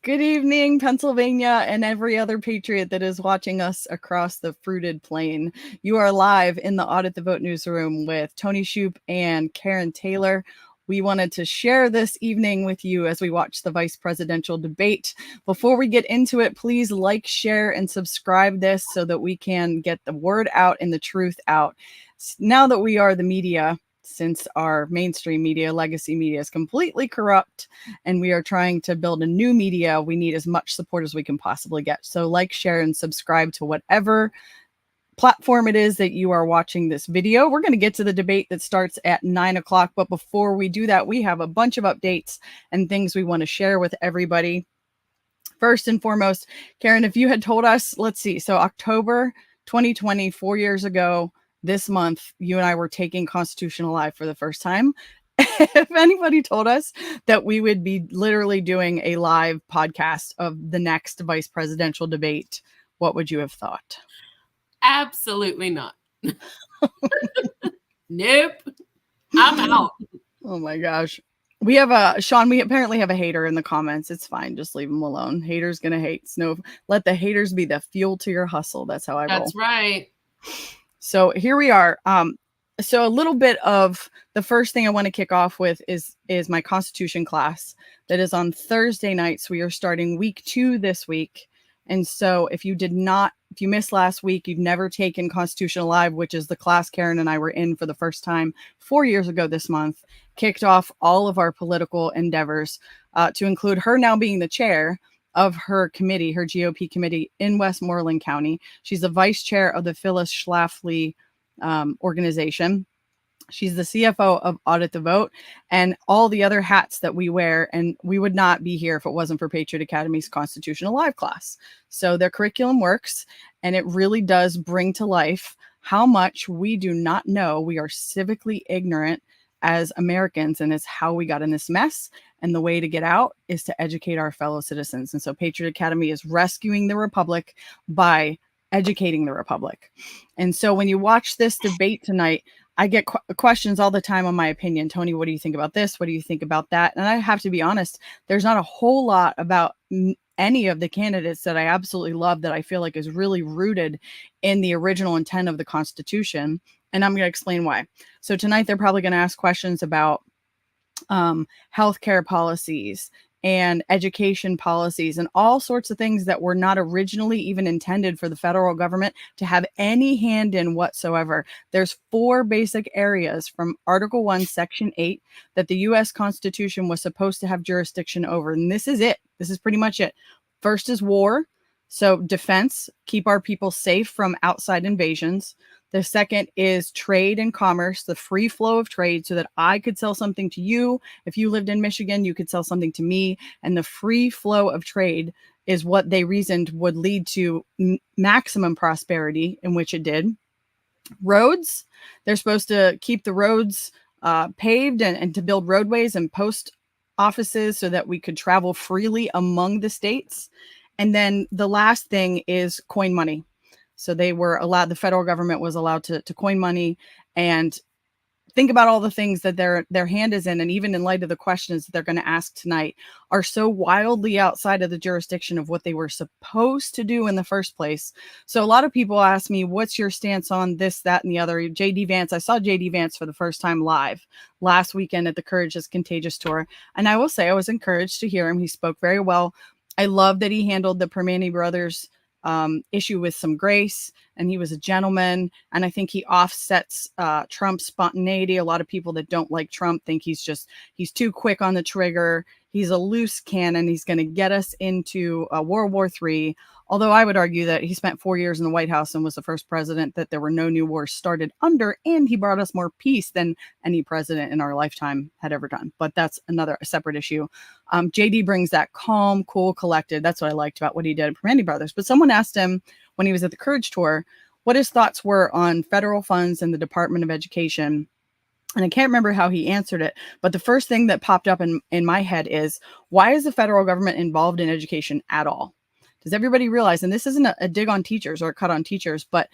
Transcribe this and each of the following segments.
Good evening, Pennsylvania, and every other patriot that is watching us across the fruited plain. You are live in the Audit the Vote newsroom with Toni Shuppe and Karen Taylor. We wanted to share this evening with you as we watch the vice presidential debate. Before we get into it, please like, share, and subscribe this so that we can get the word out and the truth out. Now that we are the media, since our mainstream media, legacy media, is completely corrupt and we are trying to build a new media, we need as much support as we can possibly get. So like, share, and subscribe to whatever platform it is that you are watching this video. We're going to get to the debate that starts at 9 o'clock. But before we do that, we have a bunch of updates and things we want to share with everybody. First and foremost, Karen, if you had told us, let's see, so October 2020, 4 years ago, this month, you and I were taking Constitution Alive for the first time. If anybody told us that we would be literally doing a live podcast of the next vice presidential debate, what would you have thought? Absolutely not. Nope. I'm out. Oh my gosh. We have Sean, we apparently have a hater in the comments. It's fine. Just leave them alone. Haters gonna hate. Let the haters be the fuel to your hustle. That's how I roll. That's right. So here we are. So a little bit of the first thing I want to kick off with is my Constitution class that is on Thursday nights. We are starting week 2 this week. And so if you missed last week, you've never taken Constitution Alive, which is the class Karen and I were in for the first time 4 years ago this month, kicked off all of our political endeavors to include her now being the chair of her committee, her GOP committee in Westmoreland County. She's the vice chair of the Phyllis Schlafly organization. She's the CFO of Audit the Vote and all the other hats that we wear. And we would not be here if it wasn't for Patriot Academy's Constitution Alive class. So their curriculum works, and it really does bring to life how much we do not know. We are civically ignorant as Americans, and it's how we got in this mess. And the way to get out is to educate our fellow citizens. And so Patriot Academy is rescuing the Republic by educating the Republic. And so when you watch this debate tonight, I get questions all the time on my opinion. Toni, what do you think about this? What do you think about that? And I have to be honest, there's not a whole lot about any of the candidates that I absolutely love that I feel like is really rooted in the original intent of the Constitution. And I'm going to explain why. So tonight, they're probably going to ask questions about healthcare policies and education policies and all sorts of things that were not originally even intended for the federal government to have any hand in whatsoever. There's 4 basic areas from Article 1, Section 8 that the U.S. Constitution was supposed to have jurisdiction over. And this is it. This is pretty much it. First is war. So defense, keep our people safe from outside invasions. The second is trade and commerce, the free flow of trade so that I could sell something to you. If you lived in Michigan, you could sell something to me. And the free flow of trade is what they reasoned would lead to maximum prosperity, in which it did. Roads, they're supposed to keep the roads paved and to build roadways and post offices so that we could travel freely among the states. And then the last thing is coin money. So they were allowed, the federal government was allowed to coin money. And think about all the things that their hand is in. And even in light of the questions that they're going to ask tonight are so wildly outside of the jurisdiction of what they were supposed to do in the first place. So a lot of people ask me, what's your stance on this, that, and the other? JD Vance, I saw JD Vance for the first time live last weekend at the Courage is Contagious tour. And I will say I was encouraged to hear him. He spoke very well. I love that he handled the Permane brothers issue with some grace, and he was a gentleman. And I think he offsets Trump's spontaneity. A lot of people that don't like Trump think he's too quick on the trigger. He's a loose cannon. He's going to get us into World War III. Although I would argue that he spent 4 years in the White House and was the first president that there were no new wars started under, and he brought us more peace than any president in our lifetime had ever done. But that's another separate issue. JD brings that calm, cool, collected. That's what I liked about what he did at Permane Brothers. But someone asked him when he was at the Courage Tour what his thoughts were on federal funds and the Department of Education. And I can't remember how he answered it, but the first thing that popped up in my head is, why is the federal government involved in education at all? Does everybody realize, and this isn't a dig on teachers or a cut on teachers, but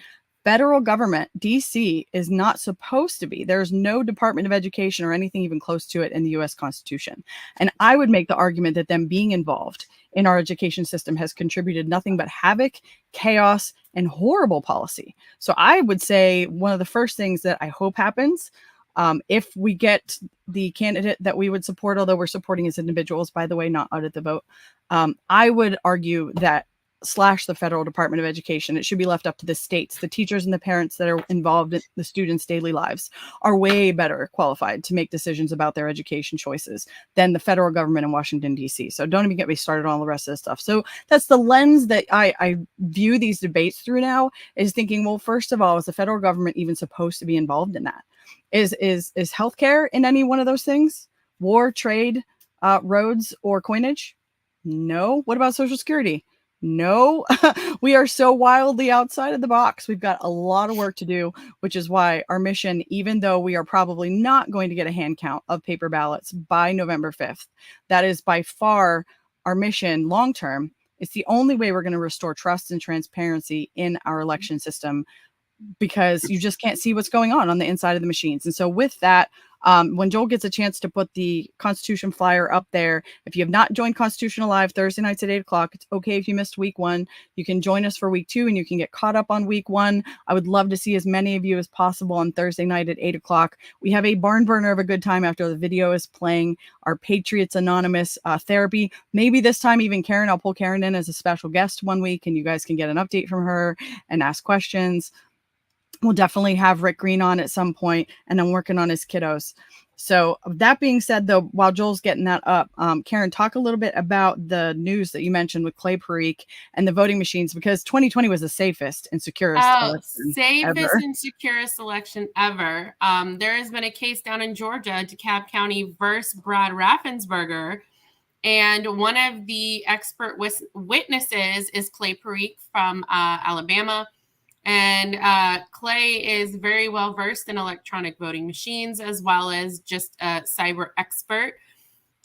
federal government, DC, is not supposed to be. There's no Department of Education or anything even close to it in the US Constitution. And I would make the argument that them being involved in our education system has contributed nothing but havoc, chaos, and horrible policy. So I would say one of the first things that I hope happens, if we get the candidate that we would support, although we're supporting as individuals, by the way, not Audit the Vote, I would argue that slash the federal Department of Education. It should be left up to the states. The teachers and the parents that are involved in the students' daily lives are way better qualified to make decisions about their education choices than the federal government in Washington, D.C. So don't even get me started on all the rest of the stuff. So that's the lens that I view these debates through now, is thinking, well, first of all, is the federal government even supposed to be involved in that? Is healthcare in any one of those things? War, trade, roads, or coinage? No. What about Social Security? No. We are so wildly outside of the box. We've got a lot of work to do, which is why our mission, even though we are probably not going to get a hand count of paper ballots by November 5th, that is by far our mission long term. It's the only way we're going to restore trust and transparency in our election system, because you just can't see what's going on the inside of the machines. And so with that, when Joel gets a chance to put the Constitution flyer up there, if you have not joined Constitution Alive Thursday nights at 8:00, it's okay if you missed week 1. You can join us for week 2 and you can get caught up on week 1. I would love to see as many of you as possible on Thursday night at 8:00. We have a barn burner of a good time after the video is playing, our Patriots Anonymous therapy. Maybe this time even Karen, I'll pull Karen in as a special guest one week and you guys can get an update from her and ask questions. We'll definitely have Rick Green on at some point, and I'm working on his kiddos. So that being said, though, while Joel's getting that up, Karen, talk a little bit about the news that you mentioned with Clay Parikh and the voting machines, because 2020 was the safest and securest election safest ever. and securest election ever. There has been a case down in Georgia, DeKalb County versus Brad Raffensperger, and one of the expert witnesses is Clay Parikh from Alabama. And Clay is very well versed in electronic voting machines, as well as just a cyber expert.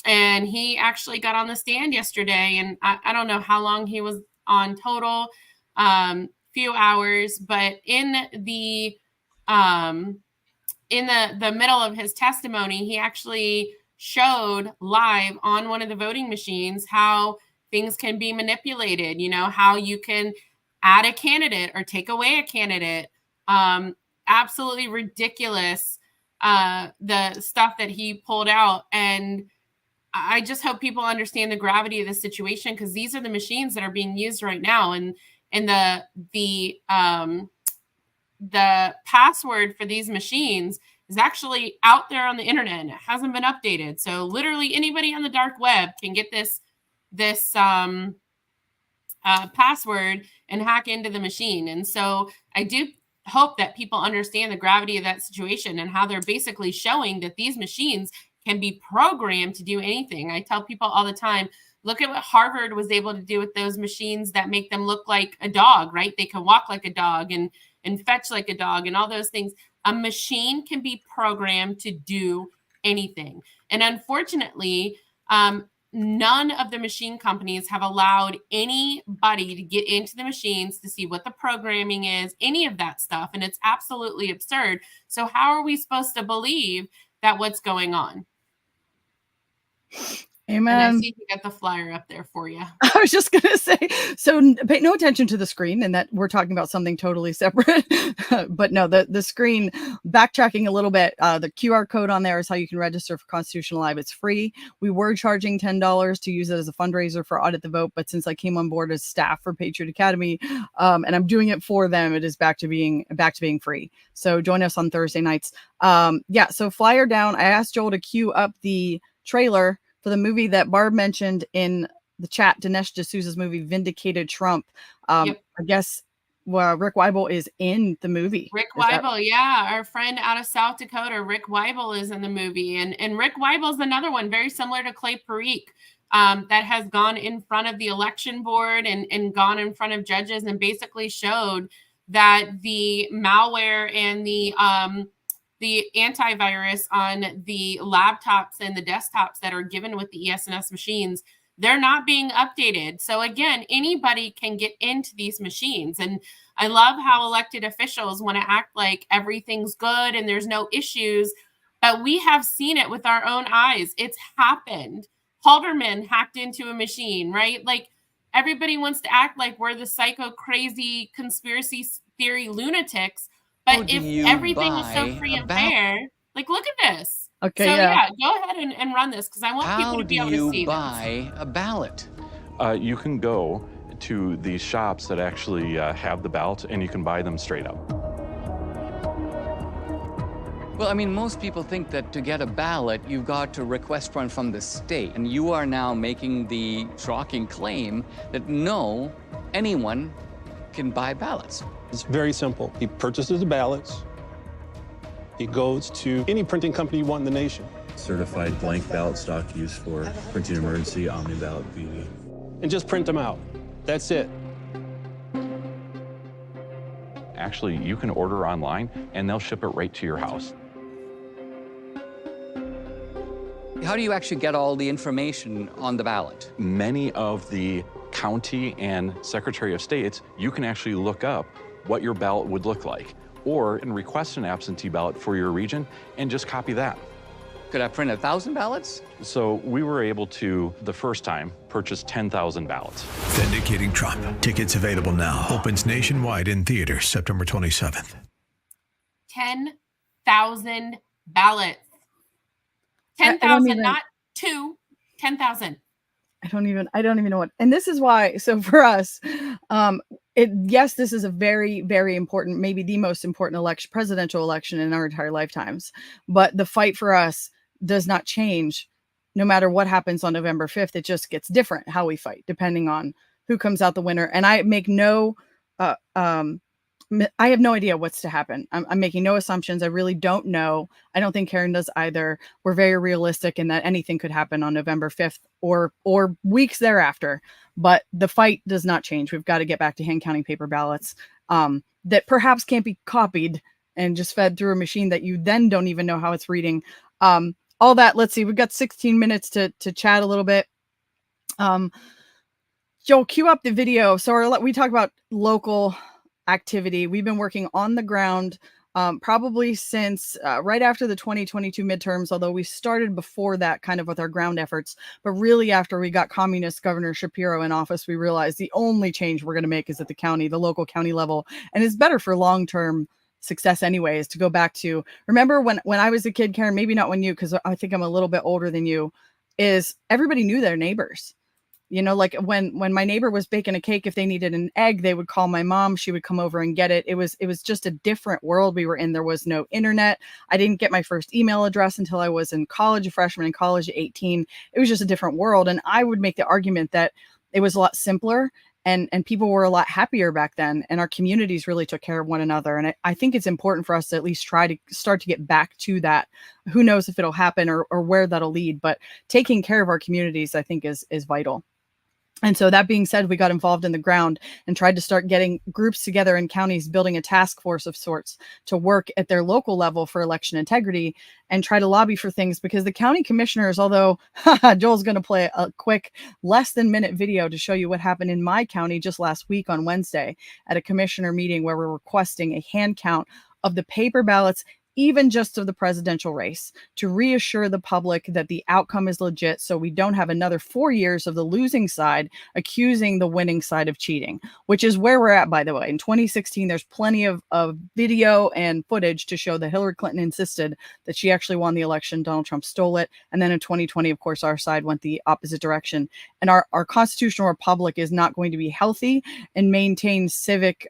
And he actually got on the stand yesterday, and I don't know how long he was on total, few hours, but in the middle of his testimony, he actually showed live on one of the voting machines how things can be manipulated, how you can add a candidate or take away a candidate. Absolutely ridiculous, the stuff that he pulled out. And I just hope people understand the gravity of the situation, because these are the machines that are being used right now. And the password for these machines is actually out there on the internet and it hasn't been updated. So literally anybody on the dark web can get this password and hack into the machine. And so I do hope that people understand the gravity of that situation and how they're basically showing that these machines can be programmed to do anything. I tell people all the time, look at what Harvard was able to do with those machines that make them look like a dog, right? They can walk like a dog and fetch like a dog and all those things. A machine can be programmed to do anything. And unfortunately, none of the machine companies have allowed anybody to get into the machines to see what the programming is, any of that stuff. And it's absolutely absurd. So how are we supposed to believe that what's going on? Amen. And I see you got the flyer up there for you. I was just going to say, so pay no attention to the screen and that we're talking about something totally separate. But no, the screen, backtracking a little bit, the QR code on there is how you can register for Constitution Alive. It's free. We were charging $10 to use it as a fundraiser for Audit the Vote, but since I came on board as staff for Patriot Academy, and I'm doing it for them, it is back to being free. So join us on Thursday nights. So flyer down. I asked Joel to queue up the trailer for the movie that Barb mentioned in the chat, Dinesh D'Souza's movie Vindicated Trump. Yep. I guess Rick Weibel is in the movie. Rick Weibel, yeah, our friend out of South Dakota, Rick Weibel is in the movie. And Rick Weibel is another one very similar to Clay Parikh, that has gone in front of the election board and gone in front of judges and basically showed that the malware and the antivirus on the laptops and the desktops that are given with the ES&S machines they're not being updated. So again, anybody can get into these machines. And I love how elected officials want to act like everything's good and there's no issues, but we have seen it with our own eyes. It's happened. Halderman hacked into a machine, right? Like, everybody wants to act like we're the psycho crazy conspiracy theory lunatics. But if everything was so free and fair, like, look at this. Okay, so yeah. go ahead and run this, because I want people to be able to see this. How do you buy a ballot? You can go to the shops that actually have the ballots, and you can buy them straight up. Well, I mean, most people think that to get a ballot, you've got to request one from the state. And you are now making the shocking claim that no, anyone can buy ballots. It's very simple. He purchases the ballots. He goes to any printing company you want in the nation. Certified blank ballot stock used for printing emergency Omni ballot BB. And just print them out. That's it. Actually, you can order online, and they'll ship it right to your house. How do you actually get all the information on the ballot? Many of the county and Secretary of States, you can actually look up what your ballot would look like, or and request an absentee ballot for your region and just copy that. Could I print 1,000 ballots? So we were able to, the first time, purchase 10,000 ballots. Vindicating Trump. Tickets available now. Opens nationwide in theaters September 27th. 10,000 ballots. 10,000, not 2, 10,000. I don't even know what. And this is why, so for us, yes, this is a very, very important, maybe the most important presidential election in our entire lifetimes. But the fight for us does not change no matter what happens on November 5th. It just gets different how we fight, depending on who comes out the winner. And I make I have no idea what's to happen. I'm making no assumptions. I really don't know. I don't think Karen does either. We're very realistic in that anything could happen on November 5th or weeks thereafter. But the fight does not change. We've got to get back to hand counting paper ballots that perhaps can't be copied and just fed through a machine that you then don't even know how it's reading. All that. Let's see. We've got 16 minutes to chat a little bit. Joel, cue up the video. So we talk about local activity. We've been working on the ground probably since right after the 2022 midterms, although we started before that kind of with our ground efforts. But really after we got communist Governor Shapiro in office, we realized the only change we're going to make is at the local county level. And it's better for long-term success anyways to go back to, remember when I was a kid, Karen, maybe not when you, because I think I'm a little bit older than you, is everybody knew their neighbors. You know, like when my neighbor was baking a cake, if they needed an egg, they would call my mom. She would come over and get it. It was just a different world we were in. There was no internet. I didn't get my first email address until I was in college, a freshman in college at 18. It was just a different world. And I would make the argument that it was a lot simpler and people were a lot happier back then. And our communities really took care of one another. And I think it's important for us to at least try to start to get back to that. Who knows if it'll happen or where that'll lead, but taking care of our communities, I think is vital. And so that being said, we got involved in the ground and tried to start getting groups together in counties, building a task force of sorts to work at their local level for election integrity and try to lobby for things, because the county commissioners, although Joel's going to play a quick less than minute video to show you what happened in my county just last week on Wednesday at a commissioner meeting where we're requesting a hand count of the paper ballots, even just of the presidential race, to reassure the public that the outcome is legit, so we don't have another 4 years of the losing side accusing the winning side of cheating, which is where we're at, by the way. In 2016, there's plenty of video and footage to show that Hillary Clinton insisted that she actually won the election. Donald Trump stole it. And then in 2020, of course, our side went the opposite direction. And our constitutional republic is not going to be healthy and maintain civic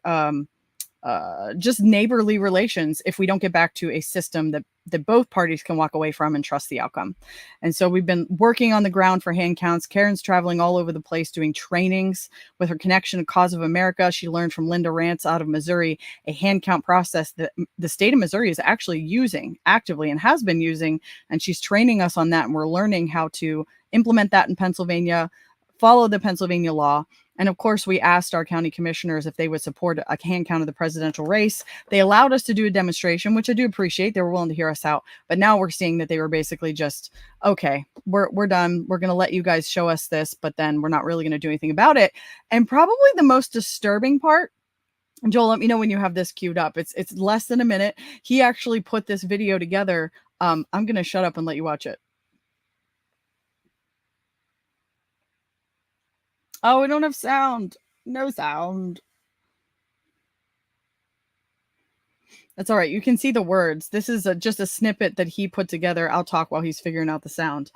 just neighborly relations if we don't get back to a system that both parties can walk away from and trust the outcome. And so we've been working on the ground for hand counts. Karen's traveling all over the place doing trainings with her connection to Cause of America. She learned from Linda Rance out of Missouri, a hand count process that the state of Missouri is actually using actively and has been using. And she's training us on that. And we're learning how to implement that in Pennsylvania, follow the Pennsylvania law. And of course, we asked our county commissioners if they would support a hand count of the presidential race. They allowed us to do a demonstration, which I do appreciate. They were willing to hear us out. But now we're seeing that they were basically just, okay, we're done. We're going to let you guys show us this, but then we're not really going to do anything about it. And probably the most disturbing part, and Joel, let me know when you have this queued up. It's less than a minute. He actually put this video together. I'm going to shut up and let you watch it. Oh, we don't have sound. No sound. That's all right. You can see the words. This is just a snippet that he put together. I'll talk while he's figuring out the sound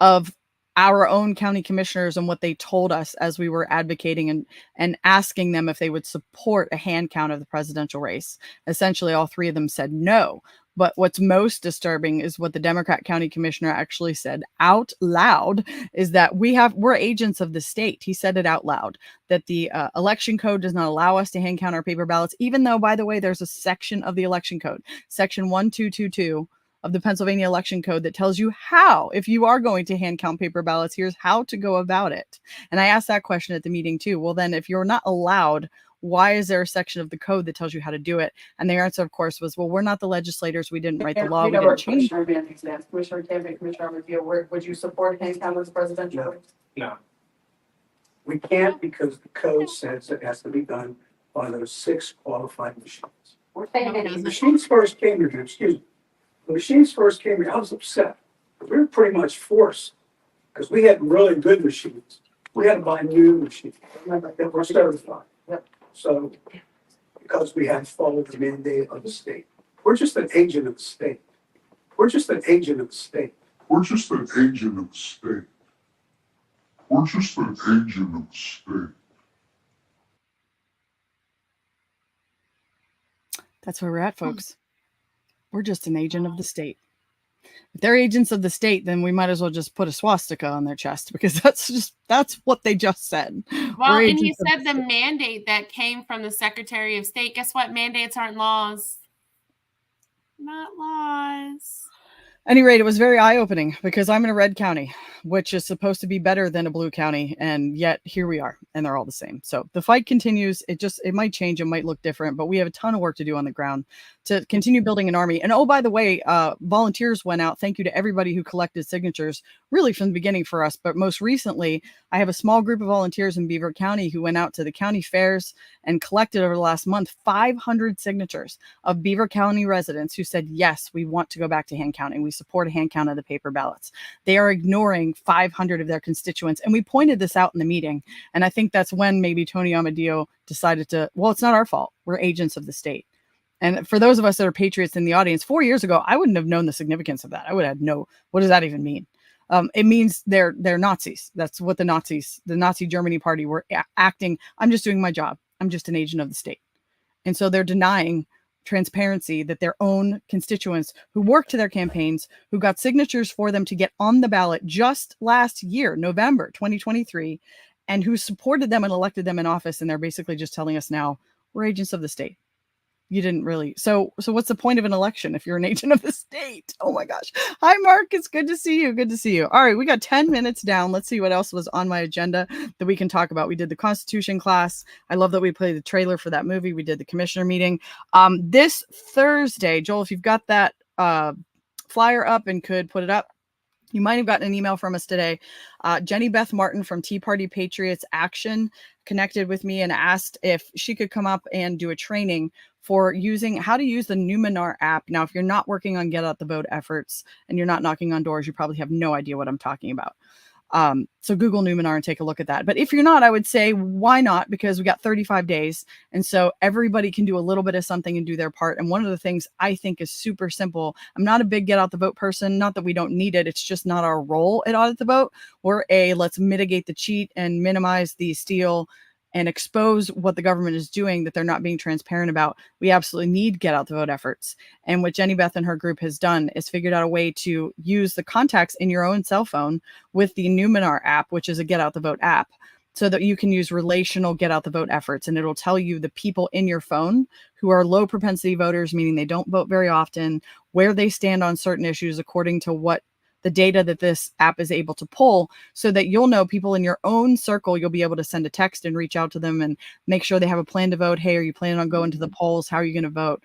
of our own county commissioners and what they told us as we were advocating and asking them if they would support a hand count of the presidential race. Essentially, all three of them said no. But what's most disturbing is what the Democrat county commissioner actually said out loud is that we're agents of the state. He said it out loud that the election code does not allow us to hand count our paper ballots, even though, by the way, there's a section of the election code, section 1222 of the Pennsylvania election code that tells you how, if you are going to hand count paper ballots, here's how to go about it. And I asked that question at the meeting too. Well, then if you're not allowed, why is there a section of the code that tells you how to do it? And the answer, of course, was, well, we're not the legislators. We didn't write the law. We didn't change. Commissioner Campbell, Commissioner Review, would you support hand count as presidential? No. We can't because the code says it has to be done by those 6 qualified machines. The machines first came here, excuse me. The machines first came here, I was upset. We were pretty much forced because we had really good machines. We had to buy new machines. Remember, that were certified. Yep. So, because we had followed the mandate of the state. We're just an agent of the state. We're just an agent of the state. We're just an agent of the state. We're just an agent of the state. That's where we're at, folks. We're just an agent of the state. If they're agents of the state, then we might as well just put a swastika on their chest because that's what they just said. Well, and he said the mandate that came from the Secretary of State. Guess what? Mandates aren't laws. Not laws. At any rate, it was very eye-opening because I'm in a red county, which is supposed to be better than a blue county, and yet here we are, and they're all the same. So the fight continues. It might change, it might look different, but we have a ton of work to do on the ground to continue building an army. And oh, by the way, volunteers went out. Thank you to everybody who collected signatures, really from the beginning for us. But most recently, I have a small group of volunteers in Beaver County who went out to the county fairs and collected over the last month 500 signatures of Beaver County residents who said, yes, we want to go back to hand counting. We support a hand count of the paper ballots. They are ignoring 500 of their constituents. And we pointed this out in the meeting. And I think that's when maybe Toni Amadio decided to, well, it's not our fault. We're agents of the state. And for those of us that are patriots in the audience, 4 years ago, I wouldn't have known the significance of that. I would have what does that even mean? It means they're Nazis. That's what the Nazi Germany party were acting. I'm just doing my job. I'm just an agent of the state. And so they're denying transparency that their own constituents who worked to their campaigns, who got signatures for them to get on the ballot just last year, November 2023, and who supported them and elected them in office. And they're basically just telling us now, we're agents of the state. You didn't really. So what's the point of an election if you're an agent of the state? Oh my gosh. Hi, Mark. It's good to see you. Good to see you. All right. We got 10 minutes down. Let's see what else was on my agenda that we can talk about. We did the Constitution class. I love that we played the trailer for that movie. We did the commissioner meeting. This Thursday, Joel, if you've got that flyer up and could put it up, you might have gotten an email from us today. Jenny Beth Martin from Tea Party Patriots Action connected with me and asked if she could come up and do a training for how to use the Numenar app. Now, if you're not working on Get Out the Vote efforts and you're not knocking on doors, you probably have no idea what I'm talking about. So Google Numenar and take a look at that. But if you're not, I would say, why not? Because we got 35 days. And so everybody can do a little bit of something and do their part. And one of the things I think is super simple. I'm not a big Get Out the Vote person. Not that we don't need it. It's just not our role at Audit the Vote. We're let's mitigate the cheat and minimize the steal and expose what the government is doing that they're not being transparent about. We absolutely need Get Out the Vote efforts. And what Jenny Beth and her group has done is figured out a way to use the contacts in your own cell phone with the Numenar app, which is a Get Out the Vote app, so that you can use relational Get Out the Vote efforts. And it'll tell you the people in your phone who are low propensity voters, meaning they don't vote very often, where they stand on certain issues according to what the data that this app is able to pull, so that you'll know people in your own circle. You'll be able to send a text and reach out to them and make sure they have a plan to vote. Hey, are you planning on going to the polls? How are you going to vote?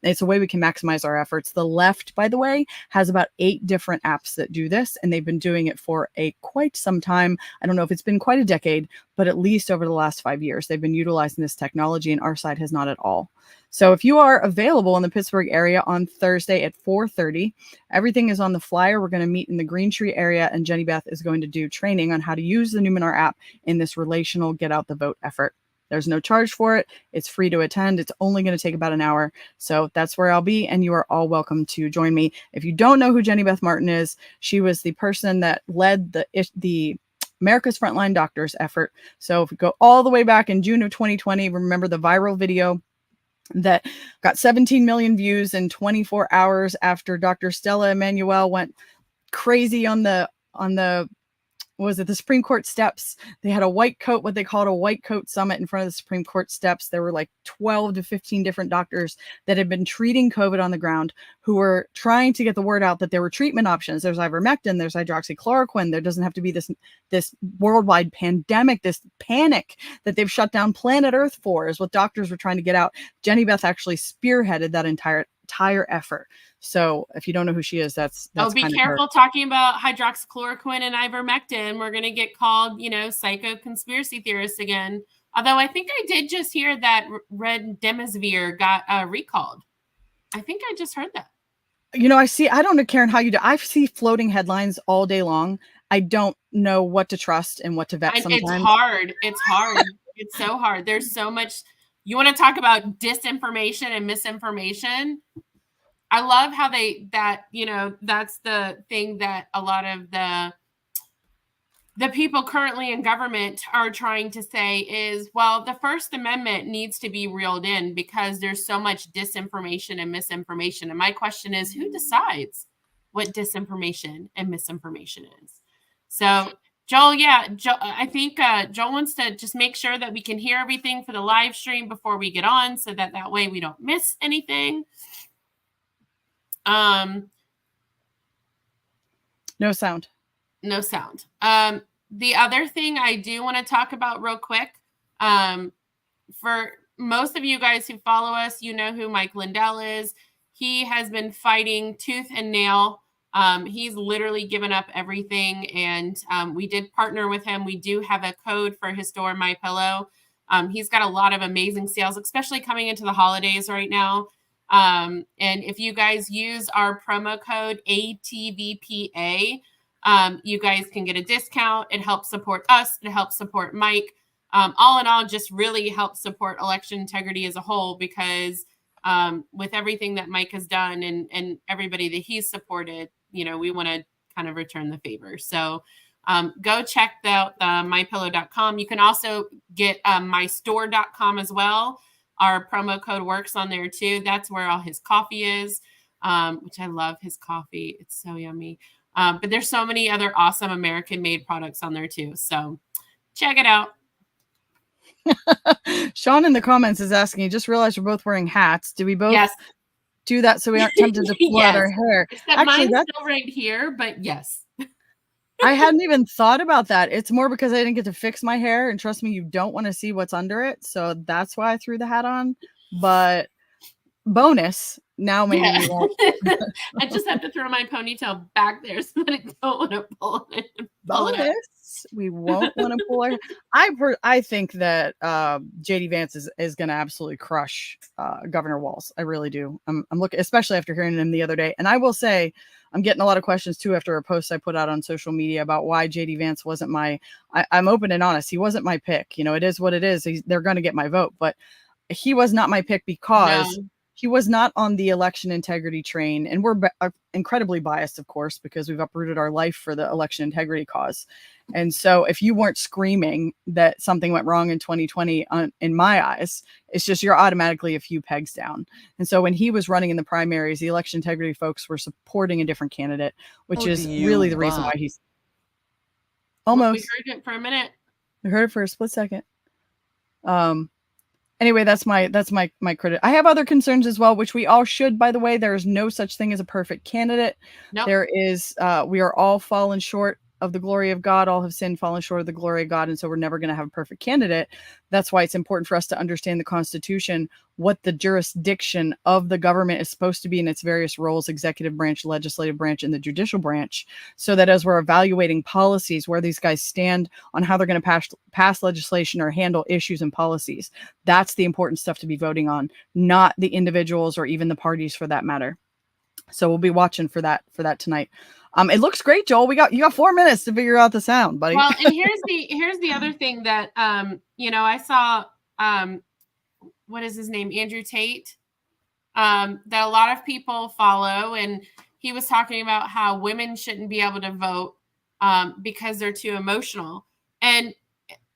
It's a way we can maximize our efforts. The left, by the way, has about 8 different apps that do this, and they've been doing it for quite some time. I don't know if it's been quite a decade, but at least over the last 5 years, they've been utilizing this technology, and our side has not at all. So if you are available in the Pittsburgh area on Thursday at 4:30, everything is on the flyer. We're going to meet in the Green Tree area, and Jenny Beth is going to do training on how to use the Numenor app in this relational get out the vote effort. There's no charge for it. It's free to attend. It's only going to take about an hour. So that's where I'll be, and you are all welcome to join me. If you don't know who Jenny Beth Martin is, she was the person that led the America's Frontline Doctors effort. So if we go all the way back in June of 2020, remember the viral video that got 17 million views in 24 hours after Dr. Stella Emanuel went crazy on the the Supreme Court steps. They had a white coat, what they called a white coat summit in front of the Supreme Court steps. There were like 12 to 15 different doctors that had been treating COVID on the ground, who were trying to get the word out that there were treatment options. There's ivermectin, there's hydroxychloroquine. There doesn't have to be this worldwide pandemic, this panic that they've shut down planet Earth for, is what doctors were trying to get out. Jenny Beth actually spearheaded that entire effort. So if you don't know who she is, that's be careful talking about hydroxychloroquine and ivermectin. We're going to get called, psycho conspiracy theorists again. Although I think I did just hear that remdesivir got recalled. I think I just heard that. I don't know, Karen, how you do. I see floating headlines all day long. I don't know what to trust and what to vet sometimes. It's hard. It's so hard. There's so much. You want to talk about disinformation and misinformation? I love how that's the thing that a lot of the people currently in government are trying to say is, well, the First Amendment needs to be reeled in because there's so much disinformation and misinformation. And my question is, who decides what disinformation and misinformation is? So Joel, I think Joel wants to just make sure that we can hear everything for the live stream before we get on, so that way we don't miss anything. No sound. The other thing I do want to talk about real quick, for most of you guys who follow us, you know who Mike Lindell is. He has been fighting tooth and nail. He's literally given up everything, and we did partner with him. We do have a code for his store, My Pillow. He's got a lot of amazing sales, especially coming into the holidays right now. And if you guys use our promo code ATVPA, you guys can get a discount. It helps support us. It helps support Mike. All in all, just really helps support election integrity as a whole, because with everything that Mike has done and everybody that he's supported, we want to kind of return the favor. So go check out mypillow.com. You can also get mystore.com as well. Our promo code works on there too. That's where all his coffee is, which I love his coffee. It's so yummy. But there's so many other awesome American-made products on there too. So check it out. Sean in the comments is asking, you just realized we're both wearing hats. Do we both do that so we aren't tempted to pull out our hair? Except actually, mine's still right here, but yes. I hadn't even thought about that. It's more because I didn't get to fix my hair, and trust me, you don't want to see what's under it. So that's why I threw the hat on. But bonus, now maybe we won't. I just have to throw my ponytail back there so that I don't want to pull it. Bonus, we won't want to pull her. I think that JD Vance is going to absolutely crush Governor Walz. I really do. I'm looking, especially after hearing him the other day. And I will say, I'm getting a lot of questions too after a post I put out on social media about why JD Vance wasn't I'm open and honest. He wasn't my pick. It is what it is. They're going to get my vote, but he was not my pick because he was not on the election integrity train. And we're incredibly biased, of course, because we've uprooted our life for the election integrity cause. And so if you weren't screaming that something went wrong in 2020, in my eyes, it's just you're automatically a few pegs down. And so when he was running in the primaries, the election integrity folks were supporting a different candidate, which is really the reason why he's almost. We heard it for a minute. We heard it for a split second. Anyway, that's my credit. I have other concerns as well, which we all should, by the way. There is no such thing as a perfect candidate. Nope. There is, we are all fallen short of the glory of God. All have sinned, fallen short of the glory of God. And so we're never going to have a perfect candidate. That's why it's important for us to understand the Constitution, what the jurisdiction of the government is supposed to be in its various roles, executive branch, legislative branch, and the judicial branch, so that as we're evaluating policies, where these guys stand on how they're going to pass legislation or handle issues and policies, that's the important stuff to be voting on, not the individuals or even the parties for that matter. So we'll be watching for that tonight. It looks great, Joel. You got 4 minutes to figure out the sound, buddy. Well, and here's the other thing that I saw what is his name? Andrew Tate, that a lot of people follow, and he was talking about how women shouldn't be able to vote because they're too emotional. And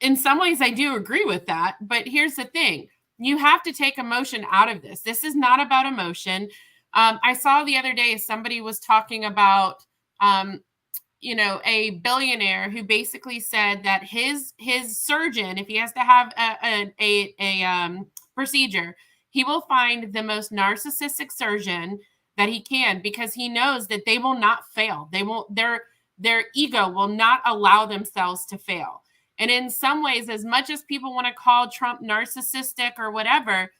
in some ways I do agree with that, but here's the thing. You have to take emotion out of this. This is not about emotion. I saw the other day somebody was talking about a billionaire who basically said that his surgeon, if he has to have a procedure, he will find the most narcissistic surgeon that he can, because he knows that they will not fail. They won't, their ego will not allow themselves to fail. And in some ways, as much as people want to call Trump narcissistic or whatever,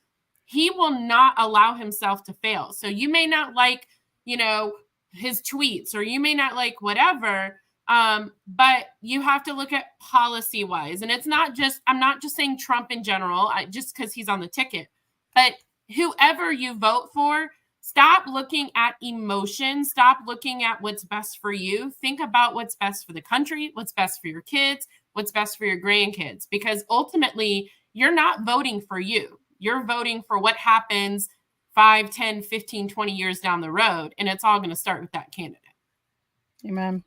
he will not allow himself to fail. So you may not like, his tweets, or you may not like whatever, but you have to look at policy wise. And it's not just, I'm not just saying Trump in general, just because he's on the ticket, but whoever you vote for, stop looking at emotion. Stop looking at what's best for you. Think about what's best for the country, what's best for your kids, what's best for your grandkids, because ultimately you're not voting for you. You're voting for what happens 5, 10, 15, 20 years down the road. And it's all going to start with that candidate. Amen.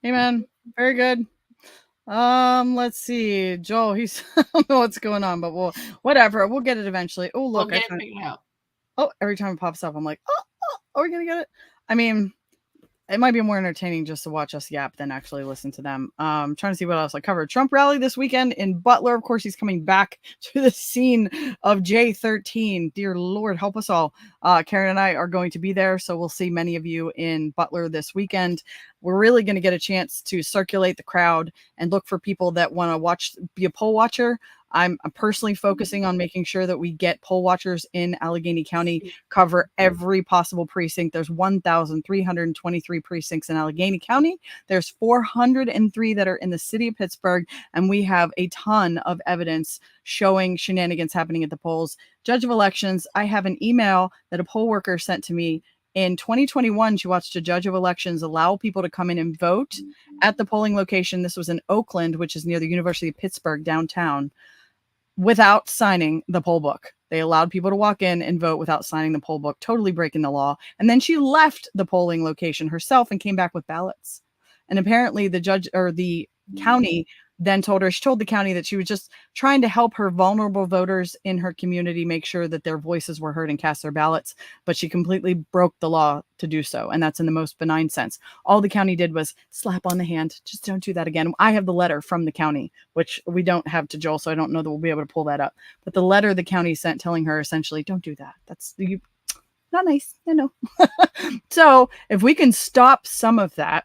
Amen. Very good. Let's see. Joel, he's I don't know what's going on, but whatever. We'll get it eventually. Oh, look. We'll get it figured out. Oh, every time it pops up, I'm like, are we going to get it? I mean, it might be more entertaining just to watch us yap than actually listen to them. Trying to see what else I covered. Trump rally this weekend in Butler. Of course, he's coming back to the scene of J13. Dear Lord, help us all. Karen and I are going to be there, so we'll see many of you in Butler this weekend. We're really going to get a chance to circulate the crowd and look for people that want to be a poll watcher. I'm personally focusing on making sure that we get poll watchers in Allegheny County, cover every possible precinct. There's 1,323 precincts in Allegheny County. There's 403 that are in the city of Pittsburgh, and we have a ton of evidence showing shenanigans happening at the polls. Judge of elections, I have an email that a poll worker sent to me. In 2021, she watched a judge of elections allow people to come in and vote at the polling location. This was in Oakland, which is near the University of Pittsburgh downtown, without signing the poll book. They allowed people to walk in and vote without signing the poll book, totally breaking the law. And then she left the polling location herself and came back with ballots. And apparently the judge or the county then told the county that she was just trying to help her vulnerable voters in her community make sure that their voices were heard and cast their ballots. But she completely broke the law to do so. And that's in the most benign sense. All the county did was slap on the hand. Just don't do that again. I have the letter from the county, which we don't have to Joel, so I don't know that we'll be able to pull that up. But the letter the county sent telling her essentially, don't do that. That's not nice. I know. So if we can stop some of that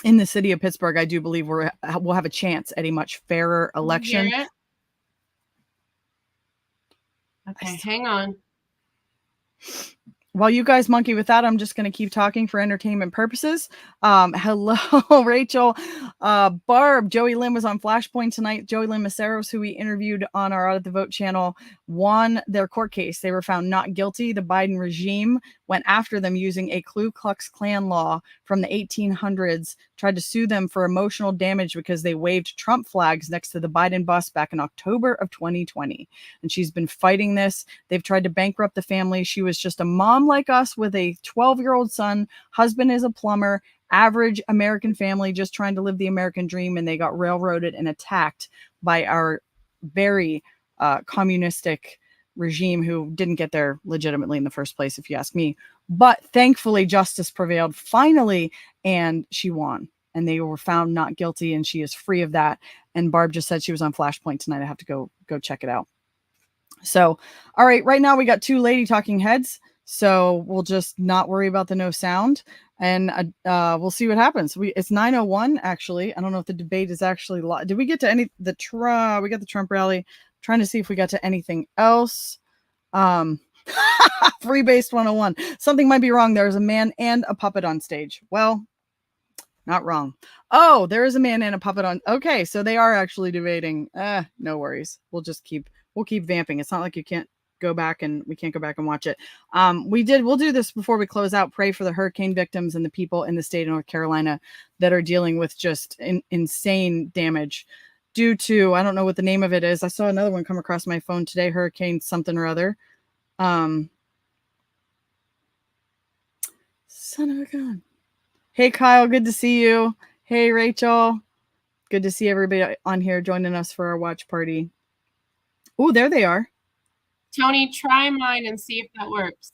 in the city of Pittsburgh, I do believe we'll have a chance at a much fairer election. Okay, hang on. While you guys monkey with that, I'm just going to keep talking for entertainment purposes. Hello, Rachel. Barb, Joey Lynn was on Flashpoint tonight. Joey Lynn Maceros, who we interviewed on our Audit the Vote channel, won their court case. They were found not guilty. The Biden regime went after them using a Ku Klux Klan law from the 1800s, tried to sue them for emotional damage because they waved Trump flags next to the Biden bus back in October of 2020. And she's been fighting this. They've tried to bankrupt the family. She was just a mom like us with a 12-year-old son. Husband is a plumber. Average American family just trying to live the American dream. And they got railroaded and attacked by our very communistic regime who didn't get there legitimately in the first place, if you ask me. But thankfully, justice prevailed finally, and she won. And they were found not guilty, and she is free of that. And Barb just said she was on Flashpoint tonight. I have to go check it out. So, all right, right now we got 2 lady talking heads. So we'll just not worry about the no sound, and we'll see what happens. It's 9:01 actually. I don't know if the debate is actually live. Did we get to any we got the Trump rally. I'm trying to see if we got to anything else. Free-based 101. Something might be wrong. There's a man and a puppet on stage. Well, not wrong. Oh, there is a man and a puppet on. Okay, so they are actually debating. No worries. We'll keep vamping. It's not like we can't go back and watch it. We'll do this before we close out. Pray for the hurricane victims and the people in the state of North Carolina that are dealing with just insane damage due to, I don't know what the name of it is. I saw another one come across my phone today, hurricane something or other. Son of a gun. Hey, Kyle, good to see you. Hey, Rachel. Good to see everybody on here joining us for our watch party. Oh, there they are. Toni, try mine and see if that works.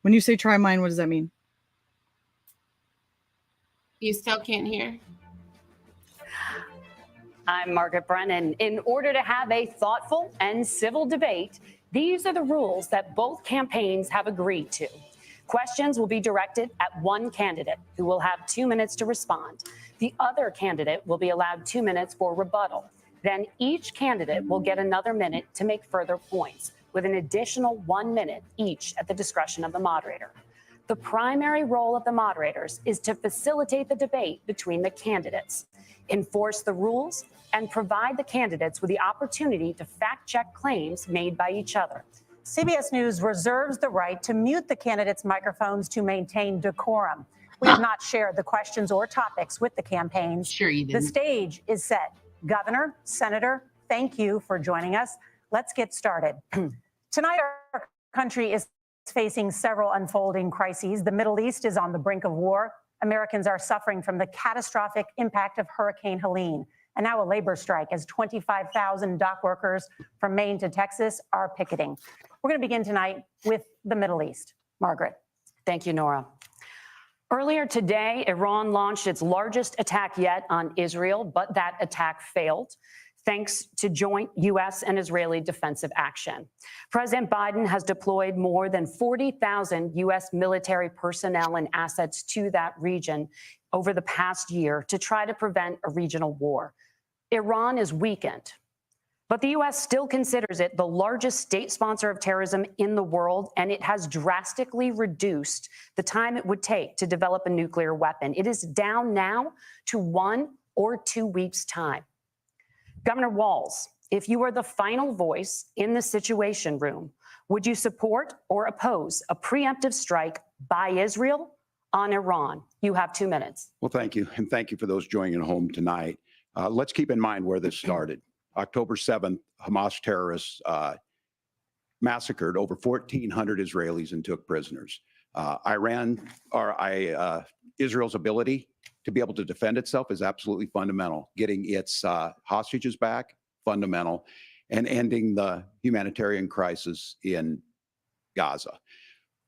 When you say try mine, what does that mean? You still can't hear. I'm Margaret Brennan. In order to have a thoughtful and civil debate, these are the rules that both campaigns have agreed to. Questions will be directed at one candidate who will have 2 minutes to respond. The other candidate will be allowed 2 minutes for rebuttal. Then each candidate will get another minute to make further points, with an additional 1 minute each at the discretion of the moderator. The primary role of the moderators is to facilitate the debate between the candidates, enforce the rules, and provide the candidates with the opportunity to fact-check claims made by each other. CBS News reserves the right to mute the candidates' microphones to maintain decorum. We have not shared the questions or topics with the campaigns. Sure you didn't. The stage is set. Governor, Senator, thank you for joining us. Let's get started. Tonight, our country is facing several unfolding crises. The Middle East is on the brink of war. Americans are suffering from the catastrophic impact of Hurricane Helene. And now a labor strike as 25,000 dock workers from Maine to Texas are picketing. We're going to begin tonight with the Middle East. Margaret. Thank you, Nora. Earlier today, Iran launched its largest attack yet on Israel, but that attack failed, thanks to joint U.S. and Israeli defensive action. President Biden has deployed more than 40,000 U.S. military personnel and assets to that region over the past year to try to prevent a regional war. Iran is weakened, but the U.S. still considers it the largest state sponsor of terrorism in the world, and it has drastically reduced the time it would take to develop a nuclear weapon. It is down now to 1 or 2 weeks' time. Governor Walz, if you were the final voice in the Situation Room, would you support or oppose a preemptive strike by Israel on Iran? You have 2 minutes. Well, thank you. And thank you for those joining at home tonight. Let's keep in mind where this started. October 7th, Hamas terrorists massacred over 1,400 Israelis and took prisoners. Israel's ability to be able to defend itself is absolutely fundamental. Getting its hostages back, fundamental, and ending the humanitarian crisis in Gaza.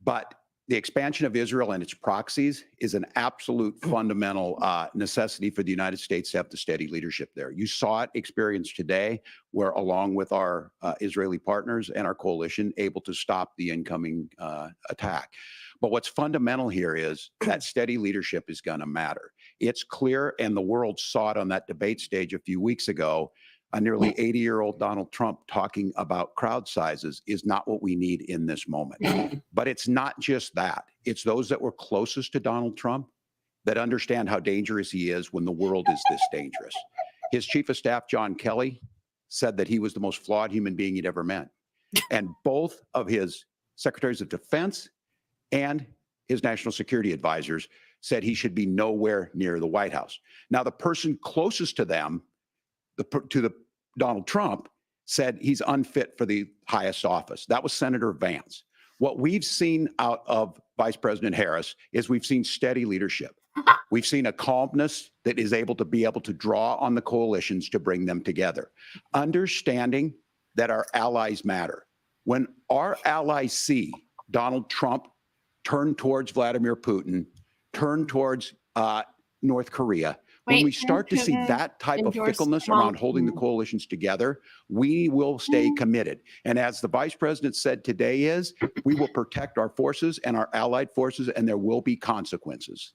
But the expansion of Israel and its proxies is an absolute fundamental necessity for the United States to have the steady leadership there. You saw it experienced today, where along with our Israeli partners and our coalition, able to stop the incoming attack. But what's fundamental here is that steady leadership is going to matter. It's clear, and the world saw it on that debate stage a few weeks ago. A nearly 80-year-old Donald Trump talking about crowd sizes is not what we need in this moment. But it's not just that. It's those that were closest to Donald Trump that understand how dangerous he is when the world is this dangerous. His chief of staff, John Kelly, said that he was the most flawed human being he'd ever met. And both of his secretaries of defense and his national security advisors said he should be nowhere near the White House. Now, the person closest to them, Donald Trump, said he's unfit for the highest office. That was Senator Vance. What we've seen out of Vice President Harris is we've seen steady leadership. We've seen a calmness that is able to draw on the coalitions to bring them together. Understanding that our allies matter. When our allies see Donald Trump turn towards Vladimir Putin, turn towards North Korea, When we start to see that type of fickleness around holding the coalitions together, we will stay committed. And as the vice president said today is, we will protect our forces and our allied forces, and there will be consequences.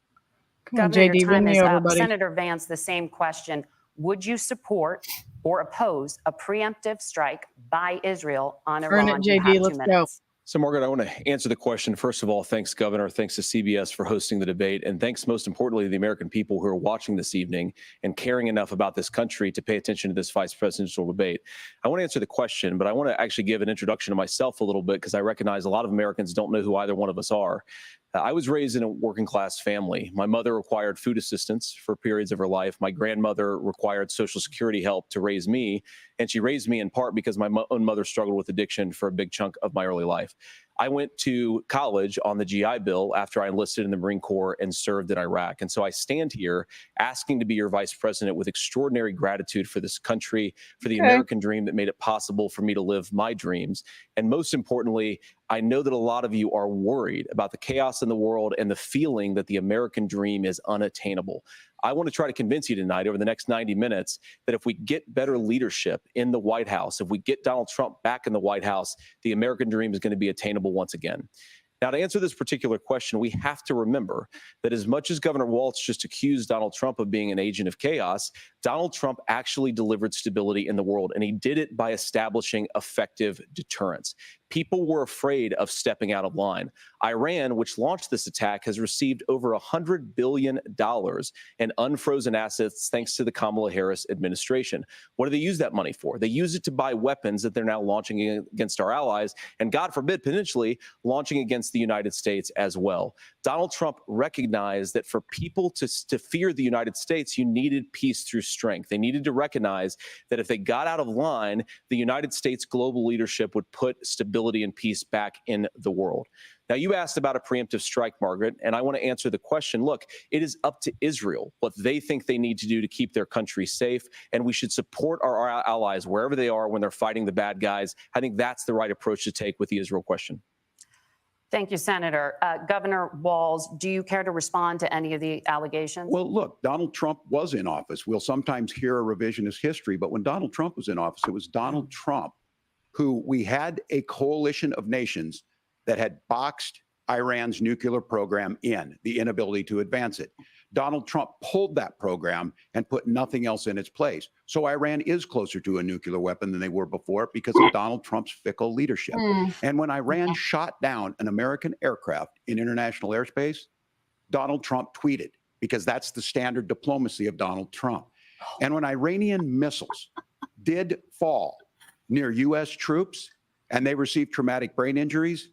Governor, your time is up. buddy. Senator Vance, the same question. Would you support or oppose a preemptive strike by Israel on Earn Iran? it, You JD. have 2 Let's minutes. So, Margaret, I want to answer the question. First of all, thanks, Governor. Thanks to CBS for hosting the debate. And thanks, most importantly, to the American people who are watching this evening and caring enough about this country to pay attention to this vice presidential debate. I want to answer the question, but I want to actually give an introduction to myself a little bit because I recognize a lot of Americans don't know who either one of us are. I was raised in a working class family. My mother required food assistance for periods of her life. My grandmother required Social Security help to raise me. And she raised me in part because my own mother struggled with addiction for a big chunk of my early life. I went to college on the GI Bill after I enlisted in the Marine Corps and served in Iraq. And so I stand here asking to be your vice president with extraordinary gratitude for this country, for the American dream that made it possible for me to live my dreams. And most importantly, I know that a lot of you are worried about the chaos in the world and the feeling that the American dream is unattainable. I want to try to convince you tonight over the next 90 minutes that if we get better leadership in the White House, if we get Donald Trump back in the White House, the American dream is going to be attainable once again. Now, to answer this particular question, we have to remember that as much as Governor Walz just accused Donald Trump of being an agent of chaos, Donald Trump actually delivered stability in the world, and he did it by establishing effective deterrence. People were afraid of stepping out of line. Iran, which launched this attack, has received over $100 billion in unfrozen assets thanks to the Kamala Harris administration. What do they use that money for? They use it to buy weapons that they're now launching against our allies, and God forbid, potentially launching against the United States as well. Donald Trump recognized that for people to fear the United States, you needed peace through strength. They needed to recognize that if they got out of line, the United States global leadership would put stability and peace back in the world. Now, you asked about a preemptive strike, Margaret, and I want to answer the question. Look, it is up to Israel what they think they need to do to keep their country safe, and we should support our allies wherever they are when they're fighting the bad guys. I think that's the right approach to take with the Israel question. Thank you, Senator. Governor Walz, do you care to respond to any of the allegations? Well, look, Donald Trump was in office. We'll sometimes hear a revisionist history, but when Donald Trump was in office, it was Donald Trump who we had a coalition of nations that had boxed Iran's nuclear program in, the inability to advance it. Donald Trump pulled that program and put nothing else in its place. So Iran is closer to a nuclear weapon than they were before because of Donald Trump's fickle leadership. And when Iran shot down an American aircraft in international airspace, Donald Trump tweeted, because that's the standard diplomacy of Donald Trump. And when Iranian missiles did fall near U.S. troops and they received traumatic brain injuries,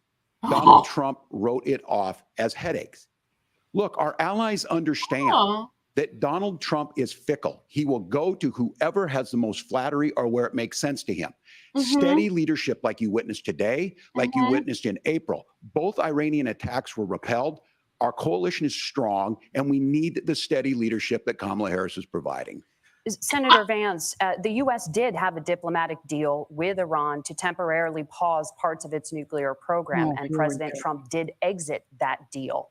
Donald Trump wrote it off as headaches. Look, our allies understand that Donald Trump is fickle. He will go to whoever has the most flattery or where it makes sense to him. Steady leadership like you witnessed today, like you witnessed in April. Both Iranian attacks were repelled. Our coalition is strong, and we need the steady leadership that Kamala Harris is providing. Senator Vance, the U.S. did have a diplomatic deal with Iran to temporarily pause parts of its nuclear program, and President Trump did exit that deal.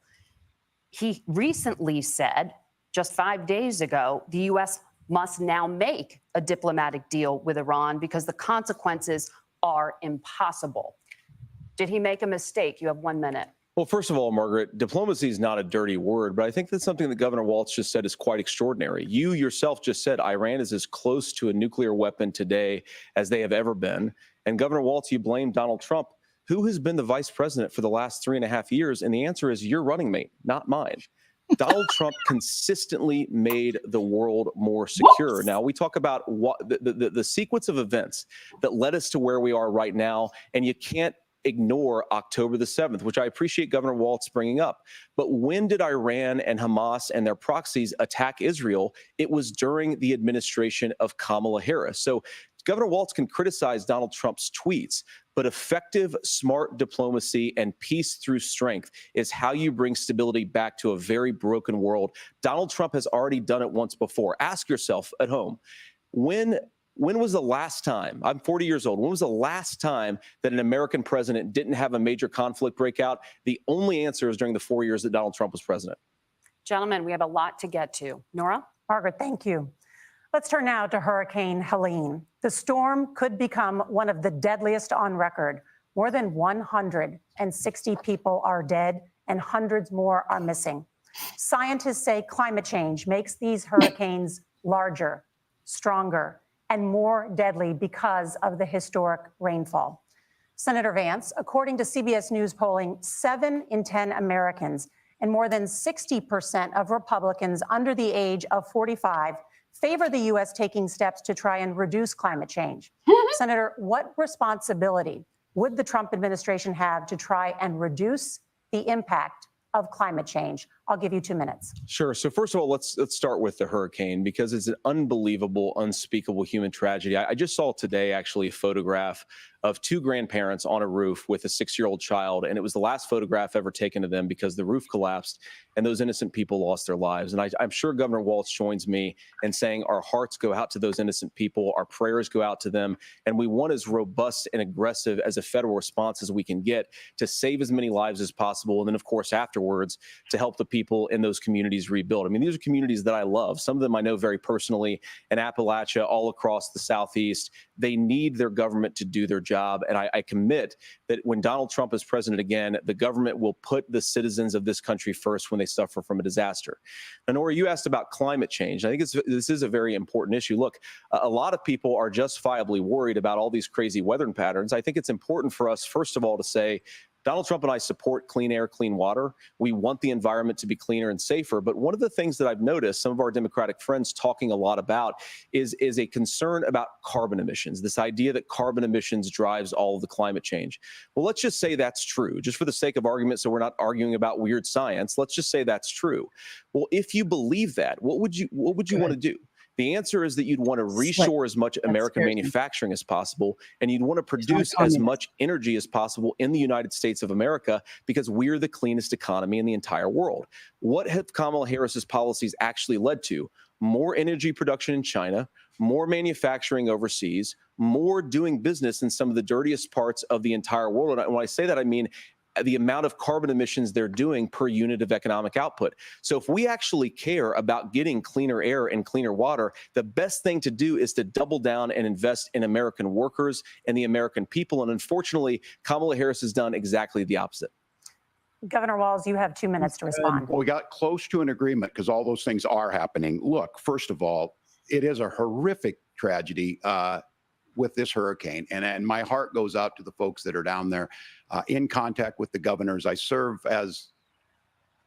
He recently said, just 5 days ago, the U.S. must now make a diplomatic deal with Iran because the consequences are impossible. Did he make a mistake? You have 1 minute. Well, first of all, Margaret, diplomacy is not a dirty word, but I think that's something that Governor Walz just said is quite extraordinary. You yourself just said Iran is as close to a nuclear weapon today as they have ever been. And Governor Walz, you blamed Donald Trump. Who has been the vice president for the last 3.5 years? And the answer is your running mate, not mine. Donald Trump consistently made the world more secure. Now, we talk about what the sequence of events that led us to where we are right now, and you can't ignore October the 7th, which I appreciate Governor Walz bringing up. But when did Iran and Hamas and their proxies attack Israel? It was during the administration of Kamala Harris. So Governor Walz can criticize Donald Trump's tweets, but effective, smart diplomacy and peace through strength is how you bring stability back to a very broken world. Donald Trump has already done it once before. Ask yourself at home, when was the last time, I'm 40 years old, when was the last time that an American president didn't have a major conflict break out? The only answer is during the 4 years that Donald Trump was president. Gentlemen, we have a lot to get to. Nora? Margaret, thank you. Let's turn now to Hurricane Helene. The storm could become one of the deadliest on record. More than 160 people are dead and hundreds more are missing. Scientists say climate change makes these hurricanes larger, stronger, and more deadly because of the historic rainfall. Senator Vance, according to CBS News polling, 7 in 10 Americans and more than 60% of Republicans under the age of 45 favor the U.S. taking steps to try and reduce climate change. Senator, what responsibility would the Trump administration have to try and reduce the impact of climate change? I'll give you 2 minutes. Sure. So first of all, let's start with the hurricane, because it's an unbelievable, unspeakable human tragedy. I just saw today actually a photograph of 2 grandparents on a roof with a 6-year-old child, and it was the last photograph ever taken of them because the roof collapsed and those innocent people lost their lives. And I'm sure Governor Walz joins me in saying our hearts go out to those innocent people, our prayers go out to them, and we want as robust and aggressive as a federal response as we can get to save as many lives as possible, and then of course afterwards to help the people in those communities rebuild. I mean, these are communities that I love. Some of them I know very personally in Appalachia, all across the Southeast. They need their government to do their job. And I commit that when Donald Trump is president again, the government will put the citizens of this country first when they suffer from a disaster. And Nora, you asked about climate change. I think this is a very important issue. Look, a lot of people are justifiably worried about all these crazy weather patterns. I think it's important for us, first of all, to say, Donald Trump and I support clean air, clean water. We want the environment to be cleaner and safer. But one of the things that I've noticed some of our Democratic friends talking a lot about is a concern about carbon emissions, this idea that carbon emissions drives all of the climate change. Well, let's just say that's true, just for the sake of argument, so we're not arguing about weird science. Let's just say that's true. Well, if you believe that, what would you want to do? The answer is that you'd want to reshore as much American manufacturing as possible, and you'd want to produce as much energy as possible in the United States of America, because we're the cleanest economy in the entire world. What have Kamala Harris's policies actually led to? More energy production in China, more manufacturing overseas, more doing business in some of the dirtiest parts of the entire world. And when I say that, I mean the amount of carbon emissions they're doing per unit of economic output. So if we actually care about getting cleaner air and cleaner water, the best thing to do is to double down and invest in American workers and the American people. And unfortunately, Kamala Harris has done exactly the opposite. Governor Walz, you have 2 minutes to respond. Well, we got close to an agreement because all those things are happening. Look, first of all, it is a horrific tragedy with this hurricane. And my heart goes out to the folks that are down there in contact with the governors. I serve as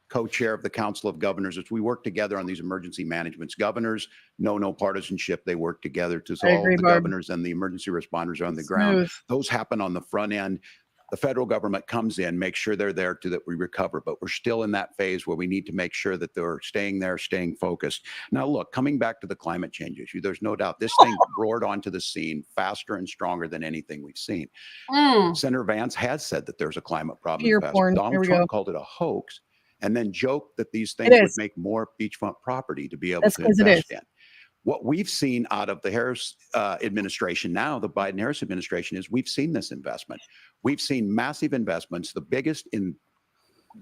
co-chair of the Council of Governors as we work together on these emergency managements. Governors know no partisanship. They work together to solve the governors and the emergency responders are on the ground. Those happen on the front end. The federal government comes in, makes sure they're there to that we recover, but we're still in that phase where we need to make sure that they're staying there, staying focused. Now, look, coming back to the climate change issue, there's no doubt this thing roared onto the scene faster and stronger than anything we've seen. Senator Vance has said that there's a climate problem. Donald Trump called it a hoax and then joked that these things would make more beachfront property to be able to invest in. What we've seen out of the Harris administration now, the Biden-Harris administration, is we've seen this investment. We've seen massive investments, the biggest in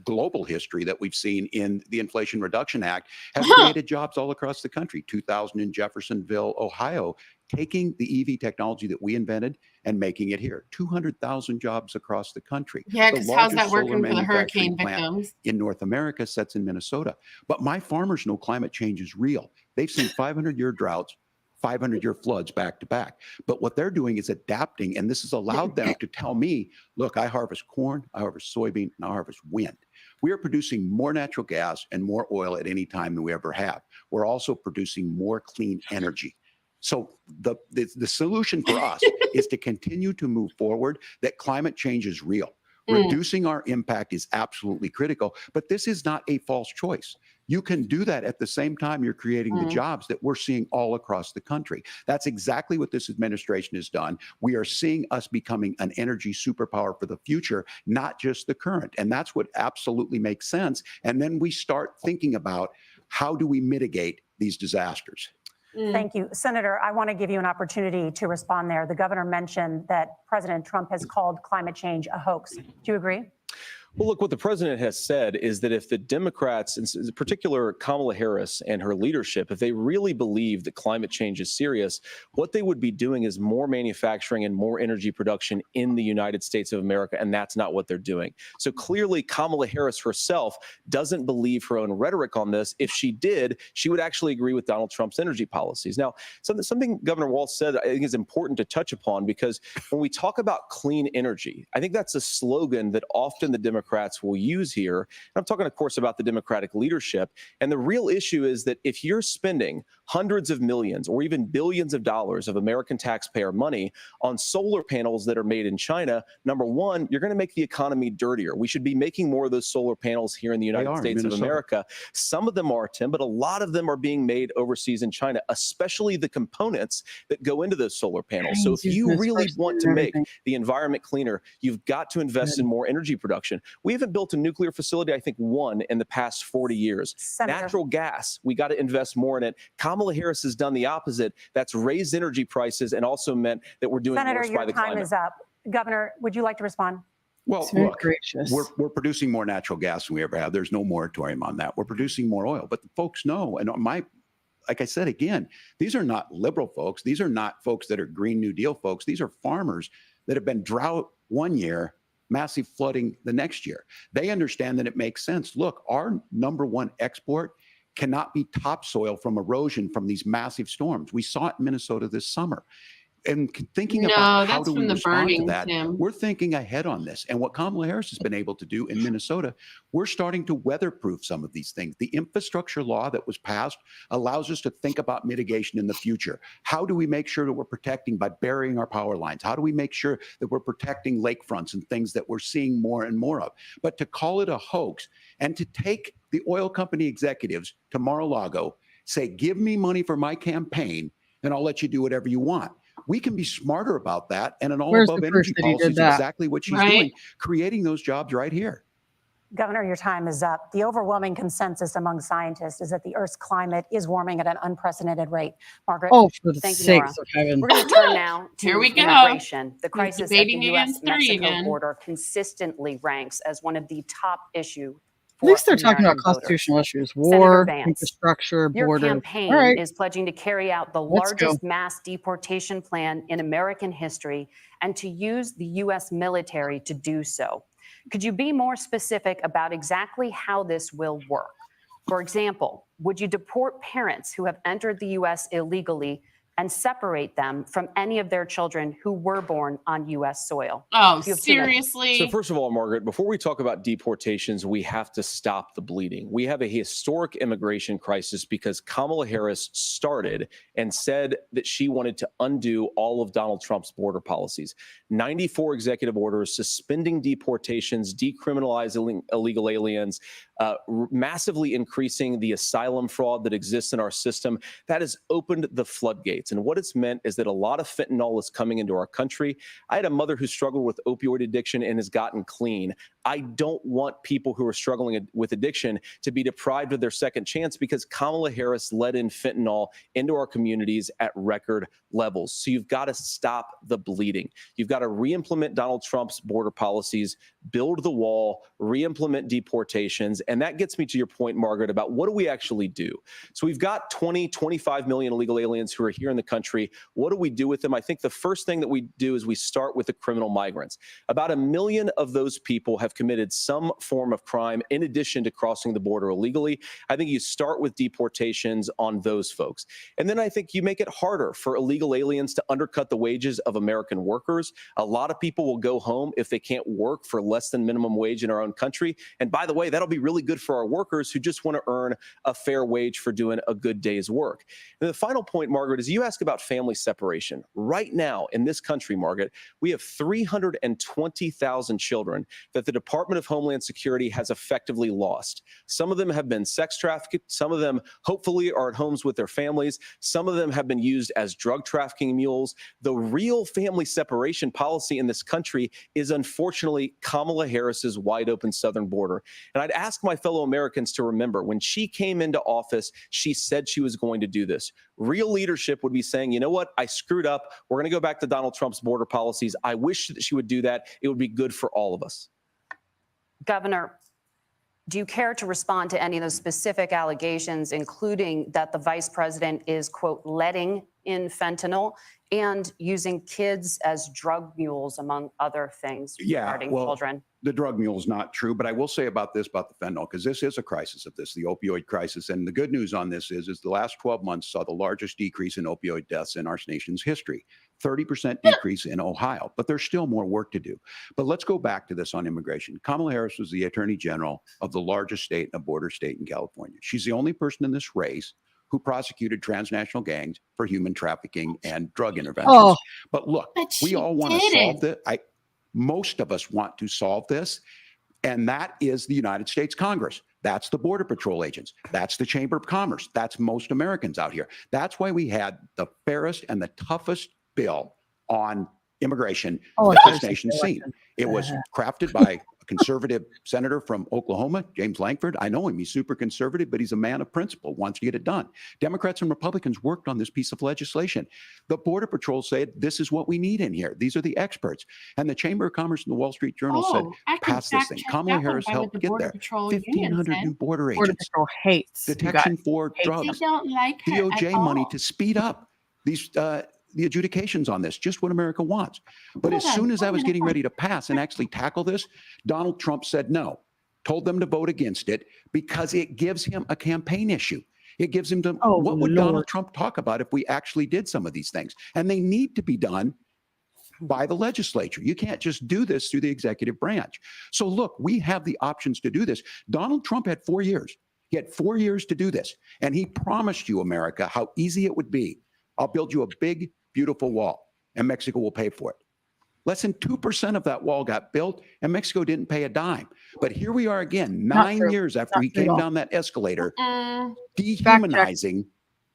global history that we've seen in the Inflation Reduction Act, have created jobs all across the country. 2,000 in Jeffersonville, Ohio, taking the EV technology that we invented and making it here. 200,000 jobs across the country. Yeah, because how's that working for the hurricane victims? In North America sits in Minnesota. But my farmers know climate change is real. They've seen 500-year droughts, 500-year floods back to back. But what they're doing is adapting, and this has allowed them to tell me, look, I harvest corn, I harvest soybean, and I harvest wind. We are producing more natural gas and more oil at any time than we ever have. We're also producing more clean energy. So the solution for us is to continue to move forward, that climate change is real. Reducing our impact is absolutely critical, but this is not a false choice. You can do that at the same time you're creating the jobs that we're seeing all across the country. That's exactly what this administration has done. We are seeing us becoming an energy superpower for the future, not just the current. And that's what absolutely makes sense. And then we start thinking about how do we mitigate these disasters. Thank you. Senator, I want to give you an opportunity to respond there. The governor mentioned that President Trump has called climate change a hoax. Do you agree? Well, look, what the president has said is that if the Democrats, in particular Kamala Harris and her leadership, if they really believe that climate change is serious, what they would be doing is more manufacturing and more energy production in the United States of America, and that's not what they're doing. So clearly, Kamala Harris herself doesn't believe her own rhetoric on this. If she did, she would actually agree with Donald Trump's energy policies. Now, something Governor Walz said I think is important to touch upon, because when we talk about clean energy, I think that's a slogan that often the Democrats will use here. And I'm talking, of course, about the Democratic leadership. And the real issue is that if you're spending hundreds of millions or even billions of dollars of American taxpayer money on solar panels that are made in China, number one, you're going to make the economy dirtier. We should be making more of those solar panels here in the United States of America. Some of them are, Tim, but a lot of them are being made overseas in China, especially the components that go into those solar panels. So if you really want to make the environment cleaner, you've got to invest in more energy production. We haven't built a nuclear facility, I think, one in the past 40 years. Natural gas, we got to invest more in it. Kamala Harris has done the opposite. That's raised energy prices and also meant that we're doing worse by the climate. Senator, your time is up. Governor, would you like to respond? Well, look, we're producing more natural gas than we ever have. There's no moratorium on that. We're producing more oil. But the folks know, and like I said, again, these are not liberal folks. These are not folks that are Green New Deal folks. These are farmers that have been drought one year, massive flooding the next year. They understand that it makes sense. Look, our number one export cannot be topsoil from erosion from these massive storms. We saw it in Minnesota this summer. And thinking about how do we respond to that, we're thinking ahead on this. And what Kamala Harris has been able to do in Minnesota, we're starting to weatherproof some of these things. The infrastructure law that was passed allows us to think about mitigation in the future. How do we make sure that we're protecting by burying our power lines? How do we make sure that we're protecting lakefronts and things that we're seeing more and more of? But to call it a hoax and to take the oil company executives to Mar-a-Lago, say, give me money for my campaign and I'll let you do whatever you want. We can be smarter about that. And an all-above energy policy is exactly what she's doing, creating those jobs right here. Governor, your time is up. The overwhelming consensus among scientists is that the Earth's climate is warming at an unprecedented rate. Margaret, oh, for the thank you, sakes of heaven. We're going to turn now to Here we go. immigration. The crisis at the Debating U.S.-Mexico border consistently ranks as one of the top issues. At least they're talking about constitutional issues, war, infrastructure, border. Your campaign is pledging to carry out the largest mass deportation plan in American history and to use the U.S. military to do so. Could you be more specific about exactly how this will work? For example, would you deport parents who have entered the U.S. illegally and separate them from any of their children who were born on U.S. soil? Oh, seriously? So first of all, Margaret, before we talk about deportations, we have to stop the bleeding. We have a historic immigration crisis because Kamala Harris started and said that she wanted to undo all of Donald Trump's border policies. 94 executive orders suspending deportations, decriminalizing illegal aliens, massively increasing the asylum fraud that exists in our system. That has opened the floodgates. And what it's meant is that a lot of fentanyl is coming into our country. I had a mother who struggled with opioid addiction and has gotten clean. I don't want people who are struggling with addiction to be deprived of their second chance because Kamala Harris let in fentanyl into our communities at record levels. So you've got to stop the bleeding. You've got to re-implement Donald Trump's border policies, build the wall, re-implement deportations. And that gets me to your point, Margaret, about what do we actually do? So we've got 25 million illegal aliens who are here in the country. What do we do with them? I think the first thing that we do is we start with the criminal migrants. About 1 million of those people have committed some form of crime in addition to crossing the border illegally. I think you start with deportations on those folks. And then I think you make it harder for illegal aliens to undercut the wages of American workers. A lot of people will go home if they can't work for less than minimum wage in our own country. And by the way, that'll be really good for our workers who just want to earn a fair wage for doing a good day's work. And the final point, Margaret, is you ask about family separation. Right now in this country, Margaret, we have 320,000 children that the Department of Homeland Security has effectively lost. Some of them have been sex trafficked. Some of them hopefully are at homes with their families. Some of them have been used as drug trafficking mules. The real family separation policy in this country is unfortunately Kamala Harris's wide open southern border. And I'd ask my fellow Americans to remember when she came into office, she said she was going to do this. Real leadership would be saying, you know what, I screwed up. We're going to go back to Donald Trump's border policies. I wish that she would do that. It would be good for all of us. Governor, do you care to respond to any of those specific allegations, including that the vice president is, quote, letting in fentanyl and using kids as drug mules, among other things regarding children? The drug mule is not true, but I will say about the fentanyl, because this is a crisis of this, the opioid crisis. And the good news on this is the last 12 months saw the largest decrease in opioid deaths in our nation's history, 30% decrease in Ohio, but there's still more work to do. But let's go back to this on immigration. Kamala Harris was the attorney general of the largest state, a border state in California. She's the only person in this race who prosecuted transnational gangs for human trafficking and drug interventions. Oh. But look, we all want to solve this. Most of us want to solve this, and that is the United States Congress. That's the Border Patrol agents. That's the Chamber of Commerce. That's most Americans out here. That's why we had the fairest and the toughest bill on immigration that this nation's seen. It was crafted by a conservative senator from Oklahoma, James Lankford. I know him. He's super conservative, but he's a man of principle, wants to get it done. Democrats and Republicans worked on this piece of legislation. The Border Patrol said, this is what we need in here. These are the experts. And the Chamber of Commerce and the Wall Street Journal said, pass this thing. Kamala Harris helped get there. 1,500 new border agents. Border Patrol hates Detection for drugs. They don't like her DOJ money to speed up these the adjudications on this, just what America wants. But as soon as I was getting ready to pass and actually tackle this, Donald Trump said no, told them to vote against it because it gives him a campaign issue. It gives him to, what would Donald Trump talk about if we actually did some of these things? And they need to be done by the legislature. You can't just do this through the executive branch. So look, we have the options to do this. Donald Trump had 4 years. He had 4 years to do this. And he promised you, America, how easy it would be. I'll build you a big, beautiful wall, and Mexico will pay for it. Less than 2% of that wall got built, and Mexico didn't pay a dime. But here we are again, 9 years after he came down that escalator, dehumanizing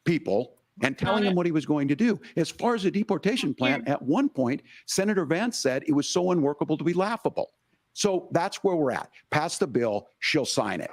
people and telling them what he was going to do. As far as the deportation plan, at one point, Senator Vance said it was so unworkable to be laughable. So that's where we're at. Pass the bill, she'll sign it.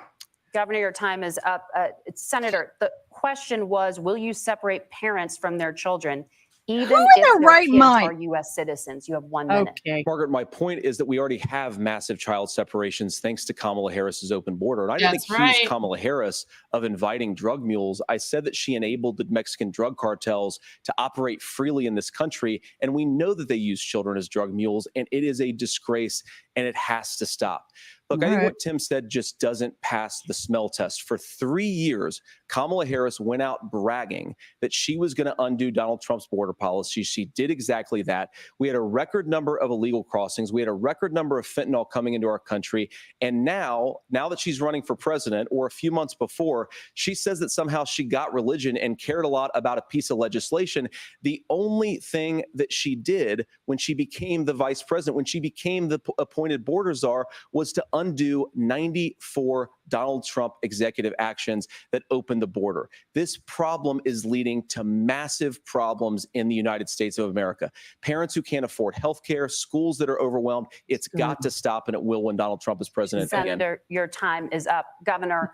Governor, your time is up. Senator, the question was, will you separate parents from their children, even if their kids are U.S. citizens? You have 1 minute. Margaret, my point is that we already have massive child separations thanks to Kamala Harris's open border. And I didn't accuse Kamala Harris of inviting drug mules. I said that she enabled the Mexican drug cartels to operate freely in this country. And we know that they use children as drug mules, and it is a disgrace, and it has to stop. Look, I think what Tim said just doesn't pass the smell test. For 3 years, Kamala Harris went out bragging that she was going to undo Donald Trump's border policy. She did exactly that. We had a record number of illegal crossings. We had a record number of fentanyl coming into our country. And now that she's running for president, or a few months before, she says that somehow she got religion and cared a lot about a piece of legislation. The only thing that she did when she became the vice president, when she became the appointed border czar, was to undo 94 Donald Trump executive actions that opened the border. This problem is leading to massive problems in the United States of America. Parents who can't afford health care, schools that are overwhelmed. It's got to stop, and it will when Donald Trump is president again. Senator, your time is up. Governor,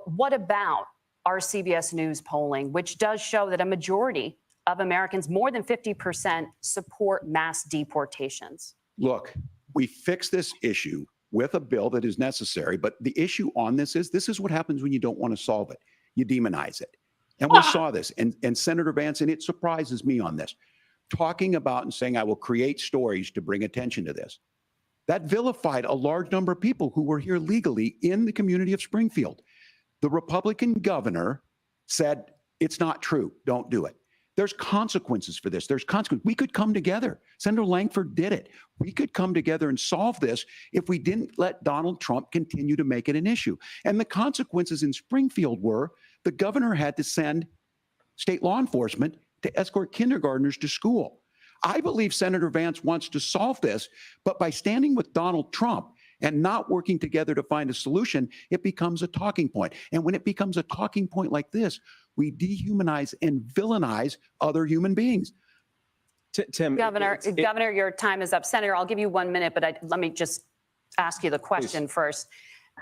what about our CBS News polling, which does show that a majority of Americans, more than 50%, support mass deportations? Look, we fix this issue with a bill that is necessary. But the issue on this is what happens when you don't want to solve it. You demonize it. And we saw this. And Senator Vance, and it surprises me on this, talking about and saying, I will create stories to bring attention to this. That vilified a large number of people who were here legally in the community of Springfield. The Republican governor said, it's not true. Don't do it. There's consequences for this. There's consequences. We could come together. Senator Lankford did it. We could come together and solve this if we didn't let Donald Trump continue to make it an issue. And the consequences in Springfield were the governor had to send state law enforcement to escort kindergartners to school. I believe Senator Vance wants to solve this, but by standing with Donald Trump and not working together to find a solution, it becomes a talking point. And when it becomes a talking point like this, we dehumanize and villainize other human beings. Tim, Governor, your time is up. Senator, I'll give you 1 minute, but let me just ask you the question first.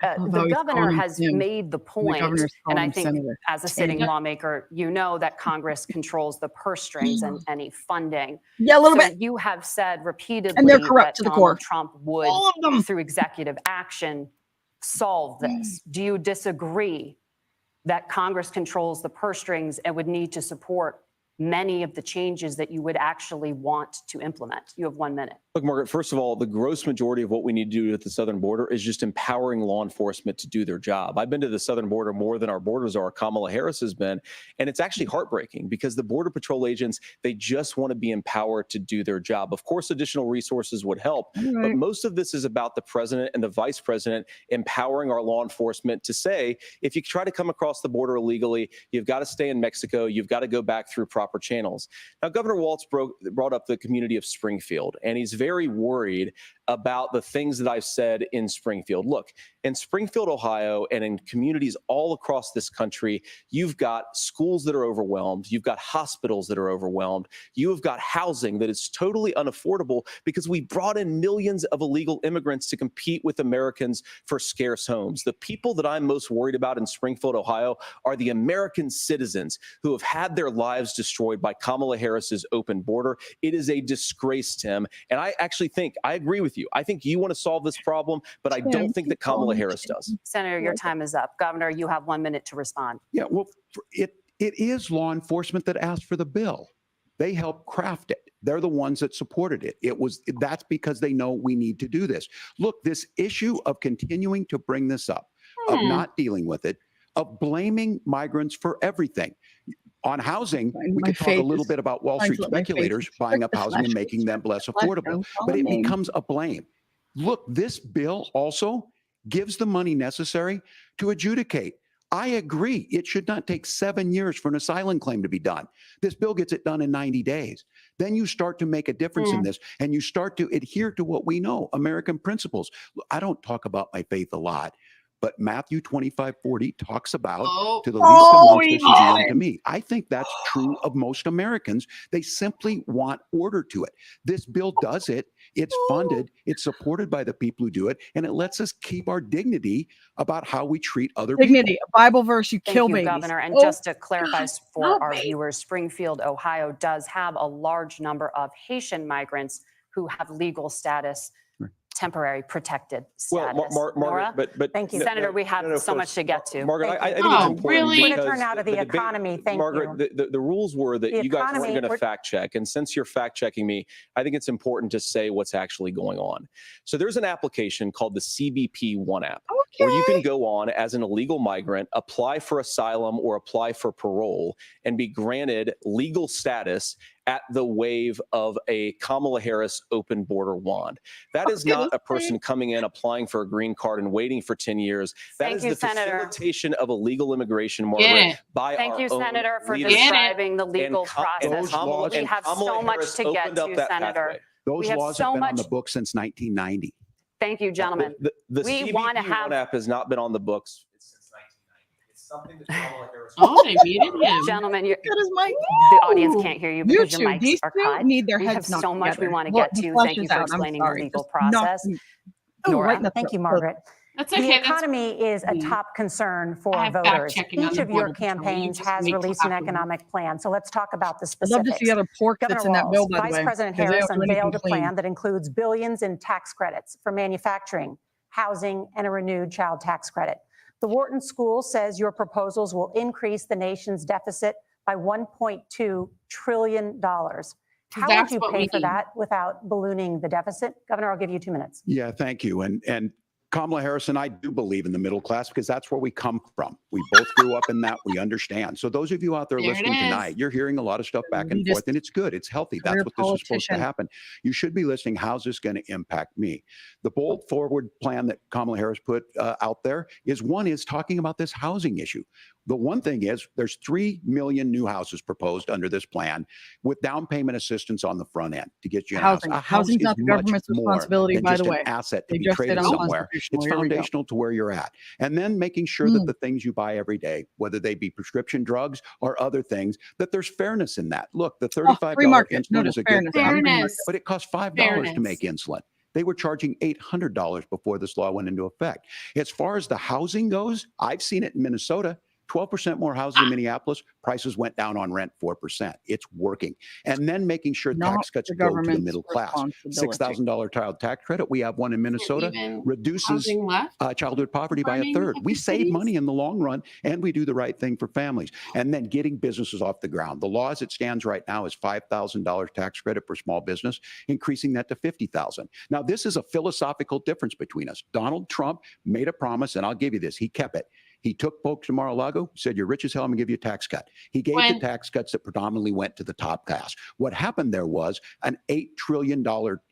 The governor has made the point, and I think as a sitting lawmaker, you know that Congress controls the purse strings and any funding. Yeah, a little bit. You have said repeatedly and they're corrupt that to the core. Donald Trump would, through executive action, solve this? Do you disagree that Congress controls the purse strings and would need to support many of the changes that you would actually want to implement? You have 1 minute. Look, Margaret, first of all, the gross majority of what we need to do at the southern border is just empowering law enforcement to do their job. I've been to the southern border more than our borders are. Kamala Harris has been, and it's actually heartbreaking because the Border Patrol agents, they just want to be empowered to do their job. Of course, additional resources would help, but most of this is about the president and the vice president empowering our law enforcement to say, if you try to come across the border illegally, you've got to stay in Mexico, you've got to go back through proper channels. Now, Governor Walz brought up the community of Springfield, and he's very worried about the things that I've said in Springfield. Look, in Springfield, Ohio, and in communities all across this country, you've got schools that are overwhelmed. You've got hospitals that are overwhelmed. You have got housing that is totally unaffordable because we brought in millions of illegal immigrants to compete with Americans for scarce homes. The people that I'm most worried about in Springfield, Ohio, are the American citizens who have had their lives destroyed by Kamala Harris's open border. It is a disgrace, Tim. And I actually think, I agree with you. I think you want to solve this problem, but I don't think that Kamala Harris does. Senator, your time is up. Governor, you have 1 minute to respond. Yeah, well, it is law enforcement that asked for the bill. They helped craft it. They're the ones that supported it. That's because they know we need to do this. Look, this issue of continuing to bring this up, of not dealing with it, of blaming migrants for everything. On housing, we could talk a little bit about Wall Street speculators buying up housing and making them less affordable, but it becomes a blame. Look, this bill also gives the money necessary to adjudicate. I agree. It should not take 7 years for an asylum claim to be done. This bill gets it done in 90 days. Then you start to make a difference in this, and you start to adhere to what we know, American principles. I don't talk about my faith a lot, but Matthew 25:40 talks about to the least amongst us, you do unto me. I think that's true of most Americans. They simply want order to it. This bill does it. It's funded. It's supported by the people who do it, and it lets us keep our dignity about how we treat other dignity, people. A Bible verse, you kill babies. Governor. And just to clarify for our viewers, Springfield, Ohio does have a large number of Haitian migrants who have legal status, temporary protected status. Well, Margaret, but thank you, Senator. We have so much to get to. Margaret, I think it's important. Really? We're going to turn out of the economy. Thank Margaret, you. The rules were that you guys weren't going to fact check. And since you're fact checking me, I think it's important to say what's actually going on. So there's an application called the CBP One app, where you can go on as an illegal migrant, apply for asylum or apply for parole, and be granted legal status at the wave of a Kamala Harris open border wand. That is not a person coming in, applying for a green card and waiting for 10 years. That is the facilitation of illegal immigration, Margaret, by Thank our you, own Senator, for leadership. describing the legal process. We have so much to get to, Senator. Those laws have been on the books since 1990. Thank you, gentlemen. The we CBP want to have One app has not been on the books since 1990. It's something that Kamala Harris. They muted him. Gentlemen, That is my the audience can't hear you because your mics These are two cut. need their We have heads knocked so much we together. want to Look, get the to. flesh Thank you is for out. I'm explaining the sorry. legal Just knock process. me- Oh, Nora. right in the Thank you, throat. Margaret. That's The okay. economy is a top concern for I have voters. fact-checking on Each the of your Border Patrol. You campaigns just has wait till released an afterwards. economic plan. So let's talk about the I'd specifics. love to see the other pork that's Governor in that bill, Walz, by the Vice way. President 'cause they Harris don't do anything unveiled a clean. plan that includes billions in tax credits for manufacturing, housing, and a renewed child tax credit. The Wharton School says your proposals will increase the nation's deficit by $1.2 trillion. How would you pay for that without ballooning the deficit? Governor, I'll give you 2 minutes. Yeah, thank you. And Kamala Harris and I do believe in the middle class because that's where we come from. We both grew up in that. We understand. So those of you out there There it listening is. tonight, you're hearing a lot of stuff back and Elitist forth, and it's good. It's healthy. That's career what this is supposed to politician. happen. You should be listening. How's this going to impact me? The bold forward plan that Kamala Harris put out there is talking about this housing issue. The one thing is there's 3 million new houses proposed under this plan with down payment assistance on the front end to get you a house. Housing. A house Housing's is not the much government's more responsibility, than by just the way. an asset to They be just traded said somewhere. unconstitutional. It's Here we go. foundational to where you're at. And then making sure that the things you buy every day, whether they be prescription drugs or other things, that there's fairness in that. Look, the $35 free market. insulin Notice is a good fairness. thing, Fairness. but it costs $5 to Fairness. make insulin. They were charging $800 before this law went into effect. As far as the housing goes, I've seen it in Minnesota. 12% more houses in Minneapolis, prices went down on rent 4%. It's working. And then making sure tax cuts go to the middle class. $6,000 child tax credit. We have one in Minnesota, reduces childhood poverty by a third. We save money in the long run, and we do the right thing for families. And then getting businesses off the ground. The law as it stands right now is $5,000 tax credit for small business, increasing that to $50,000. Now, this is a philosophical difference between us. Donald Trump made a promise, and I'll give you this. He kept it. He took folks to Mar-a-Lago, said, you're rich as hell, I'm going to give you a tax cut. He gave the tax cuts that predominantly went to the top class. What happened there was an $8 trillion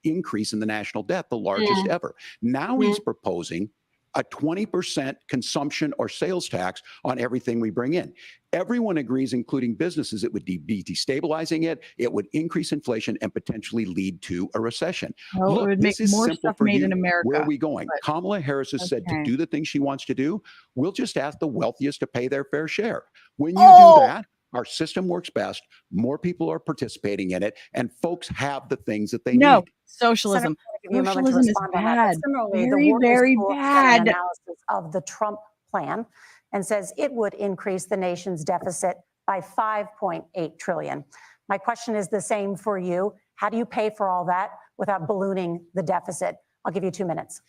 increase in the national debt, the largest ever. Now he's proposing a 20% consumption or sales tax on everything we bring in. Everyone agrees, including businesses, it would be destabilizing it. It would increase inflation and potentially lead to a recession. Well, look, it would this make is more simple stuff for made you. in America. Where are we going? Kamala Harris has said to do the things she wants to do. We'll just ask the wealthiest to pay their fair share. When you do that, our system works best. More people are participating in it, and folks have the things that they need. Socialism. Socialism is bad. Similarly, Very, the very Workers' Pool has done an analysis of the Trump plan and says it would increase the nation's deficit by $5.8 trillion. My question is the same for you. How do you pay for all that without ballooning the deficit? I'll give you 2 minutes.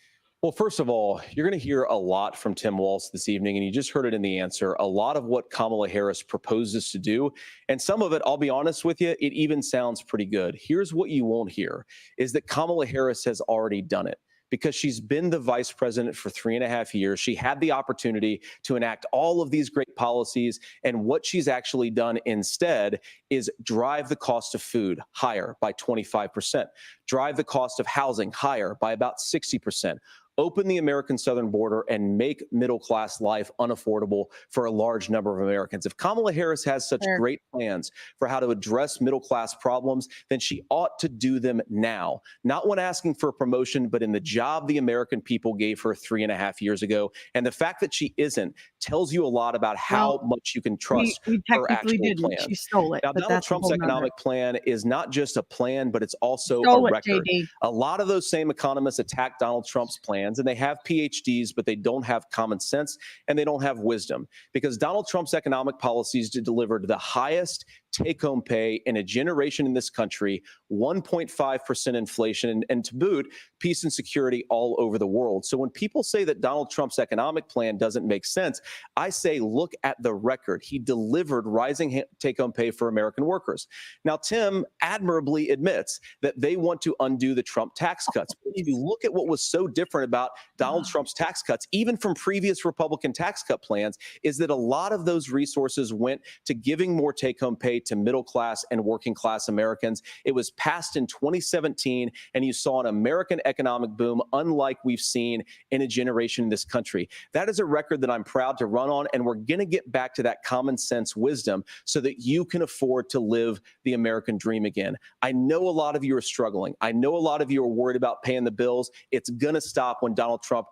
Well, first of all, you're going to hear a lot from Tim Walz this evening, and you just heard it in the answer. A lot of what Kamala Harris proposes to do, and some of it, I'll be honest with you, it even sounds pretty good. Here's what you won't hear, is that Kamala Harris has already done it. Because she's been the vice president for 3.5 years. She had the opportunity to enact all of these great policies. And what she's actually done instead is drive the cost of food higher by 25%, drive the cost of housing higher by about 60%. Open the American southern border and make middle-class life unaffordable for a large number of Americans. If Kamala Harris has such great plans for how to address middle-class problems, then she ought to do them now. Not when asking for a promotion, but in the job the American people gave her 3.5 years ago. And the fact that she isn't tells you a lot about how much you can trust her actual plan. She stole it. Now, but Donald that's Trump's economic plan is not just a plan, but it's also Stole a it, record. JD. A lot of those same economists attack Donald Trump's plans, and they have PhDs, but they don't have common sense and they don't have wisdom, because Donald Trump's economic policies delivered the highest take-home pay in a generation in this country, 1.5% inflation, and to boot, peace and security all over the world. So when people say that Donald Trump's economic plan doesn't make sense, I say, look at the record. He delivered rising take-home pay for American workers. Now, Tim admirably admits that they want to undo the Trump tax cuts. But if you look at what was so different about Donald Trump's tax cuts, even from previous Republican tax cut plans, is that a lot of those resources went to giving more take-home pay to middle class and working class Americans. It was passed in 2017, and you saw an American economic boom unlike we've seen in a generation in this country. That is a record that I'm proud to run on, and we're going to get back to that common sense wisdom so that you can afford to live the American dream again. I know a lot of you are struggling. I know a lot of you are worried about paying the bills. It's going to stop when Donald Trump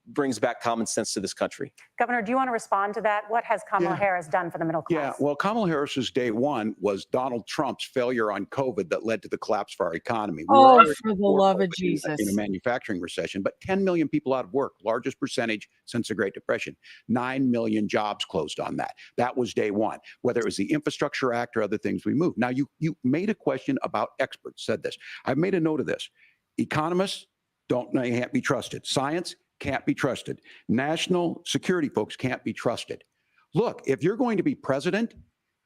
brings back common sense to this country. Governor, do you want to respond to that? What has Kamala Harris done for the middle class? Yeah, well, Kamala Harris's day one was Donald Trump's failure on COVID that led to the collapse of our economy. We for the love of Jesus. In a manufacturing recession, but 10 million people out of work, largest percentage since the Great Depression. 9 million jobs closed on that. That was day one, whether it was the Infrastructure Act or other things we moved. Now, you made a question about experts, said this. I've made a note of this. Economists can't be trusted. Science can't be trusted. National security folks can't be trusted. Look, if you're going to be president,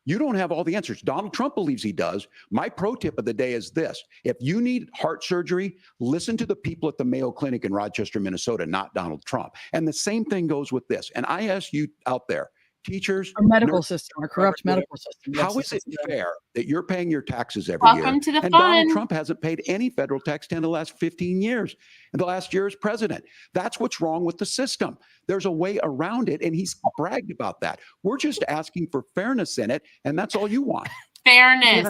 you don't have all the answers. Donald Trump believes he does. My pro tip of the day is this. If you need heart surgery, listen to the people at the Mayo Clinic in Rochester, Minnesota, not Donald Trump. And the same thing goes with this. And I ask you out there, teachers, our medical system, our corrupt medical system. How is it fair that you're paying your taxes every year? Welcome to the and fun. Donald Trump hasn't paid any federal tax in the last 15 years, and the last year as president. That's what's wrong with the system. There's a way around it, and he's bragged about that. We're just asking for fairness in it, and that's all you want. Fairness.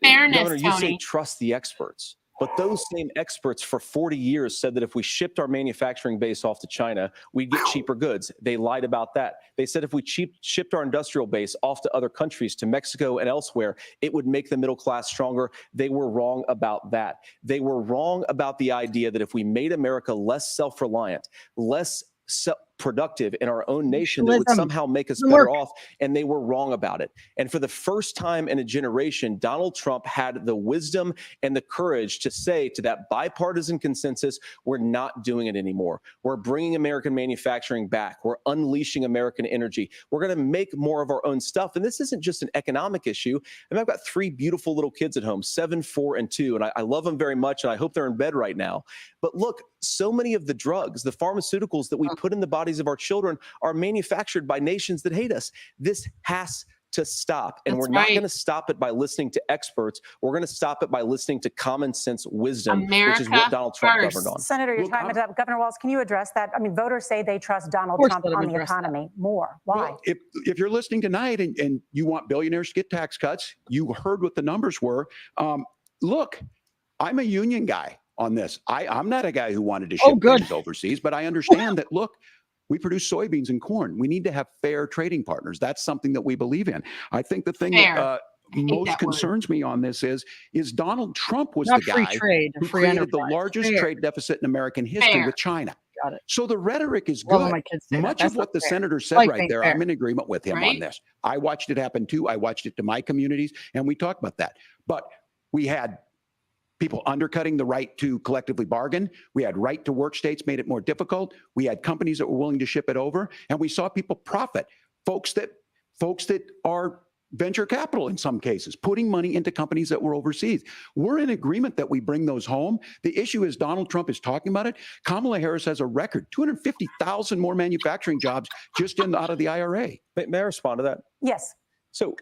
Fairness, Governor, you say Toni. trust the experts. But those same experts for 40 years said that if we shipped our manufacturing base off to China, we'd get cheaper goods. They lied about that. They said if we shipped our industrial base off to other countries, to Mexico and elsewhere, it would make the middle class stronger. They were wrong about that. They were wrong about the idea that if we made America less self-reliant, less productive in our own nation that would Socialism somehow make us doesn't better work. off, and they were wrong about it. And for the first time in a generation, Donald Trump had the wisdom and the courage to say to that bipartisan consensus, we're not doing it anymore. We're bringing American manufacturing back. We're unleashing American energy. We're going to make more of our own stuff. And this isn't just an economic issue. I mean, I've got 3 beautiful little kids at home, 7, 4, and 2, and I love them very much, and I hope they're in bed right now. But look, so many of the drugs, the pharmaceuticals that we put in the bodies of our children are manufactured by nations that hate us. This has to stop. And we're not going to stop it by listening to experts. We're going to stop it by listening to common sense wisdom, which is what Donald Trump governed on. Senator, your time is up. Governor Walz, can you address that? I mean, voters say they trust Donald Trump on the economy more. Why? Well, if you're listening tonight and you want billionaires to get tax cuts, you heard what the numbers were. Look, I'm a union guy on this. I'm not a guy who wanted to ship things overseas, but I understand that, look, we produce soybeans and corn. We need to have fair trading partners. That's something that we believe in. I think the thing that most concerns me on this is Donald Trump was the guy who created the largest trade deficit in American history with China. Got it. So the rhetoric is good. Much of what the senator said right there, I'm in agreement with him on this. I watched it happen too. I watched it to my communities, and we talked about that. But we had people undercutting the right to collectively bargain. We had right to work states made it more difficult. We had companies that were willing to ship it over, and we saw people profit. Folks that are venture capital in some cases, putting money into companies that were overseas. We're in agreement that we bring those home. The issue is Donald Trump is talking about it. Kamala Harris has a record, 250,000 more manufacturing jobs just out of the IRA. May I respond to that? Yes. So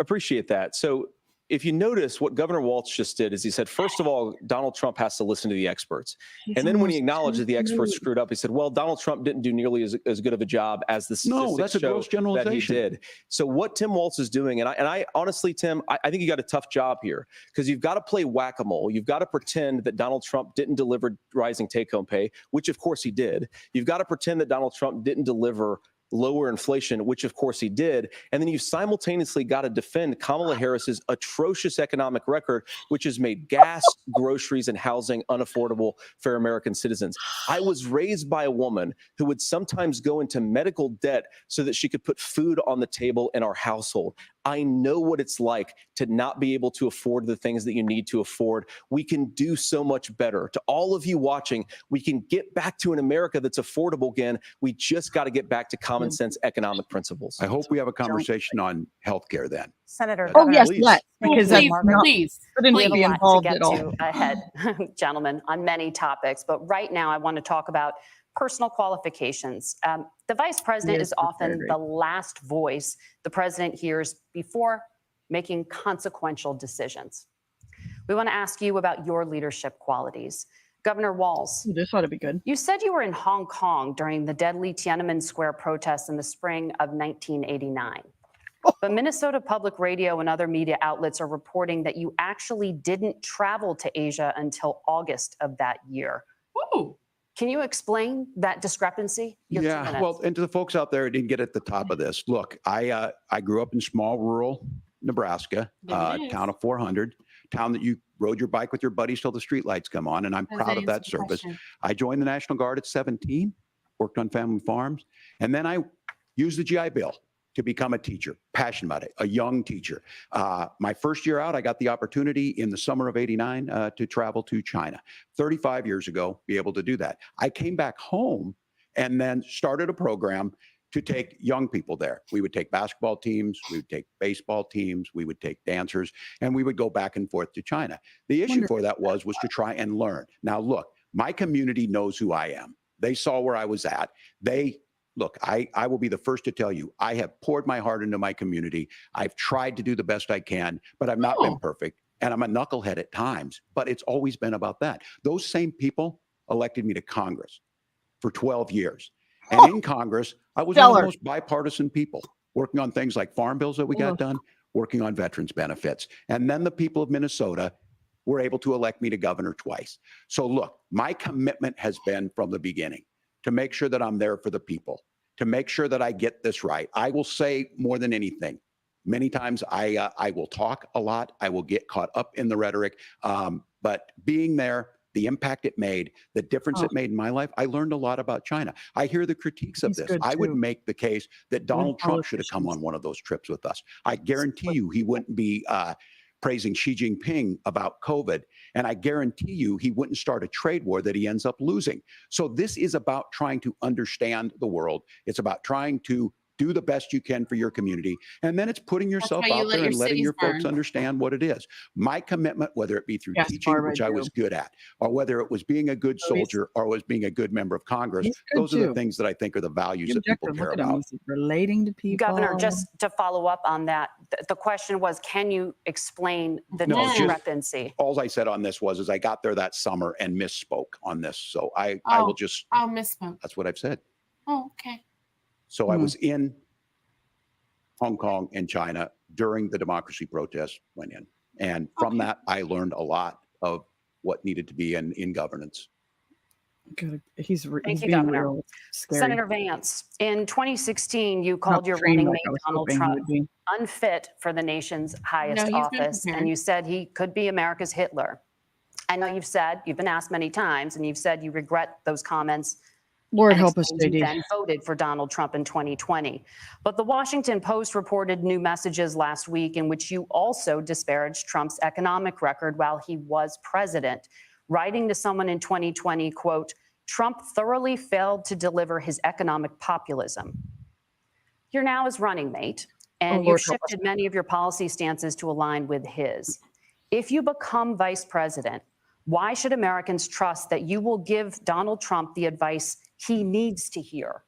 appreciate that. So if you notice, what Governor Walz just did is he said, first of all, Donald Trump has to listen to the experts. And then when he acknowledged that the experts screwed up, he said, well, Donald Trump didn't do nearly as good of a job as the statistics that's a gross generalization. that he did. So what Tim Walz is doing, and I honestly, Tim, I think you got a tough job here because you've got to play whack-a-mole. You've got to pretend that Donald Trump didn't deliver rising take-home pay, which of course he did. You've got to pretend that Donald Trump didn't deliver lower inflation, which of course he did. And then you simultaneously got to defend Kamala Harris's atrocious economic record, which has made gas, groceries, and housing unaffordable for American citizens. I was raised by a woman who would sometimes go into medical debt so that she could put food on the table in our household. I know what it's like to not be able to afford the things that you need to afford. We can do so much better. To all of you watching, we can get back to an America that's affordable again. We just got to get back to common sense economic principles. I hope we have a conversation on healthcare then. Senator. Oh, yes, please. let's. Because that's please. Couldn't We have be a lot involved to at get all. to ahead, gentlemen, on many topics. But right now, I want to talk about personal qualifications. The vice president is often the last voice the president hears before making consequential decisions. We want to ask you about your leadership qualities. Governor Walz, this ought to be good. You said you were in Hong Kong during the deadly Tiananmen Square protests in the spring of 1989. But Minnesota Public Radio and other media outlets are reporting that you actually didn't travel to Asia until August of that year. Ooh. Can you explain that discrepancy? Yeah, well, and to the folks out there who didn't get at the top of this, look, I grew up in small rural Nebraska, town of 400, town that you rode your bike with your buddies till the streetlights come on, and I'm proud of that service. I joined the National Guard at 17, worked on family farms, and then I used the GI Bill to become a teacher, passionate about it, a young teacher. My first year out, I got the opportunity in the summer of '89 to travel to China. 35 years ago, be able to do that. I came back home and then started a program to take young people there. We would take basketball teams, we would take baseball teams, we would take dancers, and we would go back and forth to China. The issue for that was to try and learn. Now, look, my community knows who I am. They saw where I was at. Look, I will be the first to tell you, I have poured my heart into my community. I've tried to do the best I can, but I've not been perfect. And I'm a knucklehead at times, but it's always been about that. Those same people elected me to Congress for 12 years. And in Congress, I was one of the most bipartisan people, working on things like farm bills that we got done, working on veterans benefits. And then the people of Minnesota were able to elect me to governor twice. So look, my commitment has been from the beginning to make sure that I'm there for the people, to make sure that I get this right. I will say more than anything. Many times I will talk a lot. I will get caught up in the rhetoric. But being there, the impact it made, the difference it made in my life. I learned a lot about China. I hear the critiques of this. I would make the case that Donald Trump should have come on one of those trips with us. I guarantee you he wouldn't be praising Xi Jinping about COVID. And I guarantee you he wouldn't start a trade war that he ends up losing. So this is about trying to understand the world. It's about trying to do the best you can for your community. And then it's putting yourself out there and letting your folks understand what it is. My commitment, whether it be through teaching, which I was good at, or whether it was being a good soldier or was being a good member of Congress, those are the things that I think are the values that people care about. Relating to people. Governor, just to follow up on that, the question was, can you explain the discrepancy? All I said on this is I got there that summer and misspoke on this. So I will just. Oh, misspoke. That's what I've said. Oh, okay. So I was in Hong Kong and China during the democracy protests went in. And from that, I learned a lot of what needed to be in governance. Thank you, Governor. Senator Vance, in 2016, you called your running mate Donald Trump unfit for the nation's highest office, and you said he could be America's Hitler. I know you've been asked many times, and you've said you regret those comments. Lord help us, JD. Then voted for Donald Trump in 2020. But the Washington Post reported new messages last week in which you also disparaged Trump's economic record while he was president, writing to someone in 2020, quote, Trump thoroughly failed to deliver his economic populism. You're now his running mate, and you've shifted many of your policy stances to align with his. If you become vice president, why should Americans trust that you will give Donald Trump the advice he needs to hear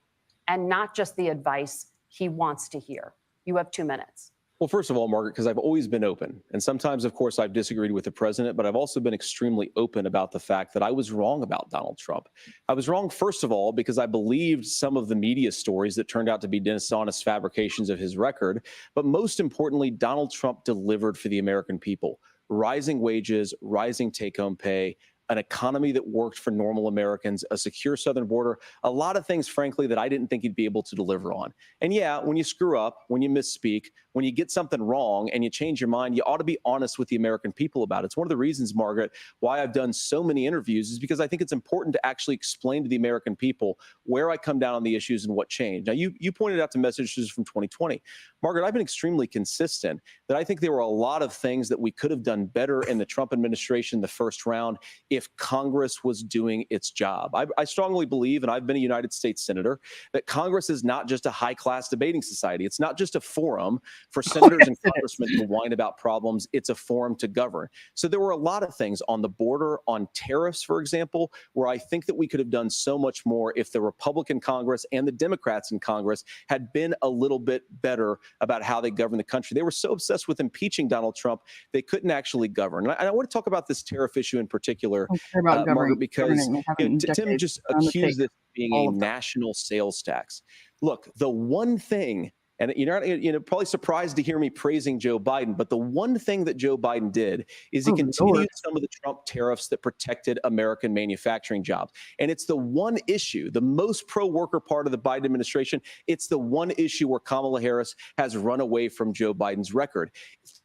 and not just the advice he wants to hear? You have 2 minutes. Well, first of all, Margaret, because I've always been open. And sometimes, of course, I've disagreed with the president, but I've also been extremely open about the fact that I was wrong about Donald Trump. I was wrong, first of all, because I believed some of the media stories that turned out to be dishonest fabrications of his record. But most importantly, Donald Trump delivered for the American people. Rising wages, rising take-home pay, an economy that worked for normal Americans, a secure southern border, a lot of things, frankly, that I didn't think he'd be able to deliver on. And yeah, when you screw up, when you misspeak, when you get something wrong and you change your mind, you ought to be honest with the American people about it. It's one of the reasons, Margaret, why I've done so many interviews is because I think it's important to actually explain to the American people where I come down on the issues and what changed. Now, you pointed out the messages from 2020. Margaret, I've been extremely consistent that I think there were a lot of things that we could have done better in the Trump administration the first round if Congress was doing its job. I strongly believe, and I've been a United States senator, that Congress is not just a high-class debating society. It's not just a forum for senators and congressmen to whine about problems. It's a forum to govern. So there were a lot of things on the border, on tariffs, for example, where I think that we could have done so much more if the Republican Congress and the Democrats in Congress had been a little bit better about how they govern the country. They were so obsessed with impeaching Donald Trump, they couldn't actually govern. And I want to talk about this tariff issue in particular, Margaret, because Tim just accused this of being a national sales tax. Look, the one thing, and you're probably surprised to hear me praising Joe Biden, but the one thing that Joe Biden did is he continued some of the Trump tariffs that protected American manufacturing jobs. And it's the one issue, the most pro-worker part of the Biden administration, it's the one issue where Kamala Harris has run away from Joe Biden's record.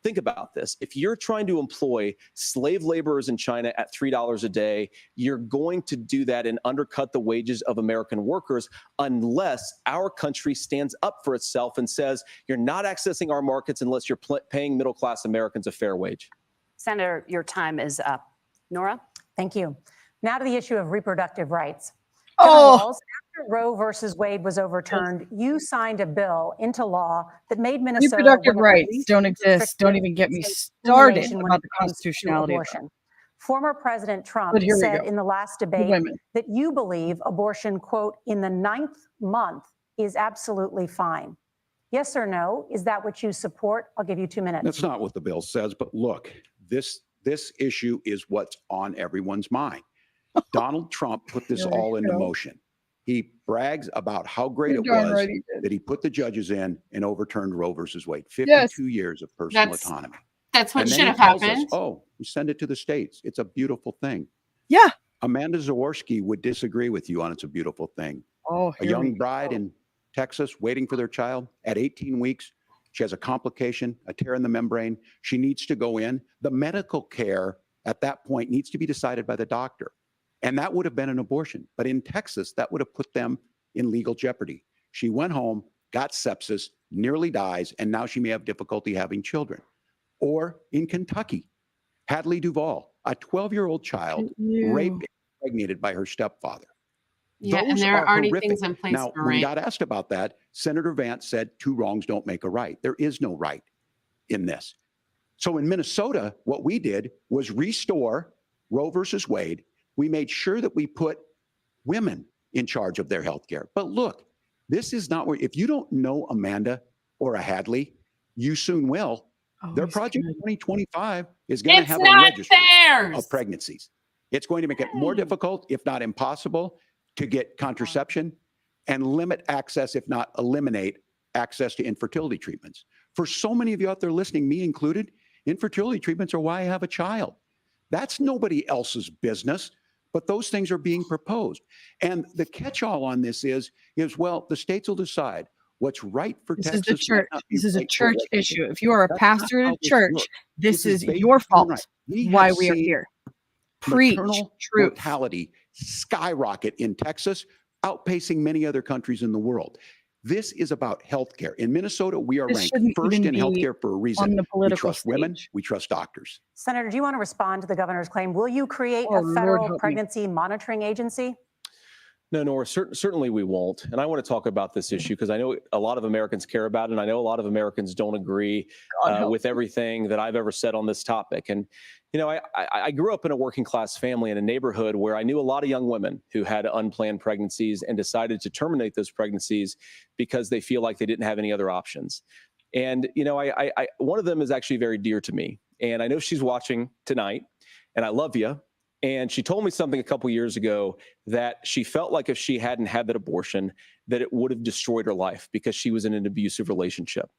Think about this. If you're trying to employ slave laborers in China at $3 a day, you're going to do that and undercut the wages of American workers unless our country stands up for itself and says, you're not accessing our markets unless you're paying middle-class Americans a fair wage. Senator, your time is up. Nora? Thank you. Now to the issue of reproductive rights. Walz, after Roe versus Wade was overturned, you signed a bill into law that made Minnesota— Reproductive rights don't exist. Don't even get me started about the constitutionality of abortion. Former President Trump said in the last debate that you believe abortion, quote, in the 9th month is absolutely fine. Yes or no? Is that what you support? I'll give you 2 minutes. That's not what the bill says, but look, this issue is what's on everyone's mind. Donald Trump put this all into motion. He brags about how great it was that he put the judges in and overturned Roe versus Wade. 52 years of personal autonomy. That's what should have happened. We send it to the states. It's a beautiful thing. Yeah. Amanda Zaworski would disagree with you on it's a beautiful thing. A young bride in Texas waiting for their child at 18 weeks. She has a complication, a tear in the membrane. She needs to go in. The medical care at that point needs to be decided by the doctor. And that would have been an abortion. But in Texas, that would have put them in legal jeopardy. She went home, got sepsis, nearly dies, and now she may have difficulty having children. Or in Kentucky, Hadley Duvall, a 12-year-old child, raped and impregnated by her stepfather. Yeah, Those and there are already horrific. things in place Now, for when rape. got asked about that, Senator Vance said 2 wrongs don't make a right. There is no right in this. So in Minnesota, what we did was restore Roe versus Wade. We made sure that we put women in charge of their health care. But look, this is not where, if you don't know Amanda or a Hadley, you soon will. Their Project 2025 is going to have a registry of pregnancies. It's going to make it more difficult, if not impossible, to get contraception and limit access, if not eliminate access to infertility treatments. For so many of you out there listening, me included, infertility treatments are why I have a child. That's nobody else's business, but those things are being proposed. And the catch-all on this is, well, the states will decide what's right for Texas. This is the church. This is a right church issue. If you are a That's pastor not at how a this church, works. this is based your on fault. right. Why have we are seen here. Preach maternal truth. mortality skyrocket in Texas, outpacing many other countries in the world. This is about healthcare. In Minnesota, we are This ranked shouldn't first even in be healthcare for a reason. on the We political trust women, stage. we trust doctors. Senator, do you want to respond to the governor's claim? Will you create Oh, a Lord federal help me. pregnancy monitoring agency? No, Nora, certainly we won't. And I want to talk about this issue because I know a lot of Americans care about it, and I know a lot of Americans don't agree with everything that I've ever said on this topic. And, you know, I grew up in a working class family in a neighborhood where I knew a lot of young women who had unplanned pregnancies and decided to terminate those pregnancies because they feel like they didn't have any other options. And, you know, one of them is actually very dear to me. And I know she's watching tonight, and I love you. And she told me something a couple years ago that she felt like if she hadn't had that abortion, that it would have destroyed her life because she was in an abusive relationship.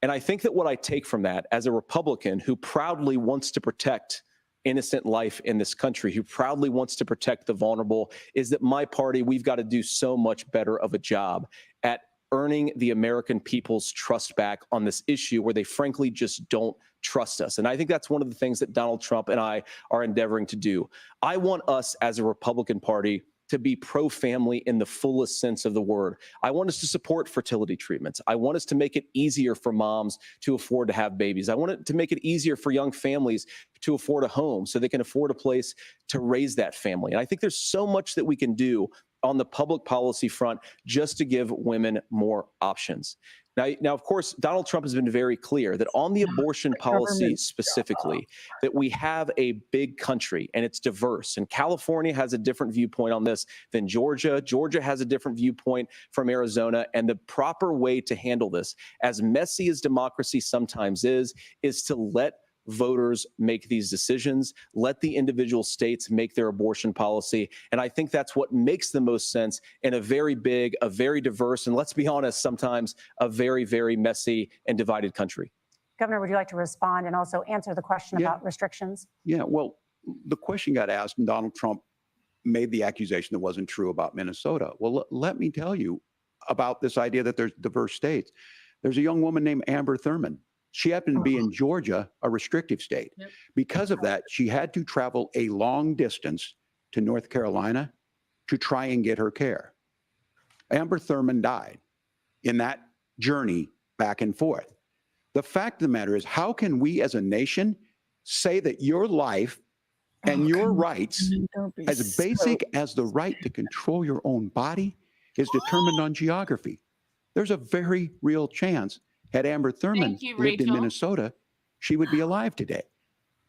And I think that what I take from that as a Republican who proudly wants to protect innocent life in this country, who proudly wants to protect the vulnerable, is that my party, we've got to do so much better of a job at earning the American people's trust back on this issue where they frankly just don't trust us. And I think that's one of the things that Donald Trump and I are endeavoring to do. I want us as a Republican Party to be pro-family in the fullest sense of the word. I want us to support fertility treatments. I want us to make it easier for moms to afford to have babies. I want it to make it easier for young families to afford a home so they can afford a place to raise that family. And I think there's so much that we can do on the public policy front just to give women more options. Now, of course, Donald Trump has been very clear that on the abortion policy specifically, that we have a big country and it's diverse. And California has a different viewpoint on this than Georgia. Georgia has a different viewpoint from Arizona. And the proper way to handle this, as messy as democracy sometimes is to let voters make these decisions, let the individual states make their abortion policy. And I think that's what makes the most sense in a very big, a very diverse, and let's be honest, sometimes a very, very messy and divided country. Governor, would you like to respond and also answer the question about restrictions? Yeah, well, the question got asked and Donald Trump made the accusation that wasn't true about Minnesota. Well, let me tell you about this idea that there's diverse states. There's a young woman named Amber Thurman. She happened to be in Georgia, a restrictive state. Yep. Because of that, she had to travel a long distance to North Carolina to try and get her care. Amber Thurman died in that journey back and forth. The fact of the matter is, how can we as a nation say that your life and your rights, as basic as the right to control your own body, is determined on geography? There's a very real chance had Amber Thurman lived in Minnesota, she would be alive today.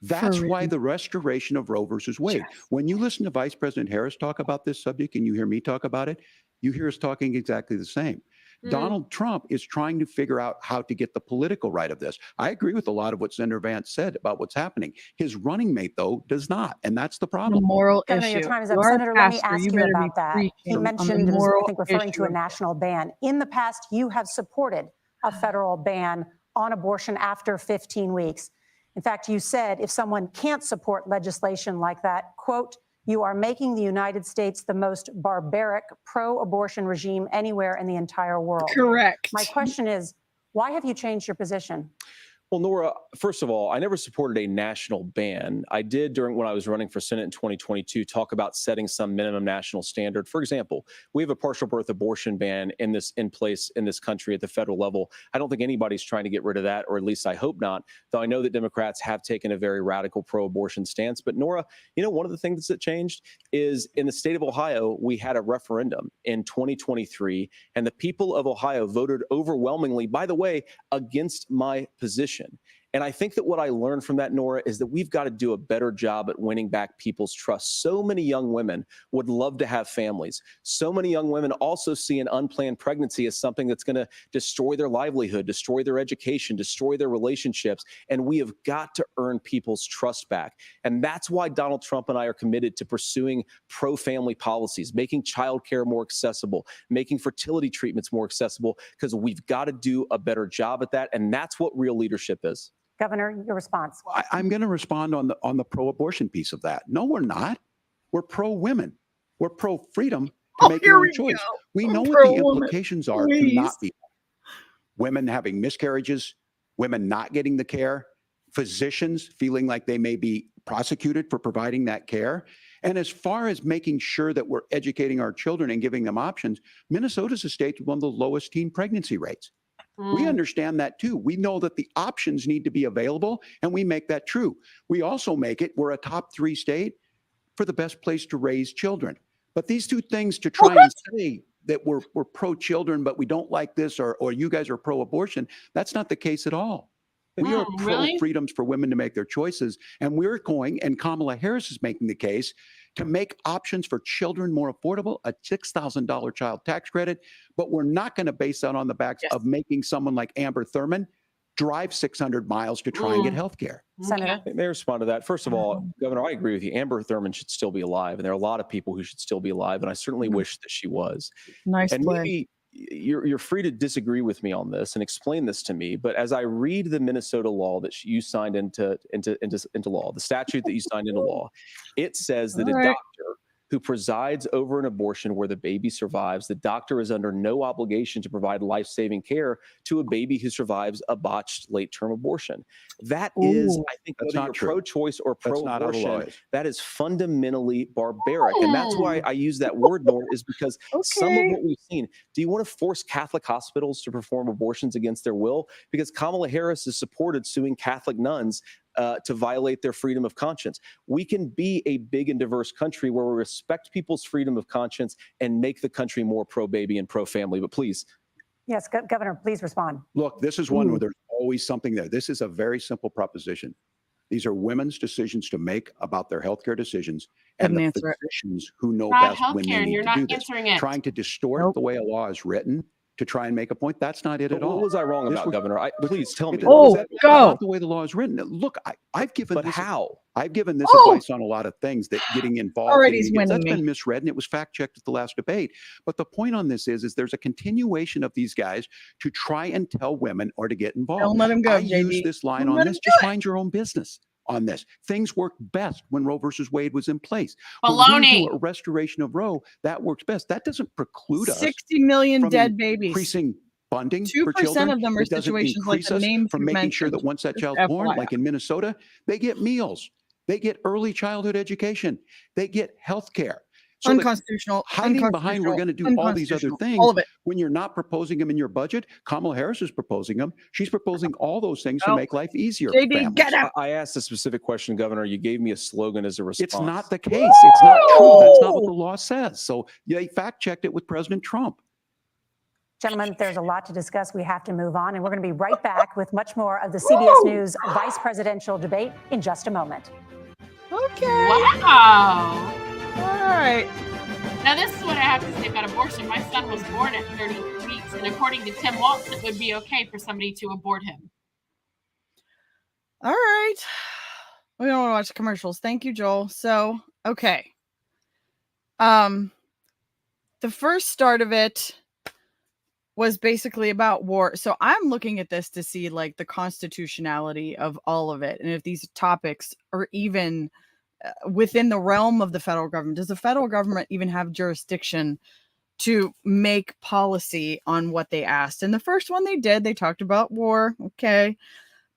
That's why the restoration of Roe versus Wade. When you listen to Vice President Harris talk about this subject and you hear me talk about it, you hear us talking exactly the same. Donald Trump is trying to figure out how to get the political right of this. I agree with a lot of what Senator Vance said about what's happening. His running mate, though, does not, and that's the problem. The moral Governor, issue. your time is up. Senator, let me ask you about that. He mentioned, I think, referring to a national ban. In the past, you have supported a federal ban on abortion after 15 weeks. In fact, you said if someone can't support legislation like that, quote, you are making the United States the most barbaric pro-abortion regime anywhere in the entire world. Correct. My question is, why have you changed your position? Well, Nora, first of all, I never supported a national ban. I did when I was running for Senate in 2022, talk about setting some minimum national standard. For example, we have a partial birth abortion ban in place in this country at the federal level. I don't think anybody's trying to get rid of that, or at least I hope not, though I know that Democrats have taken a very radical pro-abortion stance. But Nora, one of the things that changed is in the state of Ohio, we had a referendum in 2023, and the people of Ohio voted overwhelmingly, by the way, against my position. And I think that what I learned from that, Nora, is that we've got to do a better job at winning back people's trust. So many young women would love to have families. So many young women also see an unplanned pregnancy as something that's going to destroy their livelihood, destroy their education, destroy their relationships. And we have got to earn people's trust back. And that's why Donald Trump and I are committed to pursuing pro-family policies, making childcare more accessible, making fertility treatments more accessible, because we've got to do a better job at that. And that's what real leadership is. Governor, your response. I'm going to respond on the pro-abortion piece of that. No, we're not. We're pro-women. We're pro-freedom to make your own choice. We know what the implications are to not be. Women having miscarriages, women not getting the care, physicians feeling like they may be prosecuted for providing that care. And as far as making sure that we're educating our children and giving them options, Minnesota's a state with one of the lowest teen pregnancy rates. We understand that too. We know that the options need to be available, and we make that true. We also make it, we're a top 3 state for the best place to raise children. But these two things to try and say that we're pro-children, but we don't like this, or you guys are pro-abortion, that's not the case at all. We are pro-freedoms for women to make their choices, and we're going, and Kamala Harris is making the case, to make options for children more affordable, a $6,000 child tax credit, but we're not going to base that on the backs of making someone like Amber Thurman drive 600 miles to try and get health care. Senator? May I respond to that? First of all, Governor, I agree with you. Amber Thurman should still be alive, and there are a lot of people who should still be alive, and I certainly wish that she was. Nice and play. Maybe you're free to disagree with me on this and explain this to me, but as I read the Minnesota law that you signed into law, the statute that you signed into law, it says that a doctor who presides over an abortion where the baby survives, the doctor is under no obligation to provide life-saving care to a baby who survives a botched late-term abortion. That is, I think, whether you're pro-choice or pro-abortion, that is fundamentally barbaric. And that's why I use that word, Nora, is because some of what we've seen, do you want to force Catholic hospitals to perform abortions against their will? Because Kamala Harris has supported suing Catholic nuns to violate their freedom of conscience. We can be a big and diverse country where we respect people's freedom of conscience and make the country more pro-baby and pro-family. But please. Yes, Governor, please respond. Look, this is one where there's always something there. This is a very simple proposition. These are women's decisions to make about their healthcare decisions, and the physicians who know best when they need to do this. Trying to distort the way a law is written to try and make a point, that's not it at all. What was I wrong about, Governor? Please tell me. That's not the way the law is written. Look, I've given But how? I've given this advice on a lot of things that getting involved. That's been misread, and it was fact-checked at the last debate. But the point on this is there's a continuation of these guys to try and tell women or to get involved. Don't let them go, I use this line on this. Just mind your own business on this. Things worked best when Roe versus Wade was in place. When we do a restoration of Roe, that works best. That doesn't preclude us 60 million from dead babies. Increasing funding 2% for children. of them are It doesn't situations like increase the us names from you making mentioned. sure that once that Just child's born, FYI. like in Minnesota, they get meals. They get early childhood education. They get health care. So Unconstitutional. hiding behind we're going to do all these other things All of it. when you're not proposing them in your budget. Kamala Harris is proposing them. She's proposing all those things to make life easier for JD, families. get out. I asked a specific question, Governor. You gave me a slogan as a response. It's not the case. It's not true. That's not what the law says. So they fact-checked it with President Trump. Gentlemen, there's a lot to discuss. We have to move on, and we're going to be right back with much more of the CBS News vice presidential debate in just a moment. Okay. Wow. All right. Now, this is what I have to say about abortion. My son was born at 30 weeks, and according to Tim Walz, it would be okay for somebody to abort him. All right. We don't want to watch commercials. Thank you, Joel. So, okay. The first start of it was basically about war. So I'm looking at this to see like the constitutionality of all of it. And if these topics are even within the realm of the federal government. Does the federal government even have jurisdiction to make policy on what they asked? And the first one they did, they talked about war. Okay.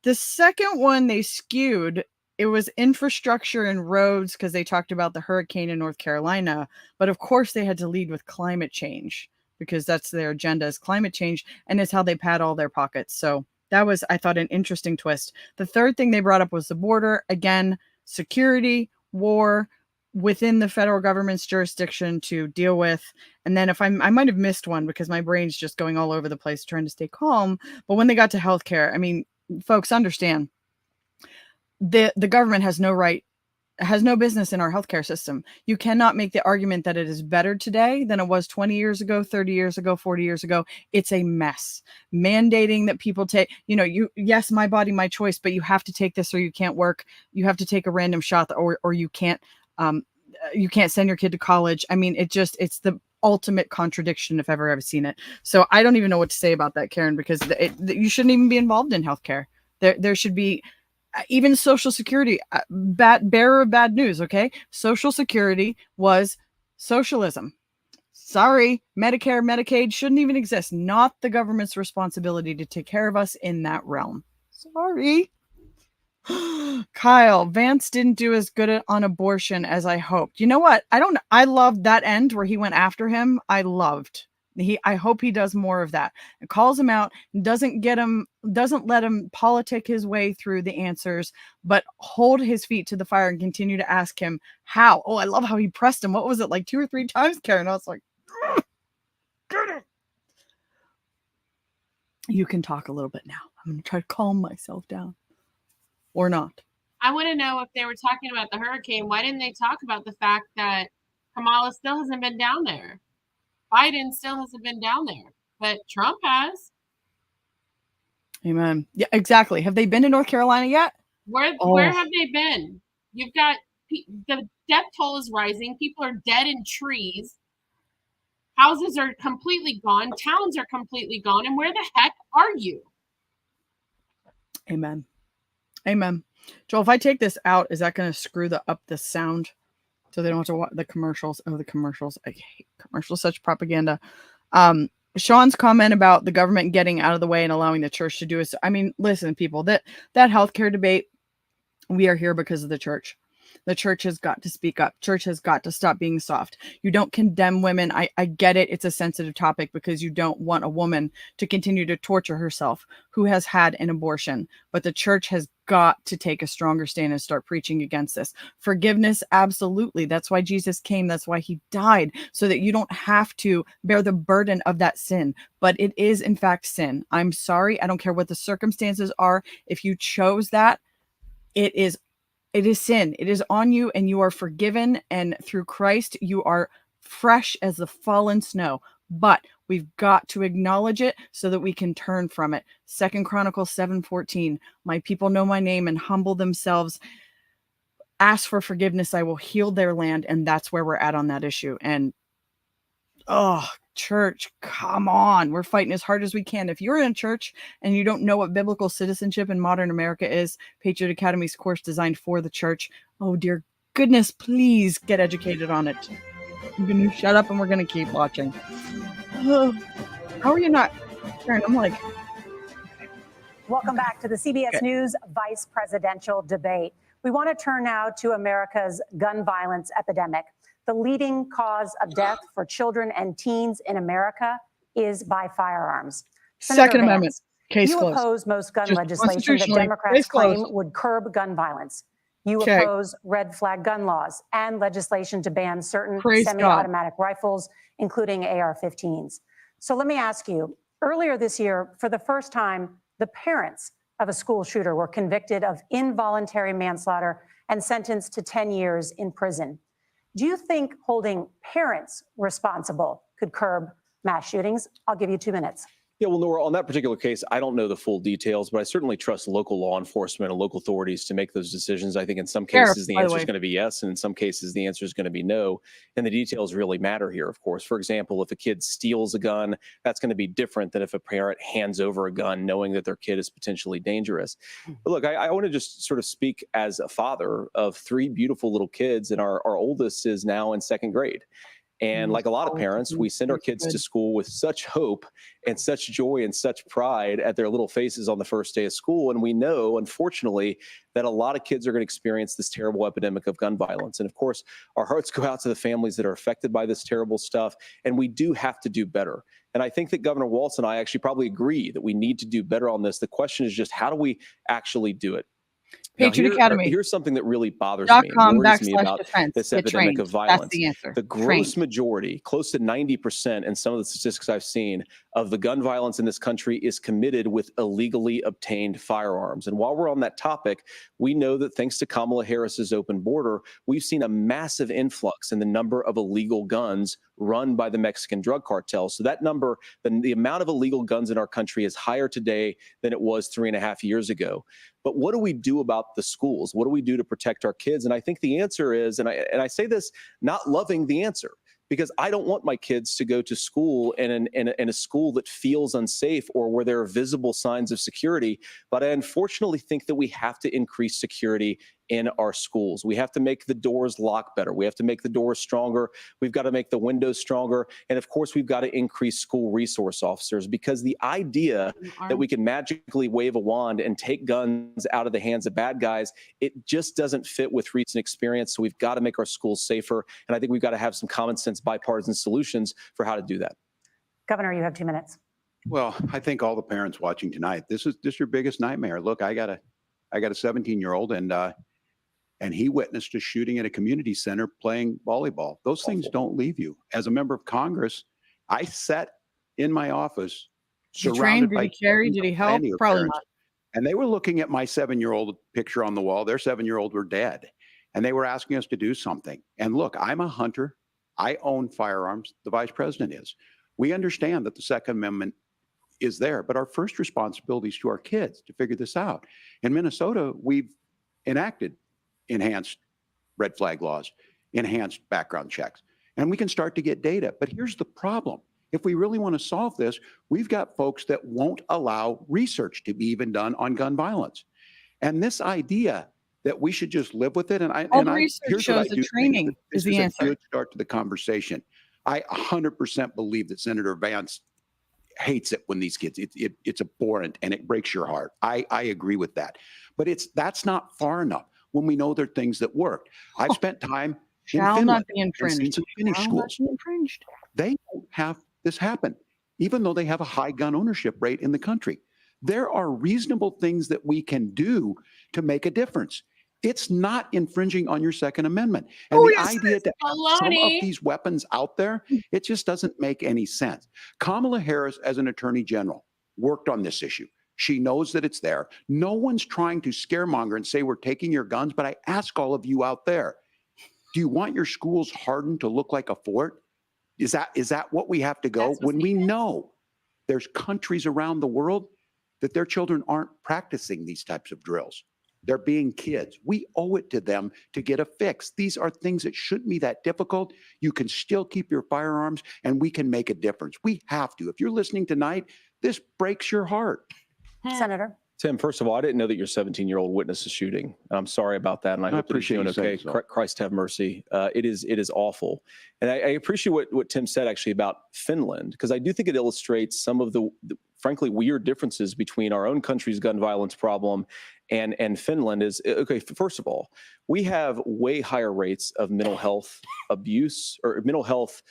The second one they skewed, it was infrastructure and roads because they talked about the hurricane in North Carolina. But of course, they had to lead with climate change because that's their agenda is climate change, and it's how they pad all their pockets. So that was, I thought, an interesting twist. The third thing they brought up was the border. Again, security, war within the federal government's jurisdiction to deal with. And then I might have missed one because my brain's just going all over the place trying to stay calm. But when they got to healthcare, I mean, folks, understand the government has no business in our healthcare system. You cannot make the argument that it is better today than it was 20 years ago, 30 years ago, 40 years ago. It's a mess. Mandating that people take, yes, my body, my choice, but you have to take this or you can't work. You have to take a random shot or you can't send your kid to college. I mean, it's the ultimate contradiction if ever I've seen it. So I don't even know what to say about that, Karen, because you shouldn't even be involved in healthcare. There should be even Social Security, bearer of bad news. Okay. Social Security was socialism. Sorry. Medicare, Medicaid shouldn't even exist. Not the government's responsibility to take care of us in that realm. Sorry. Kyle, Vance didn't do as good on abortion as I hoped. You know what? I loved that end where he went after him. I hope he does more of that and calls him out and doesn't let him politic his way through the answers, but hold his feet to the fire and continue to ask him how. Oh, I love how he pressed him. What was it, like 2 or 3 times, Karen? I was like, get it. You can talk a little bit now. I'm going to try to calm myself down. Or not. I want to know if they were talking about the hurricane, why didn't they talk about the fact that Kamala still hasn't been down there? Biden still hasn't been down there, but Trump has. Amen. Yeah, exactly. Have they been to North Carolina yet? Where have they been? You've got the death toll is rising. People are dead in trees. Houses are completely gone. Towns are completely gone. And where the heck are you? Amen. Amen. Joel, if I take this out, is that going to screw up the sound so they don't have to watch the commercials? Oh, the commercials. I hate commercials, such propaganda. Sean's comment about the government getting out of the way and allowing the church to do it. I mean, listen, people, that healthcare debate, we are here because of the church. The church has got to speak up. Church has got to stop being soft. You don't condemn women. I get it. It's a sensitive topic because you don't want a woman to continue to torture herself who has had an abortion. But the church has got to take a stronger stand and start preaching against this. Forgiveness, absolutely. That's why Jesus came. That's why he died, so that you don't have to bear the burden of that sin. But it is, in fact, sin. I'm sorry. I don't care what the circumstances are. If you chose that, it is sin. It is on you, and you are forgiven. And through Christ, you are fresh as the fallen snow. But we've got to acknowledge it so that we can turn from it. 2 Chronicles 7:14. My people know my name and humble themselves. Ask for forgiveness. I will heal their land. And that's where we're at on that issue. And church, come on. We're fighting as hard as we can. If you're in a church and you don't know what biblical citizenship in modern America is, Patriot Academy's course designed for the church. Oh, dear goodness, please get educated on it. I'm going to shut up and we're going to keep watching. How are you not? Karen, I'm like. Welcome back to the CBS News Vice Presidential Debate. We want to turn now to America's gun violence epidemic. The leading cause of death for children and teens in America is by firearms. Second Amendment. Case you closed. oppose most gun legislation that Democrats claim would curb gun violence. You oppose red flag gun laws and legislation to ban certain semi-automatic rifles, including AR-15s. So let me ask you, earlier this year, for the first time, the parents of a school shooter were convicted of involuntary manslaughter and sentenced to 10 years in prison. Do you think holding parents responsible could curb mass shootings? I'll give you 2 minutes. Yeah, well, Nora, on that particular case, I don't know the full details, but I certainly trust local law enforcement and local authorities to make those decisions. I think in some cases the answer is going to be yes, and in some cases the answer is going to be no. And the details really matter here, of course. For example, if a kid steals a gun, that's going to be different than if a parent hands over a gun knowing that their kid is potentially dangerous. But look, I want to just sort of speak as a father of 3 beautiful little kids, and our oldest is now in 2nd grade. And like a lot of parents, we send our kids to school with such hope and such joy and such pride at their little faces on the first day of school. And we know, unfortunately, that a lot of kids are going to experience this terrible epidemic of gun violence. And of course, our hearts go out to the families that are affected by this terrible stuff. And we do have to do better. And I think that Governor Walz and I actually probably agree that we need to do better on this. The question is just, how do we actually do it? Patriot Academy. Here's something that really bothers me, worries me about this epidemic of violence. That's the answer. The gross majority, close to 90%, and some of the statistics I've seen of the gun violence in this country is committed with illegally obtained firearms. And while we're on that topic, we know that thanks to Kamala Harris's open border, we've seen a massive influx in the number of illegal guns run by the Mexican drug cartels. So that number, the amount of illegal guns in our country is higher today than it was 3.5 years ago. But what do we do about the schools? What do we do to protect our kids? And I think the answer is, and I say this not loving the answer, because I don't want my kids to go to school in a school that feels unsafe or where there are visible signs of security. But I unfortunately think that we have to increase security in our schools. We have to make the doors lock better. We have to make the doors stronger. We've got to make the windows stronger. And of course, we've got to increase school resource officers, because the idea that we can magically wave a wand and take guns out of the hands of bad guys, it just doesn't fit with recent experience. So we've got to make our schools safer. And I think we've got to have some common sense bipartisan solutions for how to do that. Governor, you have 2 minutes. Well, I think all the parents watching tonight, this is your biggest nightmare. Look, I got a 17-year-old, and he witnessed a shooting at a community center playing volleyball. Those things don't leave you. As a member of Congress, I sat in my office surrounded by did he help? Probably not. And they were looking at my 7-year-old picture on the wall. Their 7-year-old were dead. And they were asking us to do something. And look, I'm a hunter. I own firearms. The vice president is. We understand that the Second Amendment is there, but our first responsibility is to our kids to figure this out. In Minnesota, we've enacted enhanced red flag laws, enhanced background checks, and we can start to get data. But here's the problem. If we really want to solve this, we've got folks that won't allow research to be even done on gun violence. And this idea that we should just live with it, research shows the training is the answer. This is a good start to the conversation. I 100% believe that Senator Vance hates it when these kids, it's abhorrent and it breaks your heart. I agree with that. But that's not far enough when we know there are things that work. I've spent time in Finland and seen some Finnish schools. They don't have this happen, even though they have a high gun ownership rate in the country. There are reasonable things that we can do to make a difference. It's not infringing on your Second Amendment. And the idea to have some of these weapons out there, it just doesn't make any sense. Kamala Harris, as an attorney general, worked on this issue. She knows that it's there. No one's trying to scaremonger and say we're taking your guns, but I ask all of you out there, do you want your schools hardened to look like a fort? Is that what we have to go? When we know there's countries around the world that their children aren't practicing these types of drills. They're being kids. We owe it to them to get a fix. These are things that shouldn't be that difficult. You can still keep your firearms and we can make a difference. We have to. If you're listening tonight, this breaks your heart. Senator. Tim, first of all, I didn't know that your 17-year-old witnessed a shooting. I'm sorry about that, and I hope that he's doing okay. Christ have mercy. It is awful. And I appreciate what Tim said actually about Finland, because I do think it illustrates some of the frankly weird differences between our own country's gun violence problem and Finland. Is okay, first of all, we have way higher rates of mental health abuse or mental health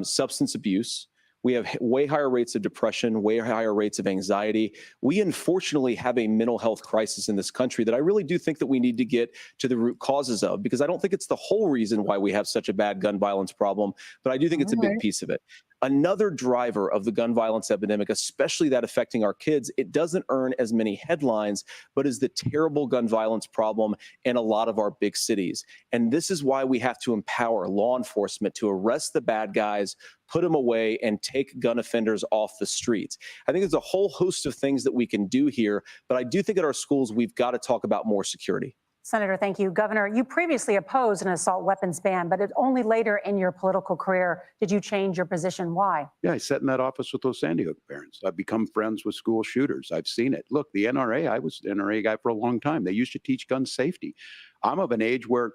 substance abuse. We have way higher rates of depression, way higher rates of anxiety. We unfortunately have a mental health crisis in this country that I really do think that we need to get to the root causes of, because I don't think it's the whole reason why we have such a bad gun violence problem, but I do think it's a big piece of it. Another driver of the gun violence epidemic, especially that affecting our kids, it doesn't earn as many headlines, but is the terrible gun violence problem in a lot of our big cities. And this is why we have to empower law enforcement to arrest the bad guys, put them away, and take gun offenders off the streets. I think there's a whole host of things that we can do here, but I do think at our schools, we've got to talk about more security. Senator, thank you. Governor, you previously opposed an assault weapons ban, but only later in your political career did you change your position. Why? Yeah, I sat in that office with those Sandy Hook parents. I've become friends with school shooters. I've seen it. Look, the NRA, I was the NRA guy for a long time. They used to teach gun safety. I'm of an age where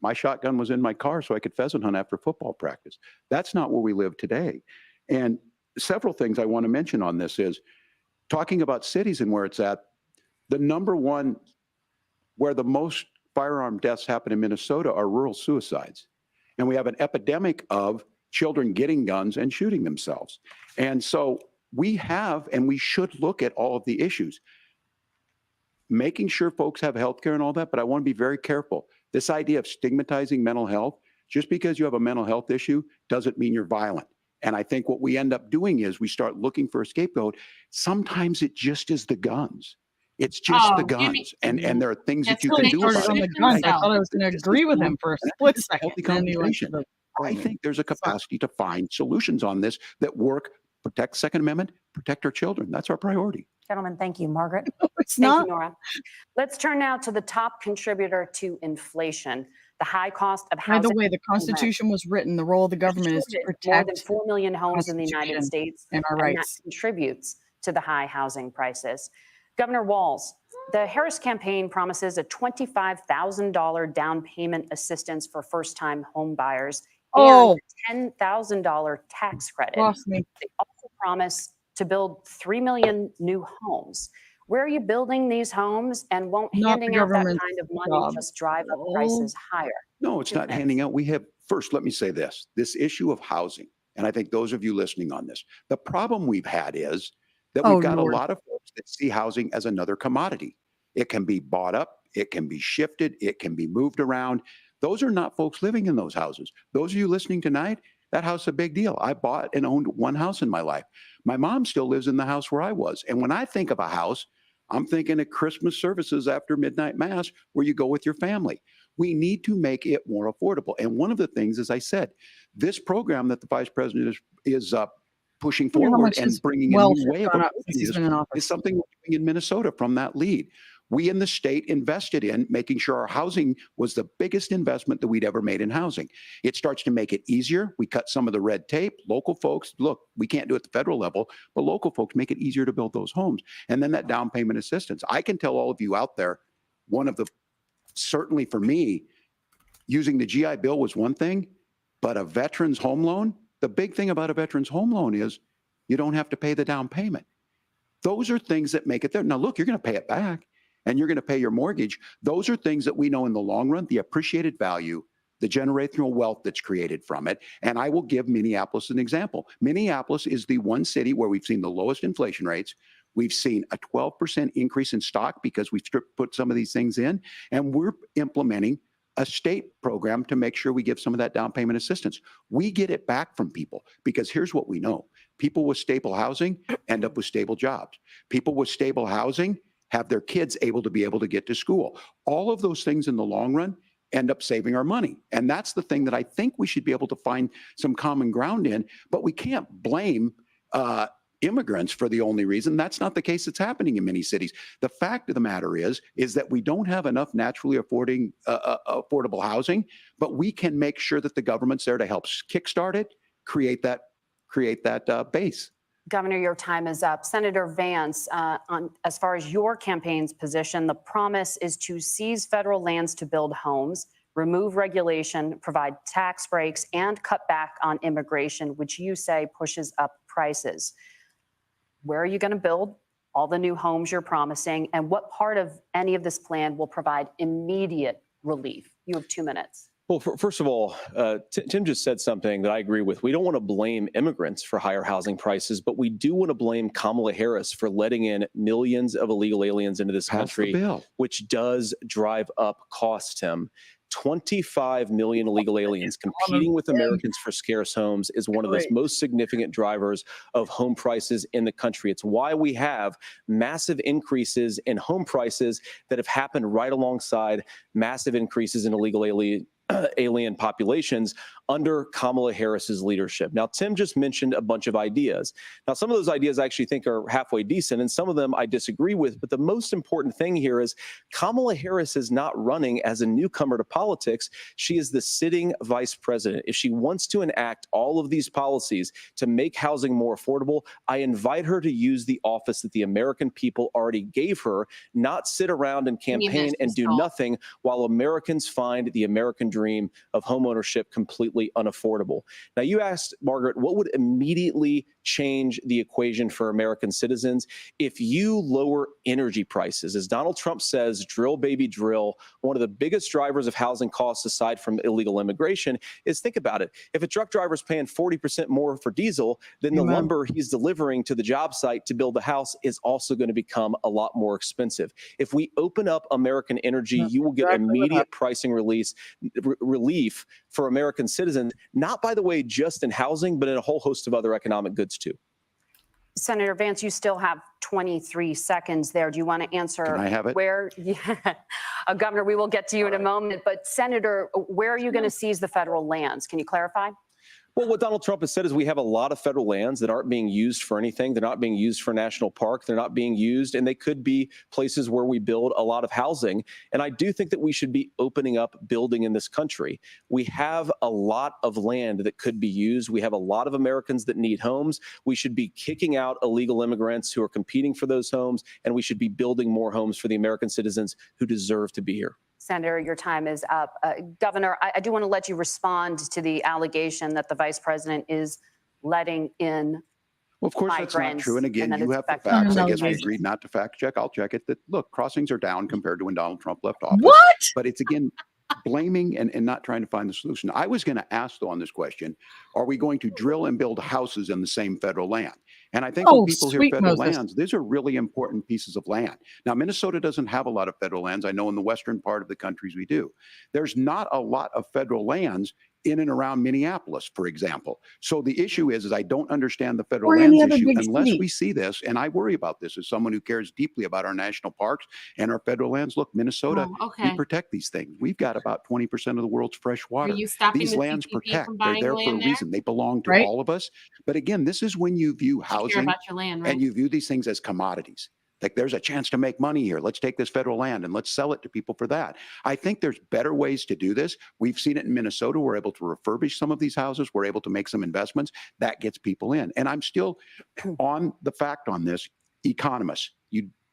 My shotgun was in my car so I could pheasant hunt after football practice. That's not where we live today. And several things I want to mention on this is talking about cities and where it's at. The number one where the most firearm deaths happen in Minnesota are rural suicides. And we have an epidemic of children getting guns and shooting themselves. And so we have, and we should look at all of the issues, making sure folks have health care and all that, but I want to be very careful. This idea of stigmatizing mental health, just because you have a mental health issue doesn't mean you're violent. And I think what we end up doing is we start looking for a scapegoat. Sometimes it just is the guns. It's just the guns. And there are things that you can do about on it. the guns. I thought I was going to agree with him for a split second. Healthy conversation. I think there's a capacity to find solutions on this that work, protect Second Amendment, protect our children. That's our priority. Gentlemen, thank you. Margaret? It's Thank not. you, Nora. Let's turn now to the top contributor to inflation, the high cost of By housing. the way, the Constitution was written. The role of the government is to More than protect 4 million homes in the United Constitution States, and our that rights. contributes to the high housing prices. Governor Walz, the Harris campaign promises a $25,000 down payment assistance for first-time home buyers and a $10,000 tax credit. Lost me. They also promise to build 3 million new homes. Where are you building these homes, and won't Not handing the out that government's kind of money job. just drive up prices higher? No, it's not handing out. We have, first, let me say this issue of housing, and I think those of you listening on this, the problem we've had is that we've got Lord. a lot of folks that see housing as another commodity. It can be bought up, it can be shifted, it can be moved around. Those are not folks living in those houses. Those of you listening tonight, that house is a big deal. I bought and owned one house in my life. My mom still lives in the house where I was. And when I think of a house, I'm thinking of Christmas services after midnight mass where you go with your family. We need to make it more affordable. And one of the things, as I said, this program that the vice president is pushing Wonder how forward much and his bringing a wealth new has way of gone up approaching since he's this been in office. is something we're doing in Minnesota from that lead. We in the state invested in making sure our housing was the biggest investment that we'd ever made in housing. It starts to make it easier. We cut some of the red tape. Local folks, look, we can't do it at the federal level, but local folks make it easier to build those homes. And then that down payment assistance. I can tell all of you out there, certainly for me, using the GI Bill was one thing, but a veteran's home loan, the big thing about a veteran's home loan is you don't have to pay the down payment. Those are things that make it there. Now, look, you're going to pay it back and you're going to pay your mortgage. Those are things that we know in the long run, the appreciated value, the generational wealth that's created from it. And I will give Minneapolis an example. Minneapolis is the one city where we've seen the lowest inflation rates. We've seen a 12% increase in stock because we've put some of these things in, and we're implementing a state program to make sure we give some of that down payment assistance. We get it back from people because here's what we know. People with stable housing end up with stable jobs. People with stable housing have their kids able to get to school. All of those things in the long run end up saving our money. And that's the thing that I think we should be able to find some common ground in, but we can't blame immigrants for the only reason. That's not the case that's happening in many cities. The fact of the matter is that we don't have enough naturally affordable housing, but we can make sure that the government's there to help kickstart it, create that base. Governor, your time is up. Senator Vance, as far as your campaign's position, the promise is to seize federal lands to build homes, remove regulation, provide tax breaks, and cut back on immigration, which you say pushes up prices. Where are you going to build all the new homes you're promising? And what part of any of this plan will provide immediate relief? You have 2 minutes. Well, first of all, Tim just said something that I agree with. We don't want to blame immigrants for higher housing prices, but we do want to blame Kamala Harris for letting in millions of illegal aliens into this country, which does drive up costs, Tim. 25 million illegal aliens competing with Americans for scarce homes is one of the most significant drivers of home prices in the country. It's why we have massive increases in home prices that have happened right alongside massive increases in illegal alien populations under Kamala Harris's leadership. Now, Tim just mentioned a bunch of ideas. Now, some of those ideas I actually think are halfway decent, and some of them I disagree with. But the most important thing here is Kamala Harris is not running as a newcomer to politics. She is the sitting vice president. If she wants to enact all of these policies to make housing more affordable, I invite her to use the office that the American people already gave her, not sit around and campaign and do nothing while Americans find the American dream of homeownership completely unaffordable. Now, you asked, Margaret, what would immediately change the equation for American citizens? If you lower energy prices, as Donald Trump says, drill, baby, drill, one of the biggest drivers of housing costs aside from illegal immigration is, think about it. If a truck driver is paying 40% more for diesel, then the lumber he's delivering to the job site to build the house is also going to become a lot more expensive. If we open up American energy, you will get immediate pricing relief for American citizens, not, by the way, just in housing, but in a whole host of other economic goods too. Senator Vance, you still have 23 seconds there. Do you want to answer? Can I have it? Where, yeah, Governor, we will get to you in a moment, but Senator, where are you going to seize the federal lands? Can you clarify? Well, what Donald Trump has said is we have a lot of federal lands that aren't being used for anything. They're not being used for national park. They're not being used, and they could be places where we build a lot of housing. And I do think that we should be opening up building in this country. We have a lot of land that could be used. We have a lot of Americans that need homes. We should be kicking out illegal immigrants who are competing for those homes, and we should be building more homes for the American citizens who deserve to be here. Senator, your time is up. Governor, I do want to let you respond to the allegation that the vice president is letting in. Well, of course, that's not true. And again, you have the facts. I guess we agreed not to fact check. I'll check it. That, look, crossings are down compared to when Donald Trump left office. What? But it's, again, blaming and not trying to find the solution. I was going to ask, though, on this question, are we going to drill and build houses in the same federal land? And I think when people hear federal lands, these are really important pieces of land. Now, Minnesota doesn't have a lot of federal lands. I know in the western part of the countries we do. There's not a lot of federal lands in and around Minneapolis, for example. So the issue is I don't understand the federal lands issue unless we see this, and I worry about this as someone who cares deeply about our national parks and our federal lands. Look, Minnesota, we protect these things. We've got about 20% of the world's fresh water. These lands protect. They're there for a reason. They belong to all of us. But again, this is when you view housing and you view these things as commodities. Like, there's a chance to make money here. Let's take this federal land and let's sell it to people for that. I think there's better ways to do this. We've seen it in Minnesota. We're able to refurbish some of these houses. We're able to make some investments. That gets people in. And I'm still on the fact on this. Economists,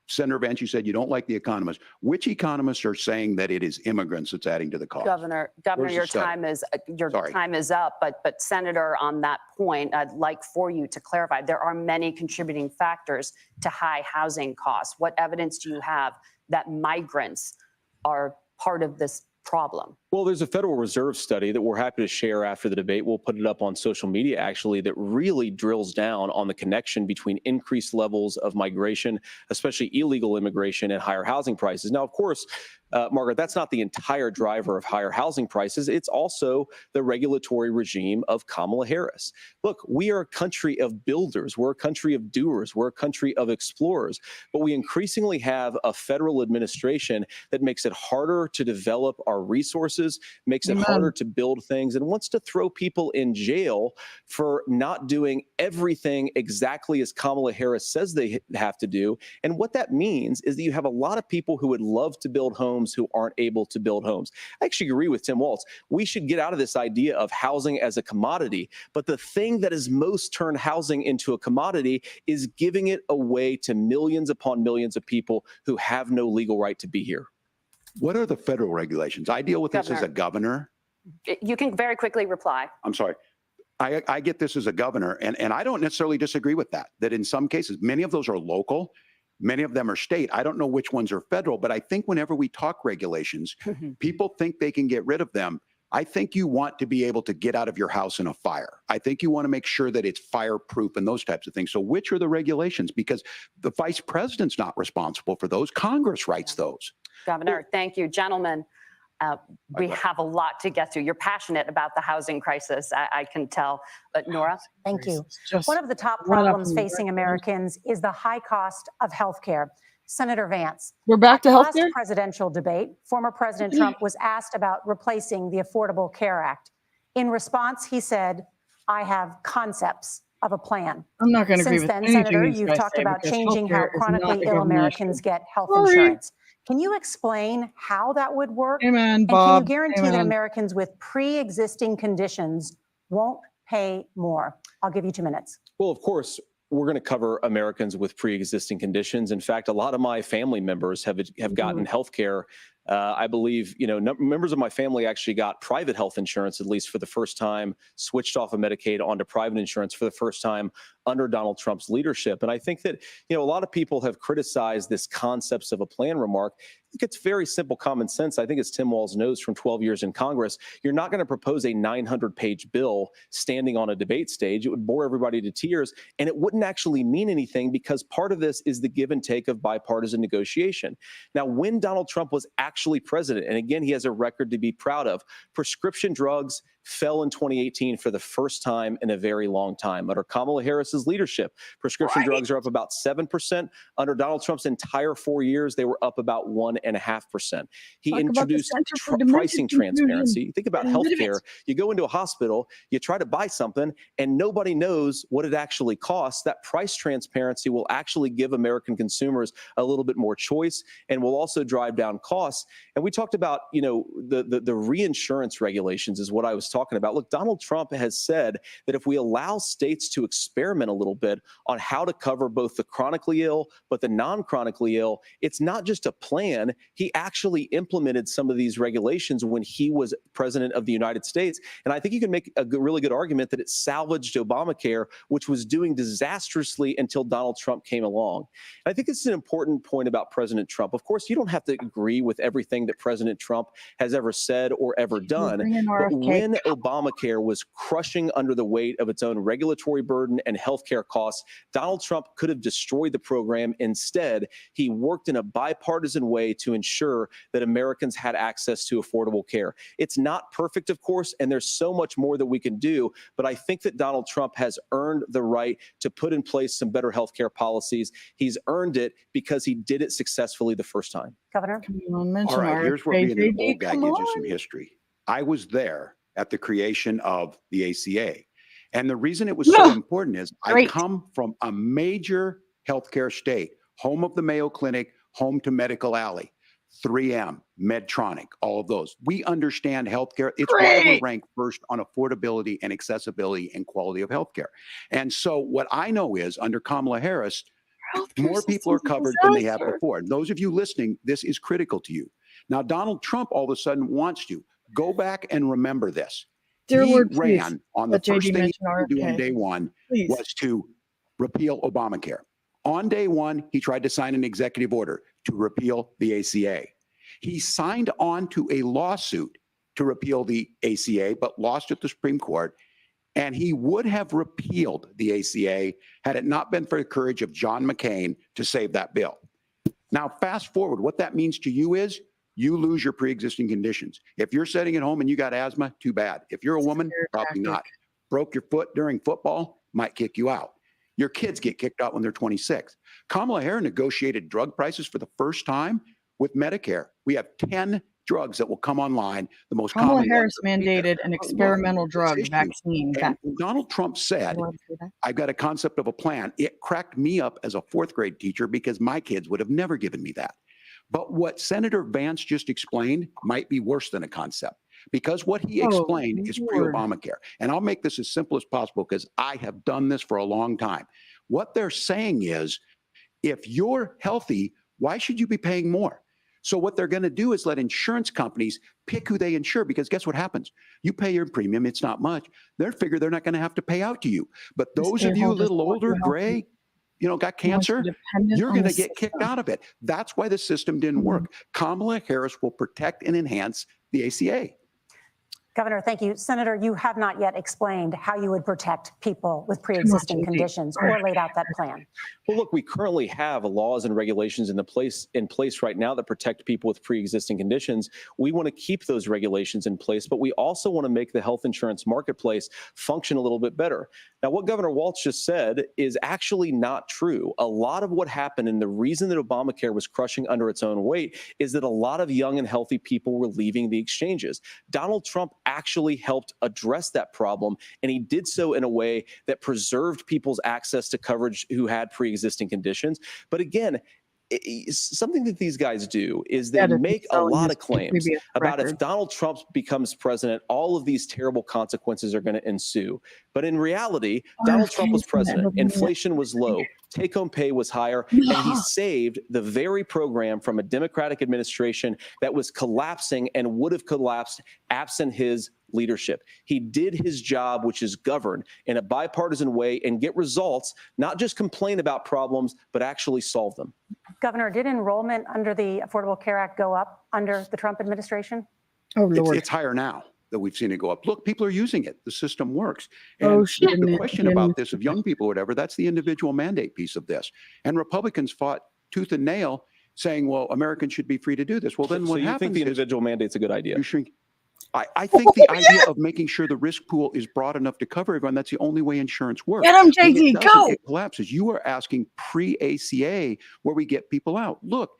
Senator Vance, you said you don't like the economists. Which economists are saying that it is immigrants that's adding to the cost? Governor, your time is up. But Senator, on that point, I'd like for you to clarify. There are many contributing factors to high housing costs. What evidence do you have that migrants are part of this problem? Well, there's a Federal Reserve study that we're happy to share after the debate. We'll put it up on social media, actually, that really drills down on the connection between increased levels of migration, especially illegal immigration, and higher housing prices. Now, of course, Margaret, that's not the entire driver of higher housing prices. It's also the regulatory regime of Kamala Harris. Look, we are a country of builders. We're a country of doers. We're a country of explorers. But we increasingly have a federal administration that makes it harder to develop our resources, makes it harder to build things, and wants to throw people in jail for not doing everything exactly as Kamala Harris says they have to do. And what that means is that you have a lot of people who would love to build homes who aren't able to build homes. I actually agree with Tim Walz. We should get out of this idea of housing as a commodity. But the thing that has most turned housing into a commodity is giving it away to millions upon millions of people who have no legal right to be here. What are the federal regulations? I deal with this as a governor. You can very quickly reply. I'm sorry. I get this as a governor, and I don't necessarily disagree with that in some cases, many of those are local. Many of them are state. I don't know which ones are federal, but I think whenever we talk regulations, people think they can get rid of them. I think you want to be able to get out of your house in a fire. I think you want to make sure that it's fireproof and those types of things. So which are the regulations? Because the vice president's not responsible for those. Congress writes those. Governor, thank you. Gentlemen, we have a lot to get to. You're passionate about the housing crisis, I can tell. But Nora? Thank you. One of the top problems facing Americans is the high cost of health care. Senator Vance, we're back to health care. Last presidential debate, former President Trump was asked about replacing the Affordable Care Act. In response, he said, I have concepts of a plan. I'm not going to agree Since with then, anything Senator, these you've guys talked say about because changing how healthcare is not chronically a ill government Americans issue. get health Sorry. insurance. Can you explain how that would work? Amen, And can Bob. you guarantee that Amen. Americans with pre-existing conditions won't pay more? I'll give you 2 minutes. Well, of course, we're going to cover Americans with pre-existing conditions. In fact, a lot of my family members have gotten health care. I believe, members of my family actually got private health insurance, at least for the first time, switched off of Medicaid onto private insurance for the first time under Donald Trump's leadership. And I think that, a lot of people have criticized this concepts of a plan remark. I think it's very simple common sense. I think as Tim Walz knows from 12 years in Congress, you're not going to propose a 900-page bill standing on a debate stage. It would bore everybody to tears, and it wouldn't actually mean anything because part of this is the give and take of bipartisan negotiation. Now, when Donald Trump was actually president, and again, he has a record to be proud of, prescription drugs fell in 2018 for the first time in a very long time. Under Kamala Harris's leadership, prescription drugs are up about 7%. Under Donald Trump's entire 4 years, they were up about 1.5%. He introduced pricing transparency. Think about healthcare. You go into a hospital, you try to buy something, and nobody knows what it actually costs. That price transparency will actually give American consumers a little bit more choice and will also drive down costs. And we talked about, the reinsurance regulations is what I was talking about. Look, Donald Trump has said that if we allow states to experiment a little bit on how to cover both the chronically ill, but the non-chronically ill, it's not just a plan. He actually implemented some of these regulations when he was president of the United States. And I think you can make a really good argument that it salvaged Obamacare, which was doing disastrously until Donald Trump came along. And I think this is an important point about President Trump. Of course, you don't have to agree with everything that President Trump has ever said or ever done. But when Obamacare was crushing under the weight of its own regulatory burden and healthcare costs, Donald Trump could have destroyed the program. Instead, he worked in a bipartisan way to ensure that Americans had access to affordable care. It's not perfect, of course, and there's so much more that we can do, but I think that Donald Trump has earned the right to put in place some better healthcare policies. He's earned it because he did it successfully the first time. Governor? All right, here's where being an old guy gives you some history. I was there at the creation of the ACA. And the reason it was so important is I come from a major healthcare state, home of the Mayo Clinic, home to Medical Alley, 3M, Medtronic, all of those. We understand healthcare. It's why we're ranked first on affordability and accessibility and quality of healthcare. And so what I know is under Kamala Harris, more people are covered than they have before. And those of you listening, this is critical to you. Now, Donald Trump all of a sudden wants to go back and remember this. He ran on the first thing he wanted to do on day one was to repeal Obamacare. On day one, he tried to sign an executive order to repeal the ACA. He signed on to a lawsuit to repeal the ACA, but lost at the Supreme Court. And he would have repealed the ACA had it not been for the courage of John McCain to save that bill. Now, fast forward, what that means to you is you lose your pre-existing conditions. If you're sitting at home and you got asthma, too bad. If you're a woman, probably not. Broke your foot during football, might kick you out. Your kids get kicked out when they're 26. Kamala Harris negotiated drug prices for the first time with Medicare. We have 10 drugs that will come online. The most Kamala common Harris mandated an experimental drug vaccine. And Donald Trump said, I've got a concept of a plan. It cracked me up as a fourth grade teacher because my kids would have never given me that. But what Senator Vance just explained might be worse than a concept, because what he explained is pre-Obamacare. And I'll make this as simple as possible because I have done this for a long time. What they're saying is, if you're healthy, why should you be paying more? So what they're going to do is let insurance companies pick who they insure, because guess what happens? You pay your premium, it's not much. They figure they're not going to have to pay out to you. But those of you a little older, gray, got cancer, you're going to get kicked out of it. That's why the system didn't work. Kamala Harris will protect and enhance the ACA. Governor, thank you. Senator, you have not yet explained how you would protect people with pre-existing conditions or laid out that plan. Well, look, we currently have laws and regulations in place right now that protect people with pre-existing conditions. We want to keep those regulations in place, but we also want to make the health insurance marketplace function a little bit better. Now, what Governor Walz just said is actually not true. A lot of what happened, and the reason that Obamacare was crushing under its own weight, is that a lot of young and healthy people were leaving the exchanges. Donald Trump actually helped address that problem. And he did so in a way that preserved people's access to coverage who had pre-existing conditions. But again, something that these guys do is they make a lot of claims about if Donald Trump becomes president, all of these terrible consequences are going to ensue. But in reality, Donald Trump was president, inflation was low, take-home pay was higher, and he saved the very program from a Democratic administration that was collapsing and would have collapsed absent his leadership. He did his job, which is govern in a bipartisan way and get results, not just complain about problems, but actually solve them. Governor, did enrollment under the Affordable Care Act go up under the Trump administration? Oh, Lord. It's higher now that we've seen it go up. Look, people are using it. The system works. Oh, And the question about this of young people or whatever, that's the individual mandate piece of this. And Republicans fought tooth and nail saying, well, Americans should be free to do this. Well, then So what you happens think the is individual mandate's a good idea? you shrink. I think the idea of making sure the risk pool is broad enough to cover everyone, that's the only way insurance works. Get 'em, When JD, it doesn't, go! it collapses. You are asking pre-ACA where we get people out. Look,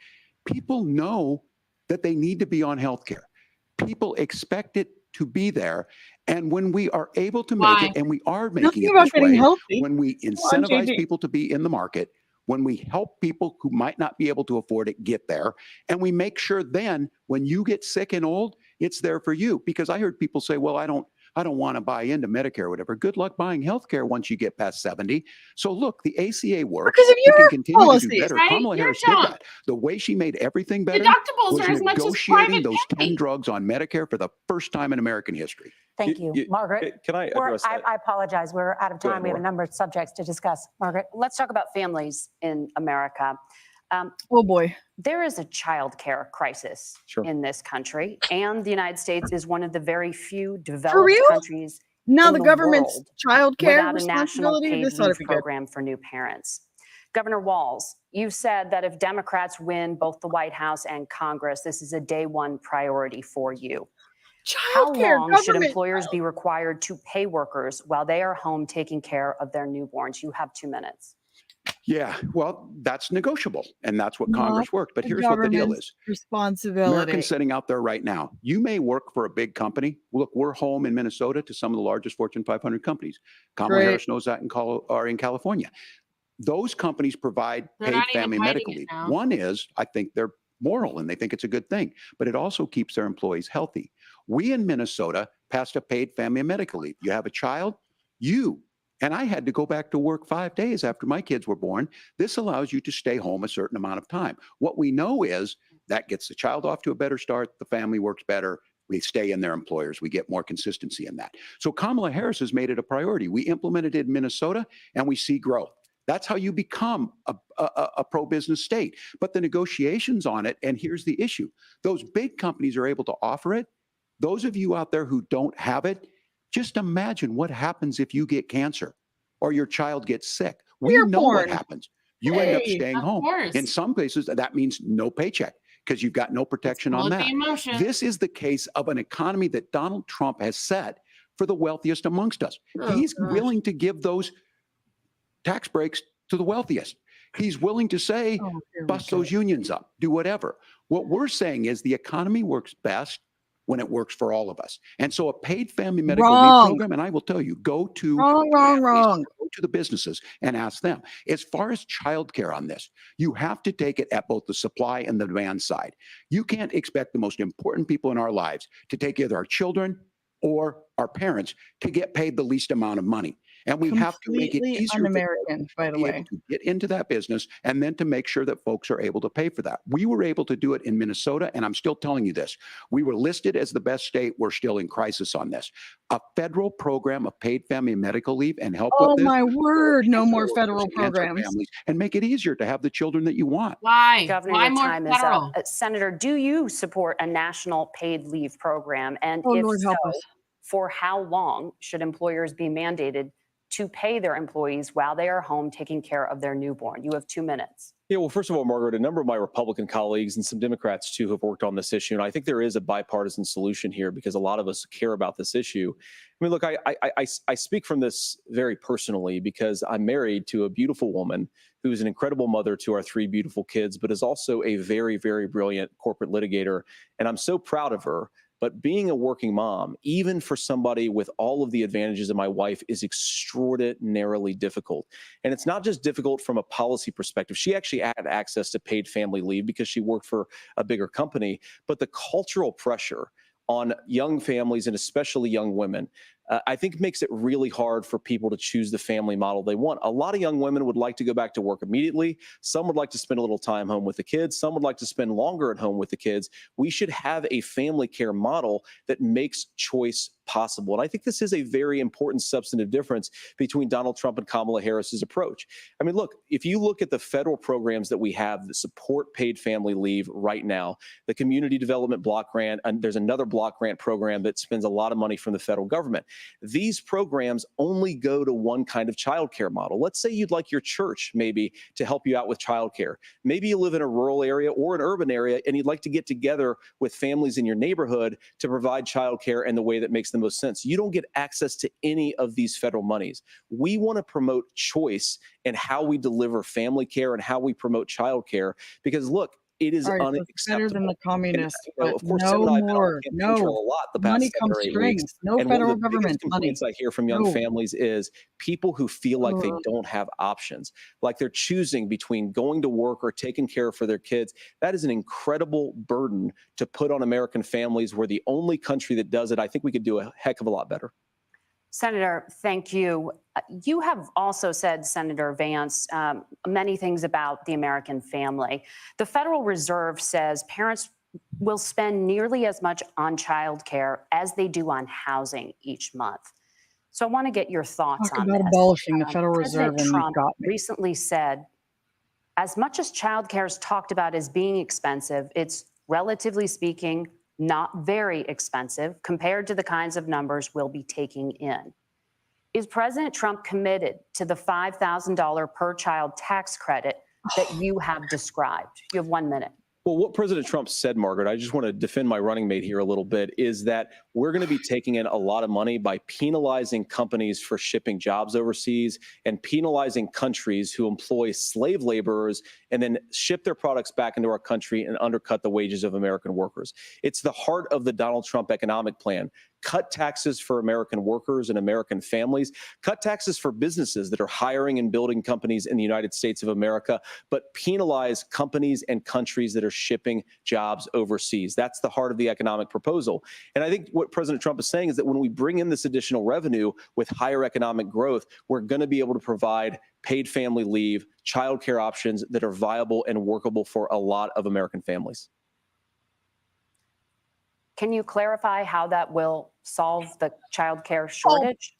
people know that they need to be on health care. People expect it to be there. And when we are able to make it, and we are making Nothing it about this getting way, healthy. when we Come on, incentivize JD. people to be in the market, when we help people who might not be able to afford it get there, and we make sure then when you get sick and old, it's there for you. Because I heard people say, well, I don't want to buy into Medicare or whatever. Good luck buying health care once you get past 70. So look, the ACA works. Because of We your can continue to policies, do better. right? Kamala Your Harris did job. that. The way she made everything better Deductibles was are as much as negotiating private those pay. 10 drugs on Medicare for the first time in American history. Thank you, Margaret. Can I We're- address that? I apologize. We're out of Go time. ahead, We have a Laura. number of subjects to discuss. Margaret. Let's talk about families in America. Oh, boy. There is a child care crisis in this country, and the United States is one of the very few developed real? countries Now in the government's world child care without a national responsibility. paid This ought to leave be good. program for new parents. Governor Walz, you've said that if Democrats win both the White House and Congress, this is a day one priority for you. How Child care, long should government. employers be required to pay workers while they are home taking care of their newborns? You have 2 minutes. Yeah, well, that's negotiable, and that's what Not Congress worked. But the here's what the deal government's is. responsibility. Americans sitting out there right now, you may work for a big company. Look, we're home in Minnesota to some of the largest Fortune 500 companies. Kamala Great. Harris knows that in California. Those companies provide They're paid not even family hiding medical it leave. now. One is, I think they're moral and they think it's a good thing, but it also keeps their employees healthy. We in Minnesota passed a paid family medical leave. You have a child, and I had to go back to work 5 days after my kids were born. This allows you to stay home a certain amount of time. What we know is that gets the child off to a better start. The family works better. We stay in their employers. We get more consistency in that. So Kamala Harris has made it a priority. We implemented it in Minnesota and we see growth. That's how you become a pro-business state. But the negotiations on it, and here's the issue. Those big companies are able to offer it. Those of you out there who don't have it, just imagine what happens if you get cancer or your child gets sick. We know what happens. You end up Hey, staying of home. course. In some places, that means no paycheck because you've got no protection Call on it the that. emotion. This is the case of an economy that Donald Trump has set for the wealthiest amongst us. Oh, He's gosh. willing to give those tax breaks to the wealthiest. He's willing to say, Oh, here we bust go. those unions up, do whatever. What we're saying is the economy works best when it works for all of us. And so a paid family medical Wrong. leave program, and I will tell you, go to Wrong. go to the businesses and ask them. As far as childcare on this, you have to take it at both the supply and the demand side. You can't expect the most important people in our lives to take either our children or our parents to get paid the least amount of money. And we have to make it Completely easier for un-American, by the be way. able to get into that business and then to make sure that folks are able to pay for that. We were able to do it in Minnesota, and I'm still telling you this. We were listed as the best state. We're still in crisis on this. A federal program of paid family medical leave and help Oh with this. my word, no more will federal enhance our programs. families and make it easier to have the children that you want. Why? Governor, Why your more time federal? is up. Senator, do you support a national paid leave program? And Oh, if Lord, help so, us. for how long should employers be mandated to pay their employees while they are home taking care of their newborn? You have 2 minutes. Yeah, well, first of all, Margaret, a number of my Republican colleagues and some Democrats too have worked on this issue. And I think there is a bipartisan solution here because a lot of us care about this issue. I mean, look, I speak from this very personally because I'm married to a beautiful woman who's an incredible mother to our 3 beautiful kids, but is also a very, very brilliant corporate litigator. And I'm so proud of her. but being a working mom, even for somebody with all of the advantages of my wife, is extraordinarily difficult. And it's not just difficult from a policy perspective. She actually had access to paid family leave because she worked for a bigger company, but the cultural pressure on young families and especially young women, I think makes it really hard for people to choose the family model they want. A lot of young women would like to go back to work immediately. Some would like to spend a little time home with the kids. Some would like to spend longer at home with the kids. We should have a family care model that makes choice possible. And I think this is a very important substantive difference between Donald Trump and Kamala Harris's approach. I mean, look, if you look at the federal programs that we have that support paid family leave right now, the Community Development Block Grant, and there's another block grant program that spends a lot of money from the federal government. These programs only go to one kind of childcare model. Let's say you'd like your church maybe to help you out with childcare. Maybe you live in a rural area or an urban area and you'd like to get together with families in your neighborhood to provide childcare in the way that makes the most sense. You don't get access to any of these federal monies. We want to promote choice in how we deliver family care and how we promote childcare, because look, it is unacceptable. Better than the communists, And, but of course, no Tim and I have been on more. campaign trail a lot the past Money 7 comes or 8 strings. weeks. No And federal one of the government biggest money. complaints I hear from young families is people who feel like they don't have options, like they're choosing between going to work or taking care for their kids. That is an incredible burden to put on American families. We're the only country that does it. I think we could do a heck of a lot better. Senator, thank you. You have also said, Senator Vance, many things about the American family. The Federal Reserve says parents will spend nearly as much on childcare as they do on housing each month. So I want to get your thoughts Talk on about this. abolishing the Federal Reserve, President and you've Trump got me. recently said, as much as childcare is talked about as being expensive, it's relatively speaking not very expensive compared to the kinds of numbers we'll be taking in. Is President Trump committed to the $5,000 per child tax credit that you have described? You have 1 minute. Well, what President Trump said, Margaret, I just want to defend my running mate here a little bit, is that we're going to be taking in a lot of money by penalizing companies for shipping jobs overseas and penalizing countries who employ slave laborers and then ship their products back into our country and undercut the wages of American workers. It's the heart of the Donald Trump economic plan. Cut taxes for American workers and American families, cut taxes for businesses that are hiring and building companies in the United States of America, but penalize companies and countries that are shipping jobs overseas. That's the heart of the economic proposal. And I think what President Trump is saying is that when we bring in this additional revenue with higher economic growth, we're going to be able to provide paid family leave, childcare options that are viable and workable for a lot of American families. Can you clarify how that will solve the child care shortage?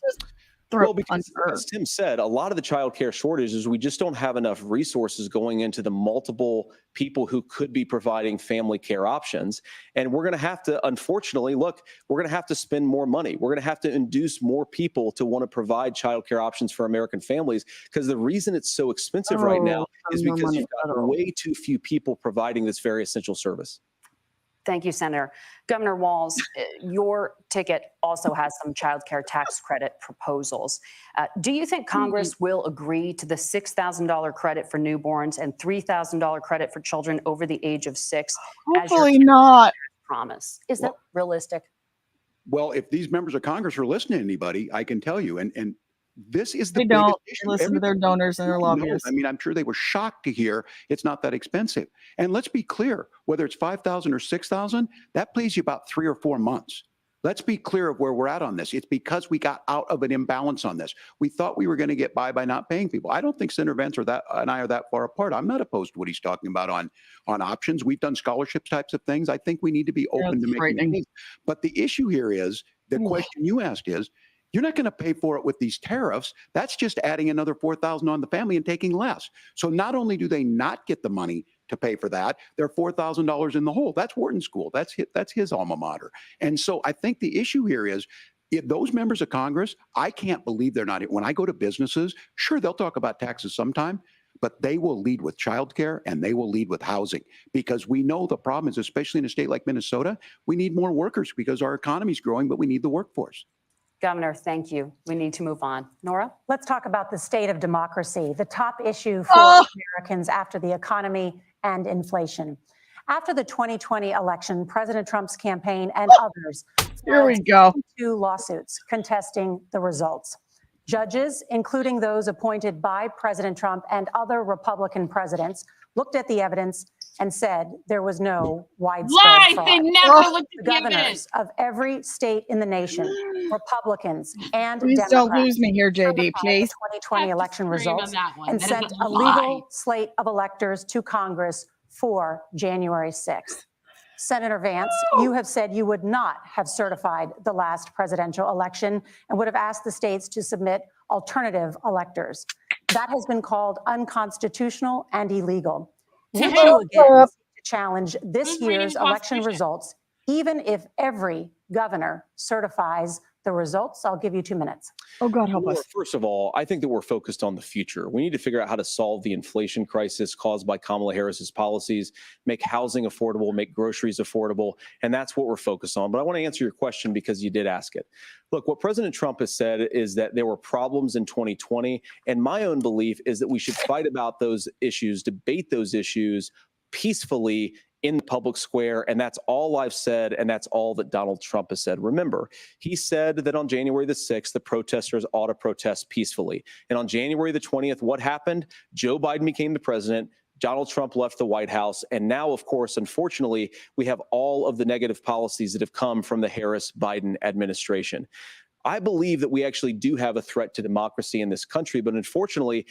Well, because as Tim said, a lot of the child care shortage is we just don't have enough resources going into the multiple people who could be providing family care options. And we're going to have to, unfortunately, look, we're going to have to spend more money. We're going to have to induce more people to want to provide child care options for American families, because the reason it's so expensive right now is because you've got way too few people providing this very essential service. Thank you, Senator. Governor Walz, your ticket also has some child care tax credit proposals. Do you think Congress will agree to the $6,000 credit for newborns and $3,000 credit for children over the age of 6? Hopefully not. Promise. Is that realistic? Well, if these members of Congress are listening to anybody, I can tell you, and this is the They don't biggest issue. listen to their donors and their lobbyists. I mean, I'm sure they were shocked to hear it's not that expensive. And let's be clear, whether it's 5,000 or 6,000, that pays you about 3 or 4 months. Let's be clear of where we're at on this. It's because we got out of an imbalance on this. We thought we were going to get by not paying people. I don't think Senator Vance and I are that far apart. I'm not opposed to what he's talking about on options. We've done scholarships types of things. I think we need to be open to making things. But the issue here is, the question you asked is, you're not going to pay for it with these tariffs. That's just adding another $4,000 on the family and taking less. So not only do they not get the money to pay for that, they're $4,000 in the hole. That's Wharton School. That's his alma mater. And so I think the issue here is, if those members of Congress, I can't believe they're not. When I go to businesses, sure, they'll talk about taxes sometime, but they will lead with childcare and they will lead with housing, because we know the problem is, especially in a state like Minnesota, we need more workers because our economy is growing, but we need the workforce. Governor, thank you. We need to move on. Nora? Let's talk about the state of democracy, the top issue for Americans after the economy and inflation. After the 2020 election, President Trump's campaign and others Here we go. 2 lawsuits contesting the results. Judges, including those appointed by President Trump and other Republican presidents, looked at the evidence and said there was no widespread Lies! fraud. They never looked The at the governors evidence. of every state in the nation, Republicans and Please Democrats, don't lose me here, JD, certified please. the 2020 election Disagree on results that one. and That is sent a a lie. legal slate of electors to Congress for January 6th. Senator Vance, you have said you would not have certified the last presidential election and would have asked the states to submit alternative electors. That has been called unconstitutional and illegal. Would you again seek to challenge this Who's reading year's the election Constitution? results, even if every governor certifies the results? I'll give you 2 minutes. Oh, God, help Well, us. first of all, I think that we're focused on the future. We need to figure out how to solve the inflation crisis caused by Kamala Harris's policies, make housing affordable, make groceries affordable, and that's what we're focused on. But I want to answer your question because you did ask it. Look, what President Trump has said is that there were problems in 2020, and my own belief is that we should fight about those issues, debate those issues peacefully in the public square, and that's all I've said, and that's all that Donald Trump has said. Remember, he said that on January the 6th, the protesters ought to protest peacefully. And on January the 20th, what happened? Joe Biden became the president. Donald Trump left the White House. And now, of course, unfortunately, we have all of the negative policies that have come from the Harris-Biden administration. I believe that we actually do have a threat to democracy in this country, but unfortunately,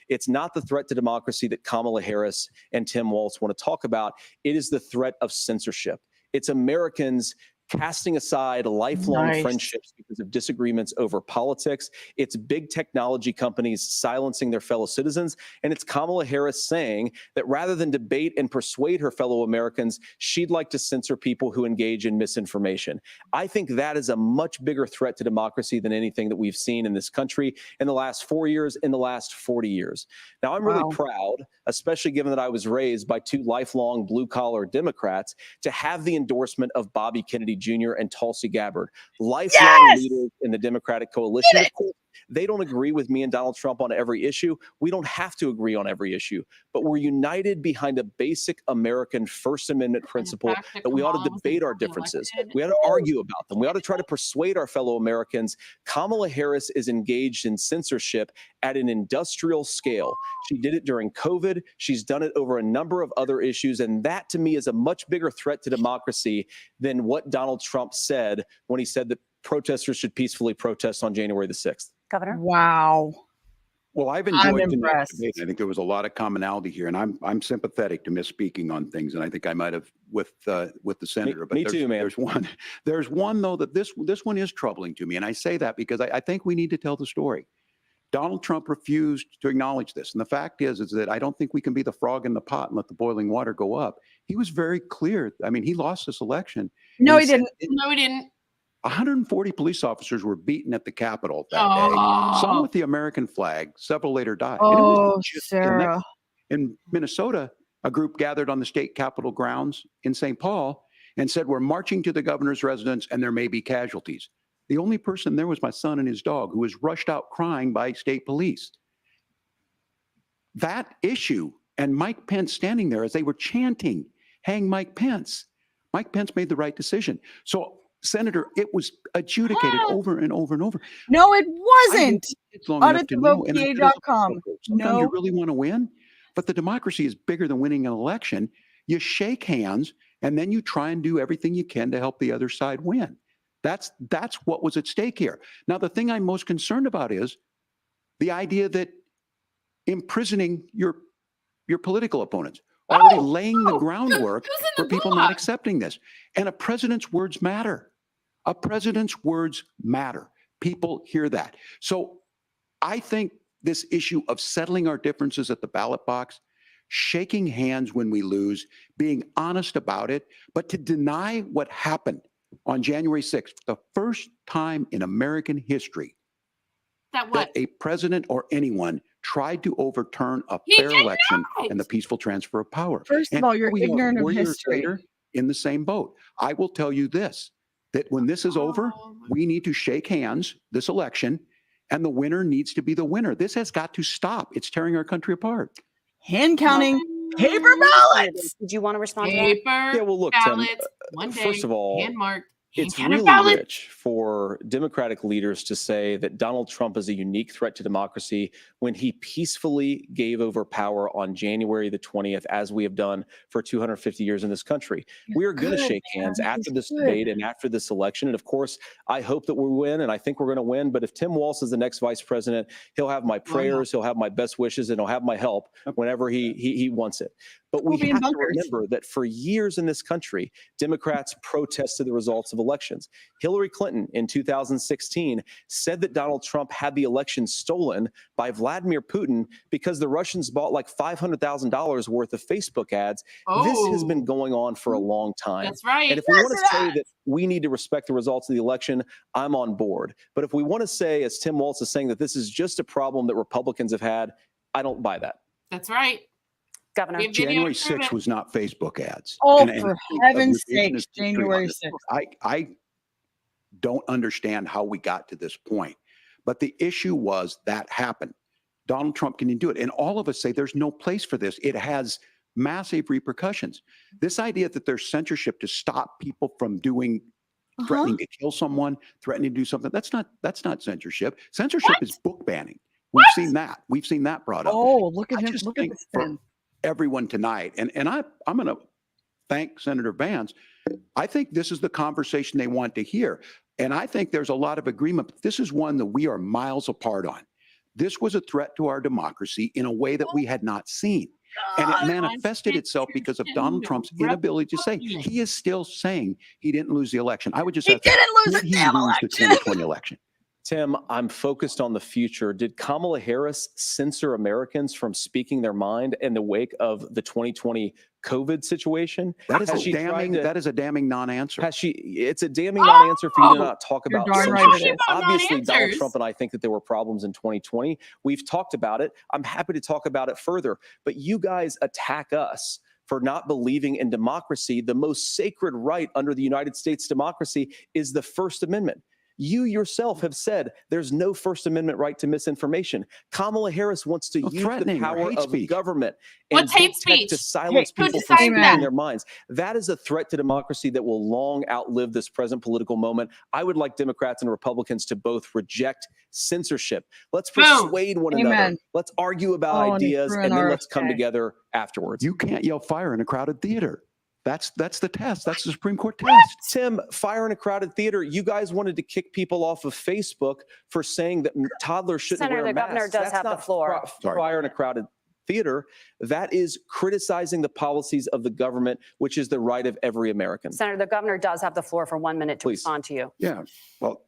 it's not the threat to democracy that Kamala Harris and Tim Walz want to talk about. It is the threat of censorship. It's Americans casting aside lifelong friendships because of disagreements over politics. It's big technology companies silencing their fellow citizens. And it's Kamala Harris saying that rather than debate and persuade her fellow Americans, she'd like to censor people who engage in misinformation. I think that is a much bigger threat to democracy than anything that we've seen in this country in the last 4 years, in the last 40 years. Now, I'm really proud, especially given that I was raised by 2 lifelong blue-collar Democrats, to have the endorsement of Bobby Kennedy Jr. and Tulsi Gabbard, lifelong leaders in the Democratic coalition. Of course, they don't agree with me and Donald Trump on every issue. We don't have to agree on every issue, but we're united behind a basic American First Amendment principle that we ought to debate our differences. We ought to argue about them. We ought to try to persuade our fellow Americans. Kamala Harris is engaged in censorship at an industrial scale. She did it during COVID. She's done it over a number of other issues. And that, to me, is a much bigger threat to democracy than what Donald Trump said when he said that protesters should peacefully protest on January the 6th. Governor? Wow. Well, I've enjoyed tonight's debate. I think there was a lot of commonality here, and I'm sympathetic to misspeaking on things, and I think I might have with the senator. But me too, man. There's one though that this one is troubling to me, and I say that because I think we need to tell the story. Donald Trump refused to acknowledge this, and the fact is that I don't think we can be the frog in the pot and let the boiling water go up. He was very clear. I mean, he lost this election. No, he didn't. No, he didn't. 140 police officers were beaten at the Capitol that day. Some with the American flag. Several later died. And it was just Sarah. in Minnesota, a group gathered on the state capitol grounds in St. Paul and said, "We're marching to the governor's residence and there may be casualties." The only person there was my son and his dog, who was rushed out crying by state police. That issue and Mike Pence standing there as they were chanting, "Hang Mike Pence." Mike Pence made the right decision. So, Senator, it was adjudicated over and over and over. No, it wasn't. AuditTheVote.com. Sometimes No. you really want to win, but the democracy is bigger than winning an election. You shake hands and then you try and do everything you can to help the other side win. That's what was at stake here. Now, the thing I'm most concerned about is the idea that imprisoning your political opponents, already laying the groundwork for people not accepting this. And a president's words matter. A president's words matter. People hear that. So I think this issue of settling our differences at the ballot box, shaking hands when we lose, being honest about it, but to deny what happened on January 6th, the first time in American history that a president or anyone tried to overturn a fair election and the peaceful transfer of power. First of all, you're ignorant of history. In the same boat. I will tell you this, that when this is over, we need to shake hands this election, and the winner needs to be the winner. This has got to stop. It's tearing our country apart. Hand counting Paper ballots. Did you want to respond to that? Paper Yeah, well, look, Tim, ballots, one day, first of all, hand-marked, it's hand-counted really ballots. rich for Democratic leaders to say that Donald Trump is a unique threat to democracy when he peacefully gave over power on January the 20th, as we have done for 250 years in this country. We are going to shake hands after this debate and after this election. And of course, I hope that we win, and I think we're going to win. But if Tim Walz is the next vice president, he'll have my prayers, he'll have my best wishes, and he'll have my help whenever he wants it. But we have to remember that for years in this country, Democrats protested the results of elections. Hillary Clinton in 2016 said that Donald Trump had the election stolen by Vladimir Putin because the Russians bought like $500,000 worth of Facebook ads. This has been going on for a long time. That's right. And if we want to say that we need to respect the results of the election, I'm on board. But if we want to say, as Tim Walz is saying, that this is just a problem that Republicans have had, I don't buy that. That's right. Governor. January 6th was not Facebook ads. Oh, for heaven's sakes, January 6th. I don't understand how we got to this point. But the issue was that happened. Donald Trump can do it. And all of us say there's no place for this. It has massive repercussions. This idea that there's censorship to stop people from doing, threatening to kill someone, threatening to do something, that's not censorship. Censorship is book banning. We've seen that. We've seen that brought up. Oh, look at him. Just Look at think this for thing. everyone tonight, and I'm going to thank Senator Vance. I think this is the conversation they want to hear. And I think there's a lot of agreement. But this is one that we are miles apart on. This was a threat to our democracy in a way that we had not seen. And it manifested itself because of Donald Trump's inability to say. He is still saying he didn't lose the election. I would just say, didn't lose did he lose the 2020 election? Tim, I'm focused on the future. Did Kamala Harris censor Americans from speaking their mind in the wake of the 2020 COVID situation? That is a damning non-answer. Has she? It's a damning non-answer for you to not talk about censorship. About Obviously, Donald non-answers. Trump and I think that there were problems in 2020. We've talked about it. I'm happy to talk about it further. But you guys attack us for not believing in democracy. The most sacred right under the United States democracy is the First Amendment. You yourself have said there's no First Amendment right to misinformation. Kamala Harris wants to use the power of government and What's hate big tech speech? to silence Who people from decides speaking that? their minds. That is a threat to democracy that will long outlive this present political moment. I would like Democrats and Republicans to both reject censorship. Let's persuade one another. Let's argue about ideas, and then let's come together afterwards. You can't yell fire in a crowded theater. That's the test. That's the Supreme Court test. Tim, fire in a crowded theater. You guys wanted to kick people off of Facebook for saying that toddlers shouldn't Senator, wear the masks. governor does have the floor. Fire in a crowded theater. That is criticizing the policies of the government, which is the right of every American. Senator, the governor does have the floor for 1 minute to respond to you. Yeah. Well,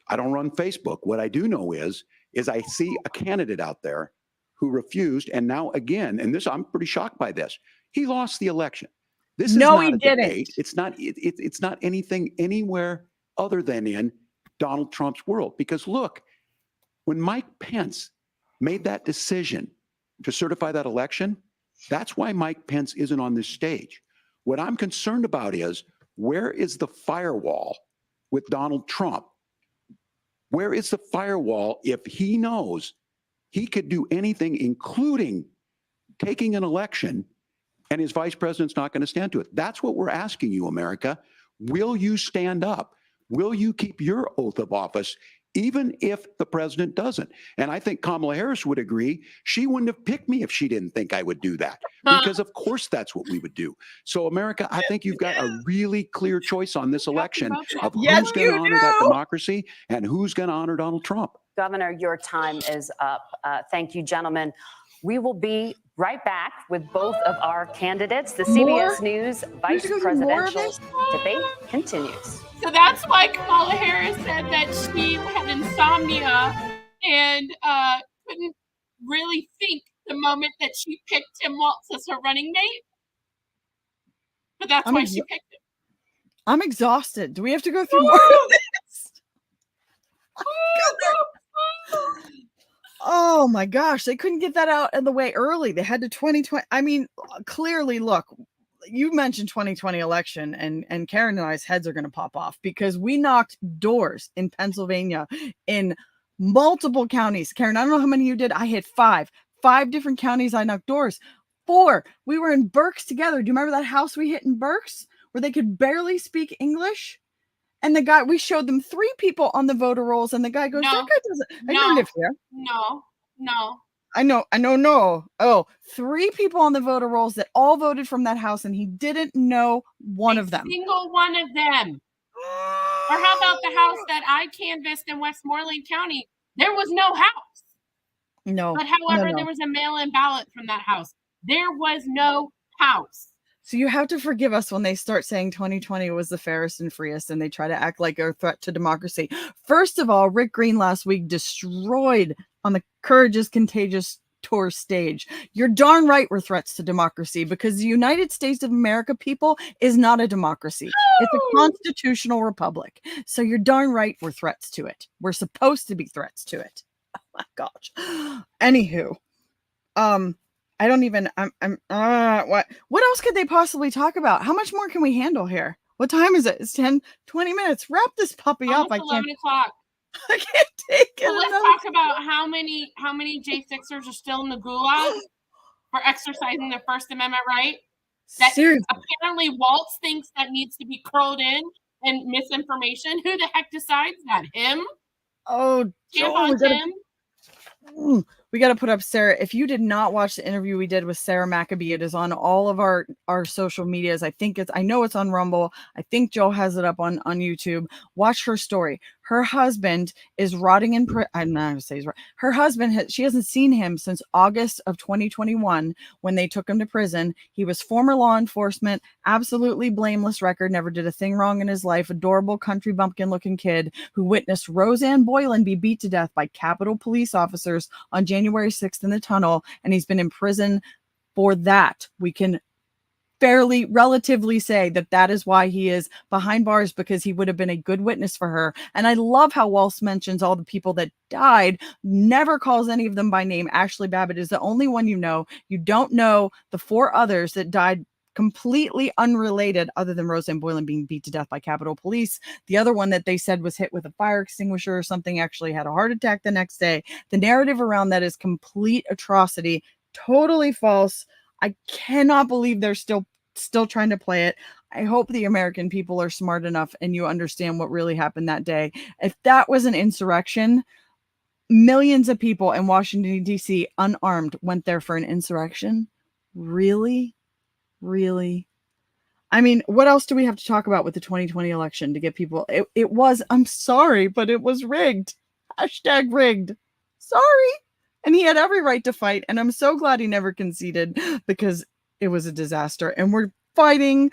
I don't run Facebook. What I do know is I see a candidate out there who refused, and now again, and this I'm pretty shocked by this. He lost the election. This is not a debate. It's not anything anywhere other than in Donald Trump's world. Because look, when Mike Pence made that decision to certify that election, that's why Mike Pence isn't on this stage. What I'm concerned about is, where is the firewall with Donald Trump? Where is the firewall if he knows he could do anything, including taking an election, and his vice president's not going to stand to it? That's what we're asking you, America. Will you stand up? Will you keep your oath of office, even if the president doesn't? And I think Kamala Harris would agree. She wouldn't have picked me if she didn't think I would do that, because of course that's what we would do. So America, I think you've got a really clear choice on this election of who's going to honor that democracy and who's going to honor Donald Trump. Governor, your time is up. Thank you, gentlemen. We will be right back with both of our candidates. The CBS News Vice Presidential debate continues. So that's why Kamala Harris said that she had insomnia and couldn't really think the moment that she picked Tim Walz as her running mate. But that's why she picked him. I'm exhausted. Do we have to go through more of this? Oh my gosh, they couldn't get that out of the way early. They had to 2020. I mean, clearly, look, you mentioned 2020 election, and Karen and I's heads are going to pop off because we knocked doors in Pennsylvania in multiple counties. Karen, I don't know how many you did. I hit five different counties. I knocked doors. 4. We were in Berks together. Do you remember that house we hit in Berks where they could barely speak English? And the guy, we showed them 3 people on the voter rolls, and the guy goes, No, that guy doesn't, I no, don't live here. no. I know, no. Oh, 3 people on the voter rolls that all voted from that house, and he didn't know one of them. Single one of them. Or how about the house that I canvassed in Westmoreland County? There was no house. No. But however, there was a mail-in ballot from that house. There was no house. So you have to forgive us when they start saying 2020 was the fairest and freest, and they try to act like a threat to democracy. First of all, Rick Green last week destroyed on the Courage is Contagious tour stage. You're darn right we're threats to democracy, because the United States of America, people, is not a democracy. It's a constitutional republic. So you're darn right we're threats to it. We're supposed to be threats to it. Oh my gosh. Anywho, I don't even, what else could they possibly talk about? How much more can we handle here? What time is it? It's 10, 20 minutes. Wrap this puppy up. Almost 11 o'clock. I can't take it. Well, let's talk about how many J6ers are still in the gulag for exercising their First Amendment right. That Seriously. Apparently Walz thinks that needs to be curled in and misinformation. Who the heck decides that? Him? Oh, Tim? We got to put up Sarah. If you did not watch the interview we did with Sarah Maccabee, it is on all of our social medias. I know it's on Rumble. I think Joe has it up on YouTube. Watch her story. Her husband is rotting in prison. I'm not going to say he's right. Her husband, she hasn't seen him since August of 2021 when they took him to prison. He was former law enforcement, absolutely blameless record, never did a thing wrong in his life. Adorable country bumpkin looking kid who witnessed Roseanne Boylan be beat to death by Capitol police officers on January 6th in the tunnel. And he's been in prison for that. We can relatively say that is why he is behind bars, because he would have been a good witness for her. And I love how Walz mentions all the people that died, never calls any of them by name. Ashley Babbitt is the only one you know. You don't know the 4 others that died completely unrelated, other than Roseanne Boylan being beat to death by Capitol Police. The other one that they said was hit with a fire extinguisher or something actually had a heart attack the next day. The narrative around that is complete atrocity, totally false. I cannot believe they're still trying to play it. I hope the American people are smart enough and you understand what really happened that day. If that was an insurrection, millions of people in Washington, D.C., unarmed, went there for an insurrection. Really? I mean, what else do we have to talk about with the 2020 election to get people? It was, I'm sorry, but it was rigged. # rigged. Sorry. And he had every right to fight. And I'm so glad he never conceded, because it was a disaster. And we're fighting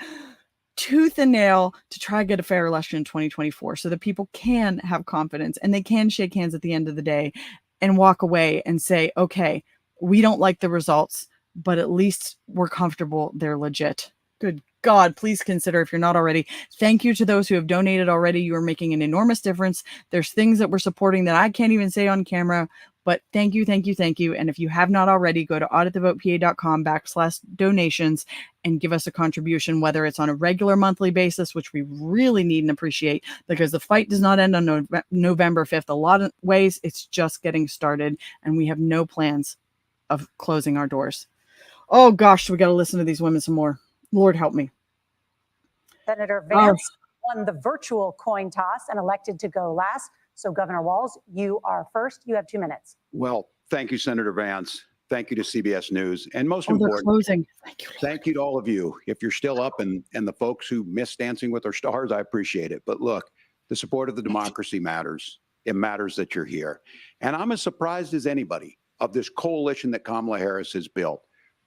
tooth and nail to try to get a fair election in 2024 so that people can have confidence and they can shake hands at the end of the day and walk away and say, okay, we don't like the results, but at least we're comfortable they're legit. Good God, please consider, if you're not already, thank you to those who have donated already. You are making an enormous difference. There's things that we're supporting that I can't even say on camera, but thank you. And if you have not already, go to auditthevotepA.com/donations and give us a contribution, whether it's on a regular monthly basis, which we really need and appreciate, because the fight does not end on November 5th. A lot of ways it's just getting started, and we have no plans of closing our doors. Oh gosh, we got to listen to these women some more. Lord help me. Senator Vance won the virtual coin toss and elected to go last. So Governor Walz, you are first. You have 2 minutes. Well, thank you, Senator Vance. Thank you to CBS News. And most important, closing. Thank you to all of you. If you're still up and the folks who miss Dancing with Our Stars, I appreciate it. But look, the support of the democracy matters. It matters that you're here. And I'm as surprised as anybody of this coalition that Kamala Harris has built,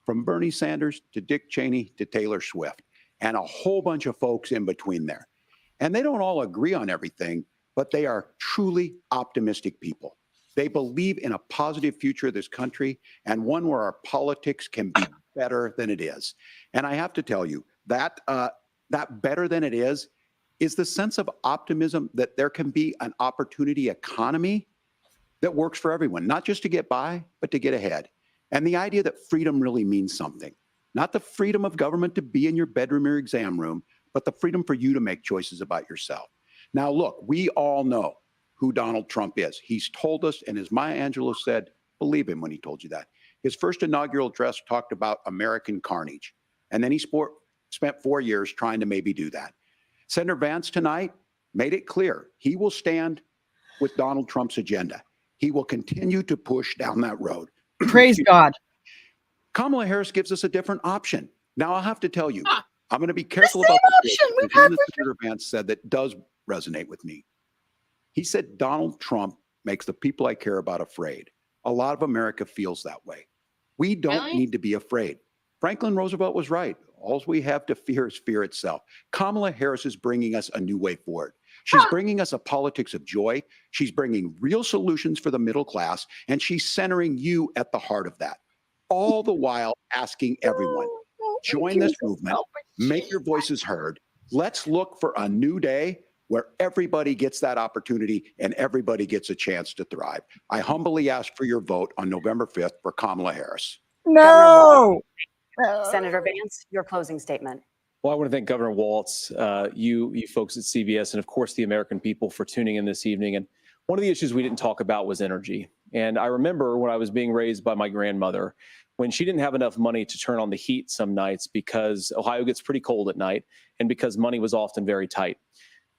from Bernie Sanders to Dick Cheney to Taylor Swift, and a whole bunch of folks in between there. And they don't all agree on everything, but they are truly optimistic people. They believe in a positive future of this country, and one where our politics can be better than it is. And I have to tell you, that better than it is the sense of optimism that there can be an opportunity economy that works for everyone, not just to get by, but to get ahead. And the idea that freedom really means something, not the freedom of government to be in your bedroom or exam room, but the freedom for you to make choices about yourself. Now, look, we all know who Donald Trump is. He's told us, and as Maya Angelou said, believe him when he told you that. His first inaugural address talked about American carnage. And then he spent 4 years trying to maybe do that. Senator Vance tonight made it clear he will stand with Donald Trump's agenda. He will continue to push down that road. Praise God. Kamala Harris gives us a different option. Now, I'll have to tell you, I'm going to be careful about option we've had Senator Vance said that does resonate with me. He said Donald Trump makes the people I care about afraid. A lot of America feels that way. We don't need to be afraid. Franklin Roosevelt was right. All we have to fear is fear itself. Kamala Harris is bringing us a new way forward. She's bringing us a politics of joy. She's bringing real solutions for the middle class, and she's centering you at the heart of that. All the while asking everyone, join this movement, make your voices heard. Let's look for a new day where everybody gets that opportunity and everybody gets a chance to thrive. I humbly ask for your vote on November 5th for Kamala Harris. No. Senator Vance, your closing statement. Well, I want to thank Governor Walz, you folks at CBS, and of course the American people for tuning in this evening. And one of the issues we didn't talk about was energy. And I remember when I was being raised by my grandmother, when she didn't have enough money to turn on the heat some nights because Ohio gets pretty cold at night and because money was often very tight.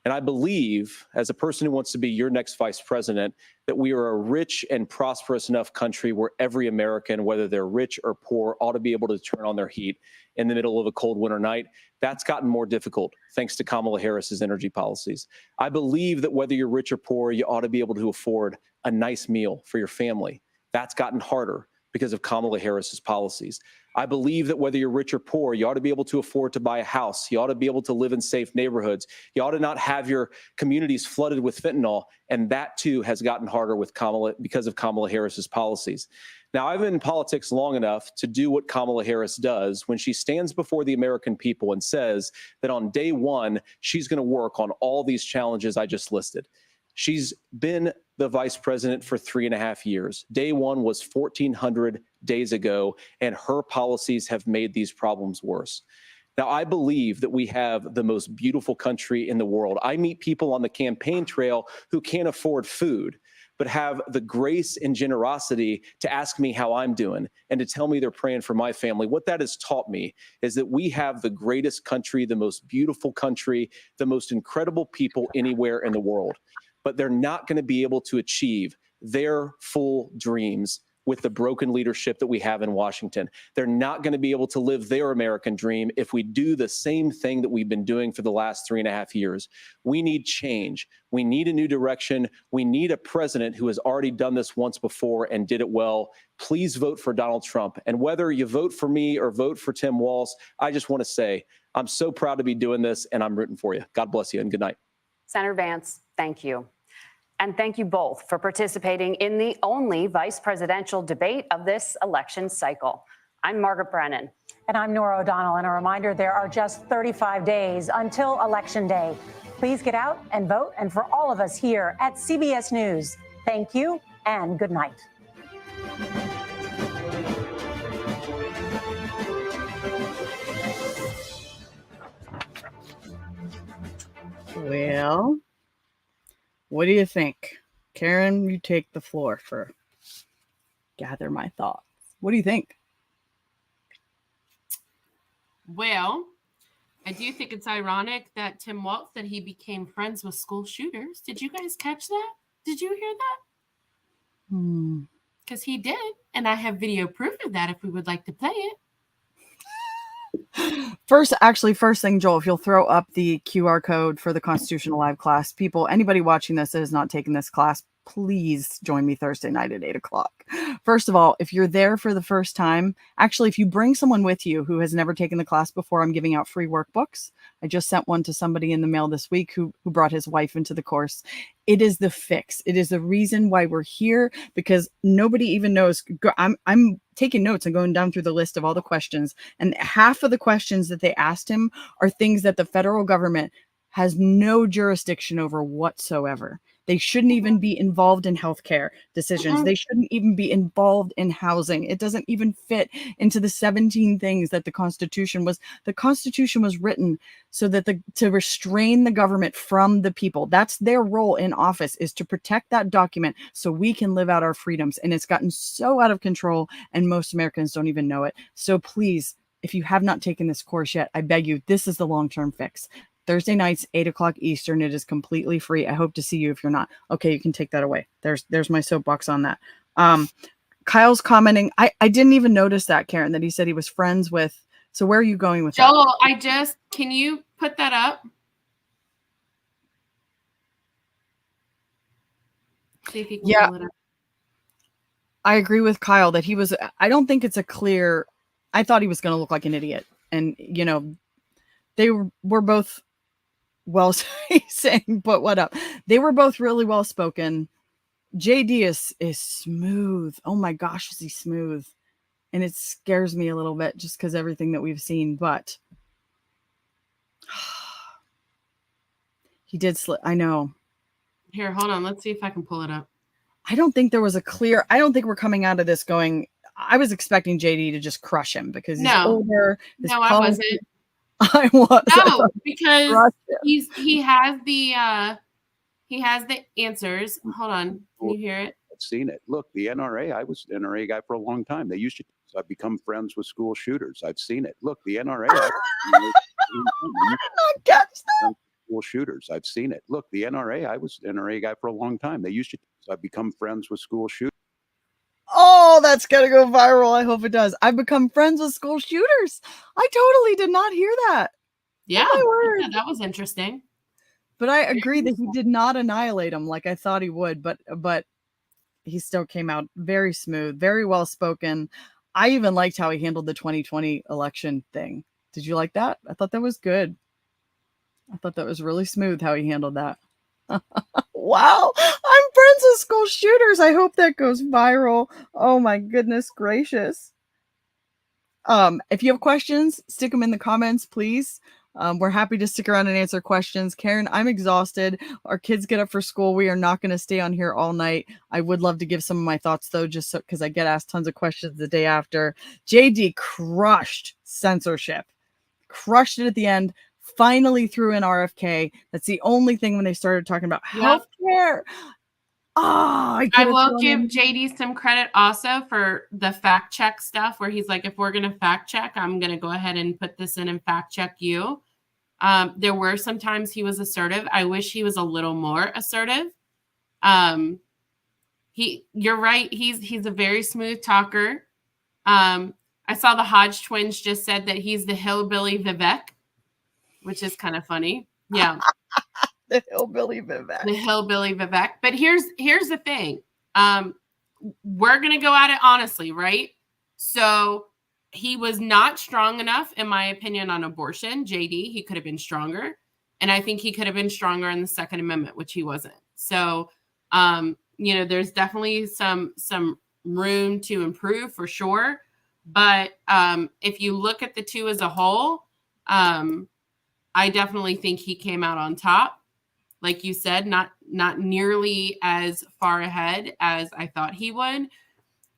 And I believe, as a person who wants to be your next vice president, that we are a rich and prosperous enough country where every American, whether they're rich or poor, ought to be able to turn on their heat in the middle of a cold winter night. That's gotten more difficult thanks to Kamala Harris's energy policies. I believe that whether you're rich or poor, you ought to be able to afford a nice meal for your family. That's gotten harder because of Kamala Harris's policies. I believe that whether you're rich or poor, you ought to be able to afford to buy a house. You ought to be able to live in safe neighborhoods. You ought to not have your communities flooded with fentanyl. And that too has gotten harder with Kamala because of Kamala Harris's policies. Now, I've been in politics long enough to do what Kamala Harris does when she stands before the American people and says that on day one, she's going to work on all these challenges I just listed. She's been the vice president for 3.5 years. Day one was 1,400 days ago, and her policies have made these problems worse. Now, I believe that we have the most beautiful country in the world. I meet people on the campaign trail who can't afford food, but have the grace and generosity to ask me how I'm doing and to tell me they're praying for my family. What that has taught me is that we have the greatest country, the most beautiful country, the most incredible people anywhere in the world. But they're not going to be able to achieve their full dreams with the broken leadership that we have in Washington. They're not going to be able to live their American dream if we do the same thing that we've been doing for the last 3.5 years. We need change. We need a new direction. We need a president who has already done this once before and did it well. Please vote for Donald Trump. And whether you vote for me or vote for Tim Walz, I just want to say I'm so proud to be doing this, and I'm rooting for you. God bless you, and good night. Senator Vance, thank you. And thank you both for participating in the only vice presidential debate of this election cycle. I'm Margaret Brennan. And I'm Nora O'Donnell. And a reminder, there are just 35 days until Election Day. Please get out and vote. And for all of us here at CBS News, thank you and good night. Well, what do you think? Karen, you take the floor for gather my thoughts. What do you think? Well, I do think it's ironic that Tim Walz, that he became friends with school shooters. Did you guys catch that? Did you hear that? Because he did. And I have video proof of that if we would like to play it. First thing, Joel, if you'll throw up the QR code for the Constitutional Live class, people, anybody watching this that has not taken this class, please join me Thursday night at 8:00. First of all, if you're there for the first time, actually, if you bring someone with you who has never taken the class before, I'm giving out free workbooks. I just sent one to somebody in the mail this week who brought his wife into the course. It is the fix. It is the reason why we're here, because nobody even knows. I'm taking notes and going down through the list of all the questions, and half of the questions that they asked him are things that the federal government has no jurisdiction over whatsoever. They shouldn't even be involved in healthcare decisions. Mhm. They shouldn't even be involved in housing. It doesn't even fit into the 17 things that the Constitution was. The Constitution was written so that to restrain the government from the people. That's their role in office, is to protect that document so we can live out our freedoms. And it's gotten so out of control, and most Americans don't even know it. So please, if you have not taken this course yet, I beg you, this is the long-term fix. Thursday nights, 8 o'clock Eastern. It is completely free. I hope to see you if you're not. Okay, you can take that away. There's my soapbox on that. Kyle's commenting. I didn't even notice that, Karen, that he said he was friends with. So where are you going with that? Joel, can you put that up? See if you can pull it up. I agree with Kyle that I don't think it's a clear, I thought he was going to look like an idiot. And, they were both well saying, but what up? They were both really well spoken. JD is smooth. Oh my gosh, is he smooth? And it scares me a little bit just because everything that we've seen, but he did slip. I know. Here, hold on. Let's see if I can pull it up. I don't think there was I don't think we're coming out of this going, I was expecting JD to just crush him because he's older. No, I wasn't. I was. No, because he has the answers. Hold on. Can you hear it? I've seen it. Look, the NRA, I was an NRA guy for a long time. They used to, so I've become friends with school shooters. I've seen it. Look, the NRA, school shooters. I've seen it. Look, the NRA, I was an NRA guy for a long time. They used to, so I've become friends with school shooters. Oh, that's going to go viral. I hope it does. I've become friends with school shooters. I totally did not hear that. Yeah, oh yeah, that was interesting. But I agree that he did not annihilate him like I thought he would, but he still came out very smooth, very well spoken. I even liked how he handled the 2020 election thing. Did you like that? I thought that was good. I thought that was really smooth how he handled that. Wow, I'm friends with school shooters. I hope that goes viral. Oh my goodness gracious. If you have questions, stick them in the comments, please. We're happy to stick around and answer questions. Karen, I'm exhausted. Our kids get up for school. We are not going to stay on here all night. I would love to give some of my thoughts though, just because I get asked tons of questions the day after. JD crushed censorship, crushed it at the end. Finally threw in RFK. That's the only thing when they started talking about healthcare. Oh, I will give JD some credit also for the fact check stuff where he's like, if we're going to fact check, I'm going to go ahead and put this in and fact check you. There were some times he was assertive. I wish he was a little more assertive. You're right. He's a very smooth talker. I saw the Hodge twins just said that he's the hillbilly Vivek, which is kind of funny. Yeah. The hillbilly Vivek. The hillbilly Vivek. But here's the thing. We're going to go at it honestly, right? So he was not strong enough, in my opinion, on abortion. JD, he could have been stronger. And I think he could have been stronger in the Second Amendment, which he wasn't. So, there's definitely some room to improve for sure. But if you look at the two as a whole, I definitely think he came out on top. Like you said, not nearly as far ahead as I thought he would.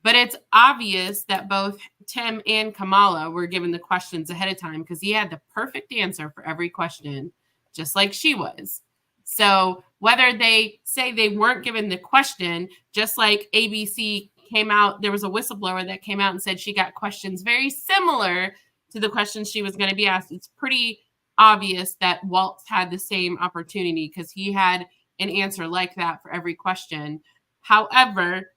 But it's obvious that both Tim and Kamala were given the questions ahead of time because he had the perfect answer for every question, just like she was. So whether they say they weren't given the question, just like ABC came out, there was a whistleblower that came out and said she got questions very similar to the questions she was going to be asked. It's pretty obvious that Walz had the same opportunity because he had an answer like that for every question. However,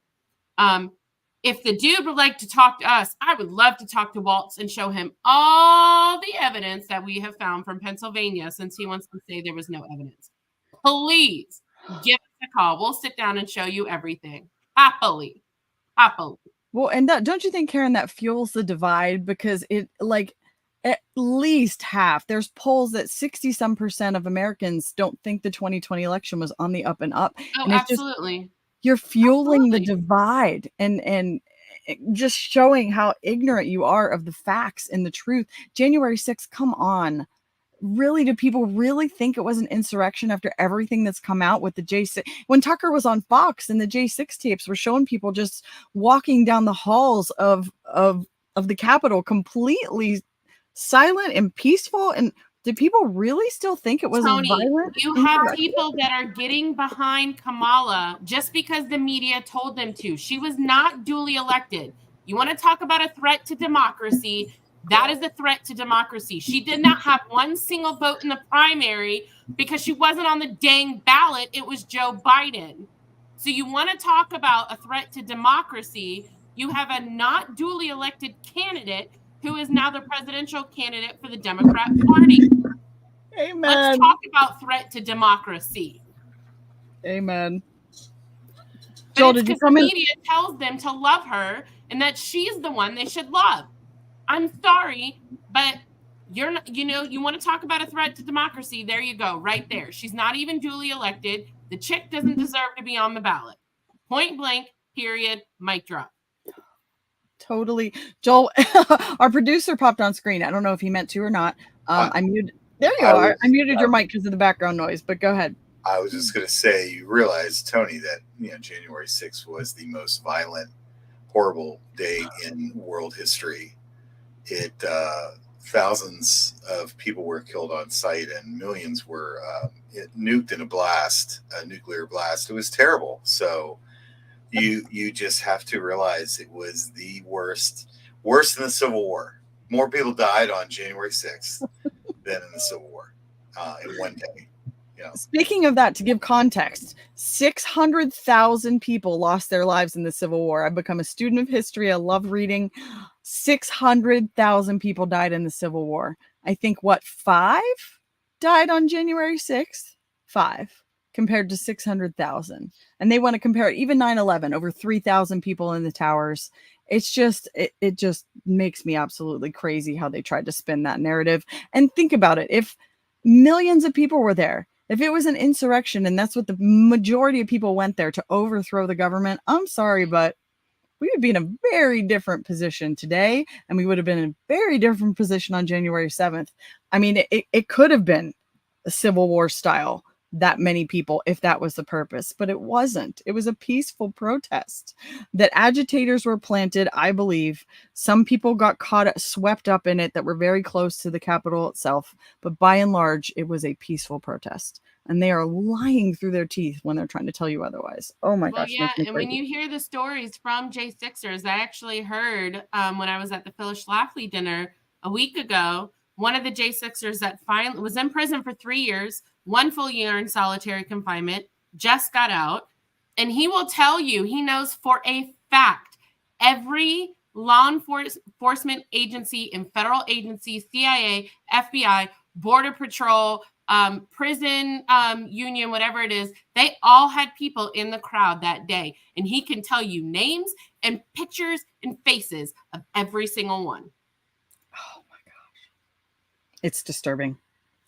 if the dude would like to talk to us, I would love to talk to Walz and show him all the evidence that we have found from Pennsylvania since he wants to say there was no evidence. Please give us a call. We'll sit down and show you everything. Happily. Well, and don't you think, Karen, that fuels the divide? Because it at least half, there's polls that 60% of Americans don't think the 2020 election was on the up and up. Oh, and it's absolutely. You're fueling the divide and just showing how ignorant you are of the facts and the truth. January 6th, come on. really, do people really think it was an insurrection after everything that's come out with the J6? When Tucker was on Fox and the J6 tapes were showing people just walking down the halls of the Capitol completely silent and peaceful, and do people really still think it was Toni, violent? you have people that are getting behind Kamala just because the media told them to. She was not duly elected. You want to talk about a threat to democracy? That is a threat to democracy. She did not have one single vote in the primary because she wasn't on the dang ballot. It was Joe Biden. So you want to talk about a threat to democracy? You have a not duly elected candidate who is now the presidential candidate for the Democrat Party. Amen. Let's talk about threat to democracy. Amen. But Joel, it's did you because the come in? media tells them to love her and that she's the one they should love. I'm sorry, but you're not, you want to talk about a threat to democracy. There you go, right there. She's not even duly elected. The chick doesn't deserve to be on the ballot. Point blank, period, mic drop. Totally. Joel, our producer popped on screen. I don't know if he meant to or not. I muted. There you are. I muted your mic because of the background noise, but go ahead. I was just going to say, you realize, Toni, that January 6th was the most violent, horrible day in world history. It thousands of people were killed on site, and millions were nuked in a nuclear blast. It was terrible. So you just have to realize it was the worse than the Civil War. More people died on January 6th than in the Civil War in one day. Speaking of that, to give context, 600,000 people lost their lives in the Civil War. I've become a student of history. I love reading. 600,000 people died in the Civil War. I think 5 died on January 6th? 5 compared to 600,000. And they want to compare it, even 9/11, over 3,000 people in the towers. It's just, it just makes me absolutely crazy how they tried to spin that narrative. And think about it. If millions of people were there, if it was an insurrection and that's what the majority of people went there to overthrow the government, I'm sorry, but we would be in a very different position today. And we would have been in a very different position on January 7th. I mean, it could have been a Civil War style, that many people, if that was the purpose, but it wasn't. It was a peaceful protest that agitators were planted. I believe some people got swept up in it that were very close to the Capitol itself, but by and large, it was a peaceful protest. And they are lying through their teeth when they're trying to tell you otherwise. Oh my gosh. Yeah, and when you hear the stories from J6ers, I actually heard when I was at the Phyllis Schlafly dinner a week ago, one of the J6ers that finally was in prison for 3 years, 1 full year in solitary confinement, just got out. And he will tell you, he knows for a fact, every law enforcement agency and federal agencies, CIA, FBI, Border Patrol, prison union, whatever it is, they all had people in the crowd that day. And he can tell you names and pictures and faces of every single one. Oh my gosh. It's disturbing.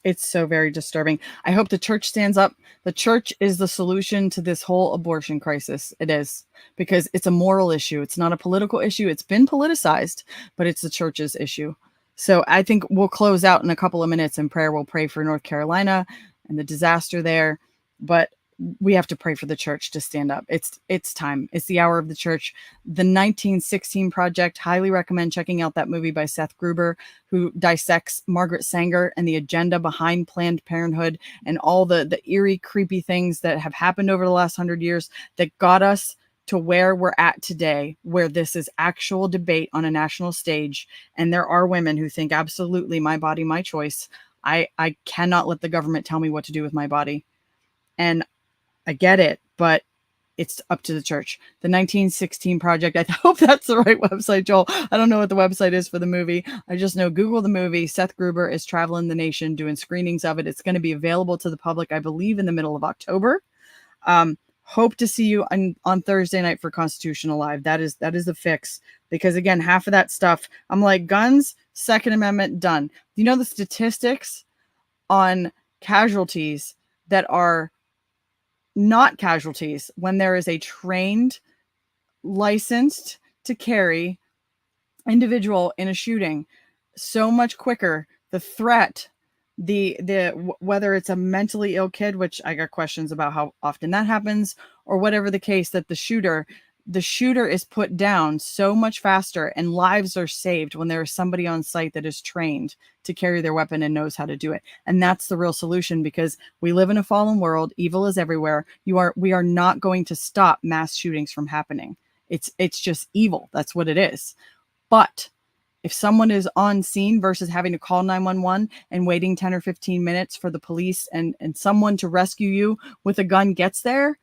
It's so very disturbing. I hope the church stands up. The church is the solution to this whole abortion crisis. It is, because it's a moral issue. It's not a political issue. It's been politicized, but it's the church's issue. So I think we'll close out in a couple of minutes in prayer. We'll pray for North Carolina and the disaster there, but we have to pray for the church to stand up. It's time. It's the hour of the church. The 1916 Project, highly recommend checking out that movie by Seth Gruber, who dissects Margaret Sanger and the agenda behind Planned Parenthood and all the eerie, creepy things that have happened over the last 100 years that got us to where we're at today, where this is actual debate on a national stage. And there are women who think, absolutely, my body, my choice. I cannot let the government tell me what to do with my body. And I get it, but it's up to the church. The 1916 Project, I hope that's the right website, Joel. I don't know what the website is for the movie. I just know Google the movie. Seth Gruber is traveling the nation doing screenings of it. It's going to be available to the public, I believe, in the middle of October. Hope to see you on Thursday night for Constitutional Live. That is the fix, because again, half of that stuff, I'm like, guns, Second Amendment, done. You know the statistics on casualties that are not casualties when there is a trained, licensed to carry individual in a shooting? So much quicker the threat whether it's a mentally ill kid, which I got questions about how often that happens, or whatever the case, that the shooter is put down so much faster and lives are saved when there is somebody on site that is trained to carry their weapon and knows how to do it. And that's the real solution, because we live in a fallen world. Evil is everywhere. We are not going to stop mass shootings from happening. It's just evil. That's what it is. But if someone is on scene versus having to call 911 and waiting 10 or 15 minutes for the police and someone to rescue you with a gun gets there,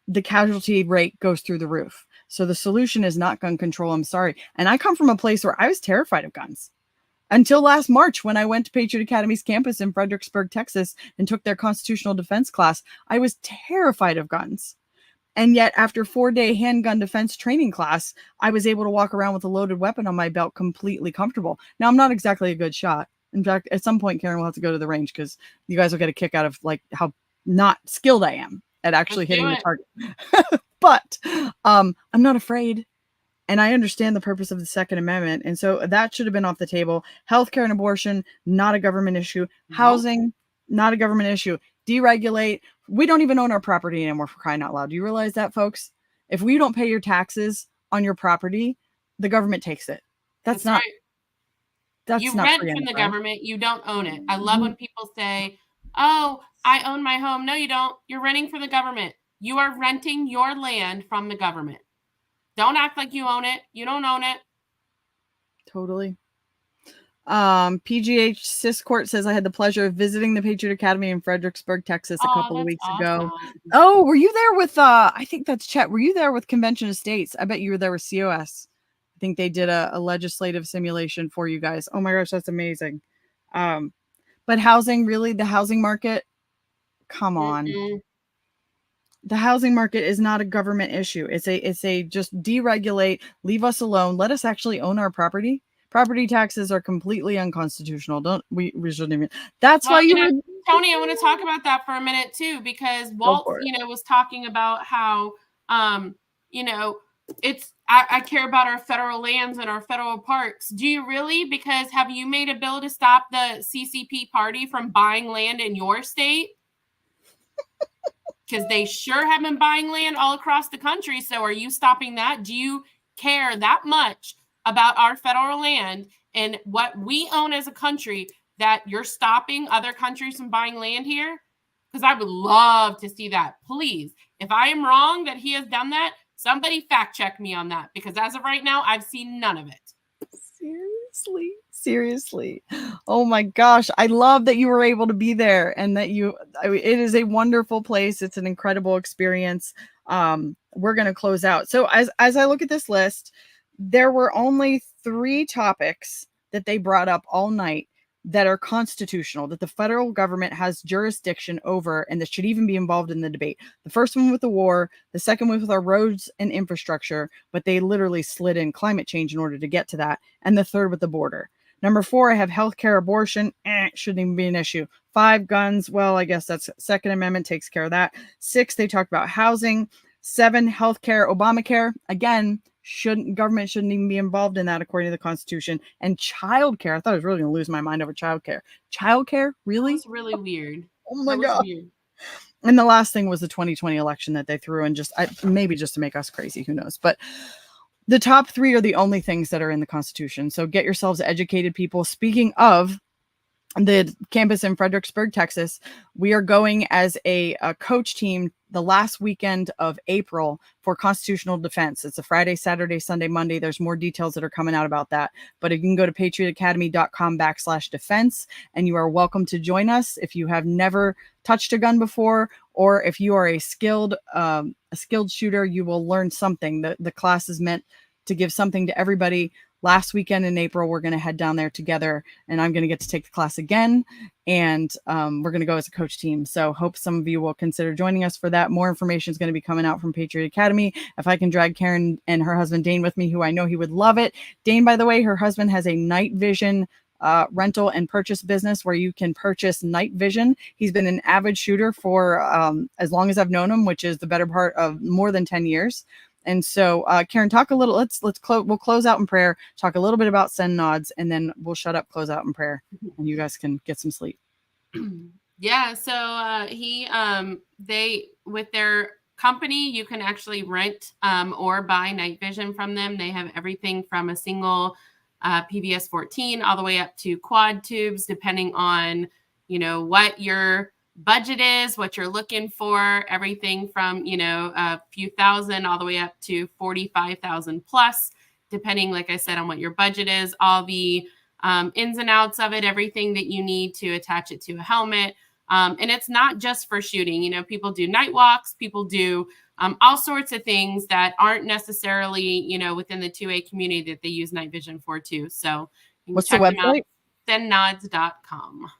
the casualty rate goes through the roof. So the solution is not gun control. I'm sorry. And I come from a place where I was terrified of guns until last March, when I went to Patriot Academy's campus in Fredericksburg, Texas, and took their constitutional defense class. I was terrified of guns. And yet after 4-day handgun defense training class, I was able to walk around with a loaded weapon on my belt completely comfortable. Now, I'm not exactly a good shot. In fact, at some point, Karen will have to go to the range, because you guys will get a kick out of like how not skilled I am at actually hitting the target. But I'm not afraid. And I understand the purpose of the Second Amendment. And so that should have been off the table. Healthcare and abortion, not a government issue. Housing, not a government issue. Deregulate. We don't even own our property anymore, for crying out loud. Do you realize that, folks? If we don't pay your taxes on your property, the government takes it. That's not right. That's you not rent free from the enterprise. government. You don't own it. I love when people say, oh, I own my home. No, you don't. You're renting from the government. You are renting your land from the government. Don't act like you own it. You don't own it. Totally. PGH Syscourt says, I had the pleasure of visiting the Patriot Academy in Fredericksburg, Texas a couple of weeks ago. Oh, were you there with, I think that's Chet. Were you there with Convention of States? I bet you were there with COS. I think they did a legislative simulation for you guys. Oh my gosh, that's amazing. But housing, really, the housing market, come on. The housing market is not a government issue. It's a just deregulate, leave us alone, let us actually own our property. Property taxes are completely unconstitutional. We shouldn't even. That's why you were, Toni, I want to talk about that for a minute too, because Walt, was talking about how, I care about our federal lands and our federal parks. Do you really? Because have you made a bill to stop the CCP party from buying land in your state? Because they sure have been buying land all across the country. So are you stopping that? Do you care that much about our federal land and what we own as a country that you're stopping other countries from buying land here? Because I would love to see that. Please, if I am wrong that he has done that, somebody fact check me on that, because as of right now, I've seen none of it. Seriously. Oh my gosh. I love that you were able to be there, and that it is a wonderful place. It's an incredible experience. We're going to close out. So as I look at this list, there were only 3 topics that they brought up all night that are constitutional, that the federal government has jurisdiction over, and that should even be involved in the debate. The first one with the war, the second one with our roads and infrastructure, but they literally slid in climate change in order to get to that. And the third with the border. Number 4, I have healthcare, abortion, shouldn't even be an issue. 5, guns, well, I guess that's Second Amendment, takes care of that. 6, they talked about housing. 7, healthcare, Obamacare, again, government shouldn't even be involved in that according to the Constitution. And childcare, I thought I was really going to lose my mind over childcare. Childcare, really? That's really weird. Oh my God. Weird. And the last thing was the 2020 election that they threw in, maybe just to make us crazy, who knows? But the top 3 are the only things that are in the Constitution. So get yourselves educated, people. Speaking of the campus in Fredericksburg, Texas, we are going as a coach team the last weekend of April for constitutional defense. It's a Friday, Saturday, Sunday, Monday. There's more details that are coming out about that, but you can go to patriotacademy.com/defense, and you are welcome to join us if you have never touched a gun before, or if you are a skilled shooter. You will learn something. The class is meant to give something to everybody. Last weekend in April, we're going to head down there together, and I'm going to get to take the class again, and we're going to go as a coach team. So hope some of you will consider joining us for that. More information is going to be coming out from Patriot Academy. If I can drag Karen and her husband Dane with me, who I know he would love it. Dane, by the way, her husband has a night vision rental and purchase business where you can purchase night vision. He's been an avid shooter for as long as I've known him, which is the better part of more than 10 years. And so, Karen, talk a little. We'll close out in prayer. Talk a little bit about send nods, and then we'll shut up, close out in prayer, and you guys can get some sleep. Yeah, so they with their company, you can actually rent or buy night vision from them. They have everything from a single PVS 14 all the way up to quad tubes, depending on what your budget is, what you're looking for. Everything from a few thousand all the way up to 45,000 plus, depending, like I said, on what your budget is. All the ins and outs of it, everything that you need to attach it to a helmet. And it's not just for shooting. People do night walks, people do all sorts of things that aren't necessarily, within the 2A community that they use night vision for too. So you can What's the check them out. website? Sendnods.com.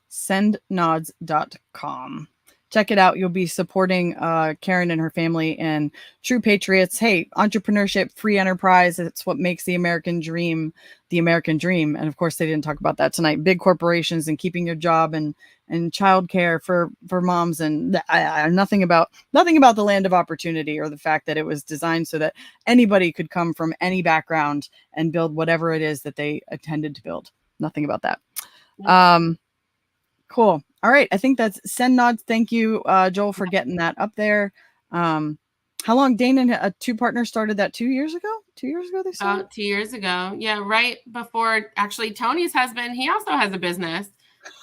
Sendnods.com. Check it out. You'll be supporting Karen and her family and true patriots. Hey, entrepreneurship, free enterprise. It's what makes the American dream the American dream. And of course, they didn't talk about that tonight. Big corporations and keeping your job and childcare for moms and nothing about the land of opportunity or the fact that it was designed so that anybody could come from any background and build whatever it is that they intended to build. Nothing about that. Cool. All right. I think that's send nods. Thank you, Joel, for getting that up there. How long Dane and a two partners started that 2 years ago? 2 years ago, they started? 2 years ago. Yeah. Right before actually Tony's husband, he also has a business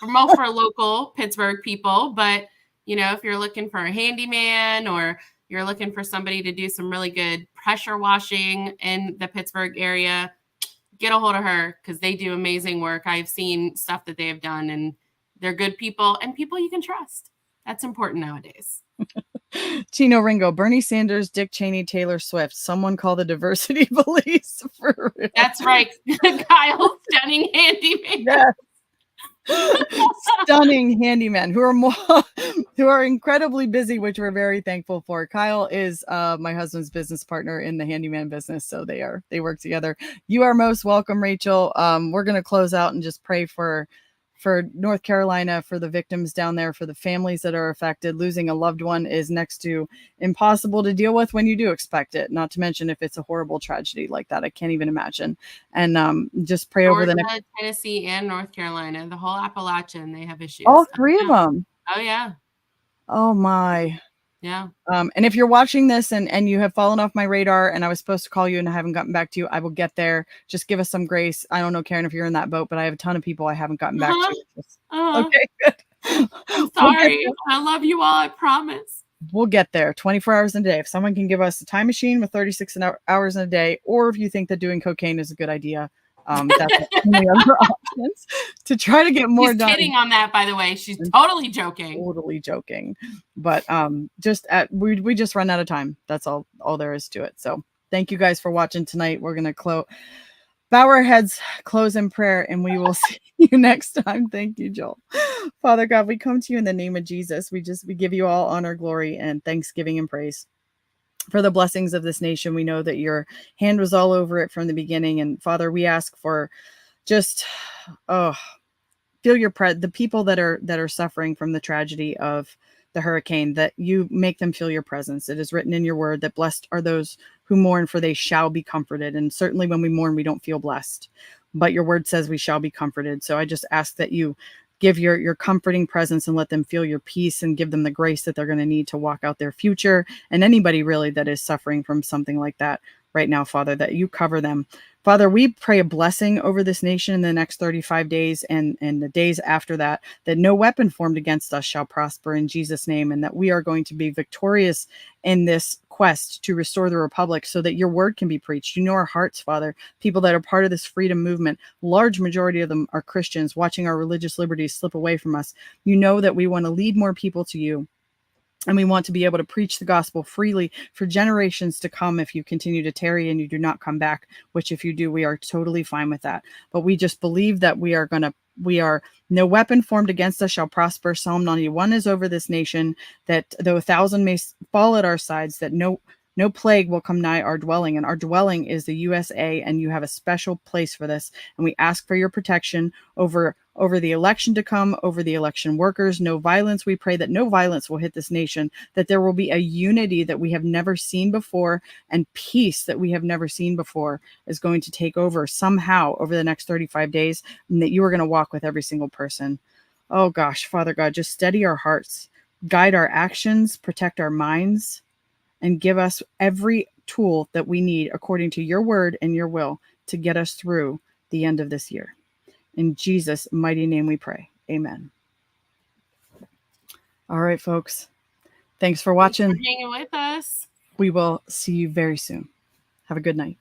for local Pittsburgh people. But, if you're looking for a handyman or you're looking for somebody to do some really good pressure washing in the Pittsburgh area, get a hold of her because they do amazing work. I've seen stuff that they have done and they're good people and people you can trust. That's important nowadays. Chino Ringo, Bernie Sanders, Dick Cheney, Taylor Swift. Someone call the diversity police for real. That's right. Kyle, stunning handyman. Yes. Stunning handyman who are incredibly busy, which we're very thankful for. Kyle is my husband's business partner in the handyman business, so they work together. You are most welcome, Rachel. We're going to close out and just pray for North Carolina, for the victims down there, for the families that are affected. Losing a loved one is next to impossible to deal with when you do expect it, not to mention if it's a horrible tragedy like that. I can't even imagine. And just pray over the next. Tennessee and North Carolina, the whole Appalachian, they have issues. All three of them. Oh, yeah. Oh, my. Yeah. And if you're watching this and you have fallen off my radar and I was supposed to call you and I haven't gotten back to you, I will get there. Just give us some grace. I don't know, Karen, if you're in that boat, but I have a ton of people I haven't gotten back to. Okay, good. I'm sorry. I love you all. I promise. We'll get there 24 hours in a day. If someone can give us a time machine with 36 hours in a day, or if you think that doing cocaine is a good idea, that's the only other options to try to get more She's done. kidding on that, by the way. She's totally joking. Totally joking. But we just run out of time. That's all there is to it. So thank you guys for watching tonight. We're gonna bow our heads, close in prayer, and we will see you next time. Thank you, Joel. Father God, we come to you in the name of Jesus. We give you all honor, glory, and thanksgiving and praise for the blessings of this nation. We know that your hand was all over it from the beginning. And Father, we ask for just, feel the people that are suffering from the tragedy of the hurricane, that you make them feel your presence. It is written in your word that blessed are those who mourn, for they shall be comforted. And certainly when we mourn, we don't feel blessed, but your word says we shall be comforted. So I just ask that you give your comforting presence and let them feel your peace and give them the grace that they're going to need to walk out their future. And anybody really that is suffering from something like that right now, Father, that you cover them. Father, we pray a blessing over this nation in the next 35 days and the days after that no weapon formed against us shall prosper in Jesus' name, and that we are going to be victorious in this quest to restore the republic so that your word can be preached. You know our hearts, Father, people that are part of this freedom movement, large majority of them are Christians watching our religious liberties slip away from us. You know that we want to lead more people to you. And we want to be able to preach the gospel freely for generations to come if you continue to tarry and you do not come back, which if you do, we are totally fine with that. But we just believe that we are no weapon formed against us shall prosper. Psalm 91 is over this nation, that though 1,000 may fall at our sides, that no plague will come nigh our dwelling. And our dwelling is the USA, and you have a special place for this. And we ask for your protection over the election to come, over the election workers. No violence. We pray that no violence will hit this nation, that there will be a unity that we have never seen before, and peace that we have never seen before is going to take over somehow over the next 35 days, and that you are going to walk with every single person. Oh gosh, Father God, just steady our hearts, guide our actions, protect our minds, and give us every tool that we need according to your word and your will to get us through the end of this year. In Jesus' mighty name we pray. Amen. All right, folks. Thanks for watching. Thanks for hanging with us. We will see you very soon. Have a good night.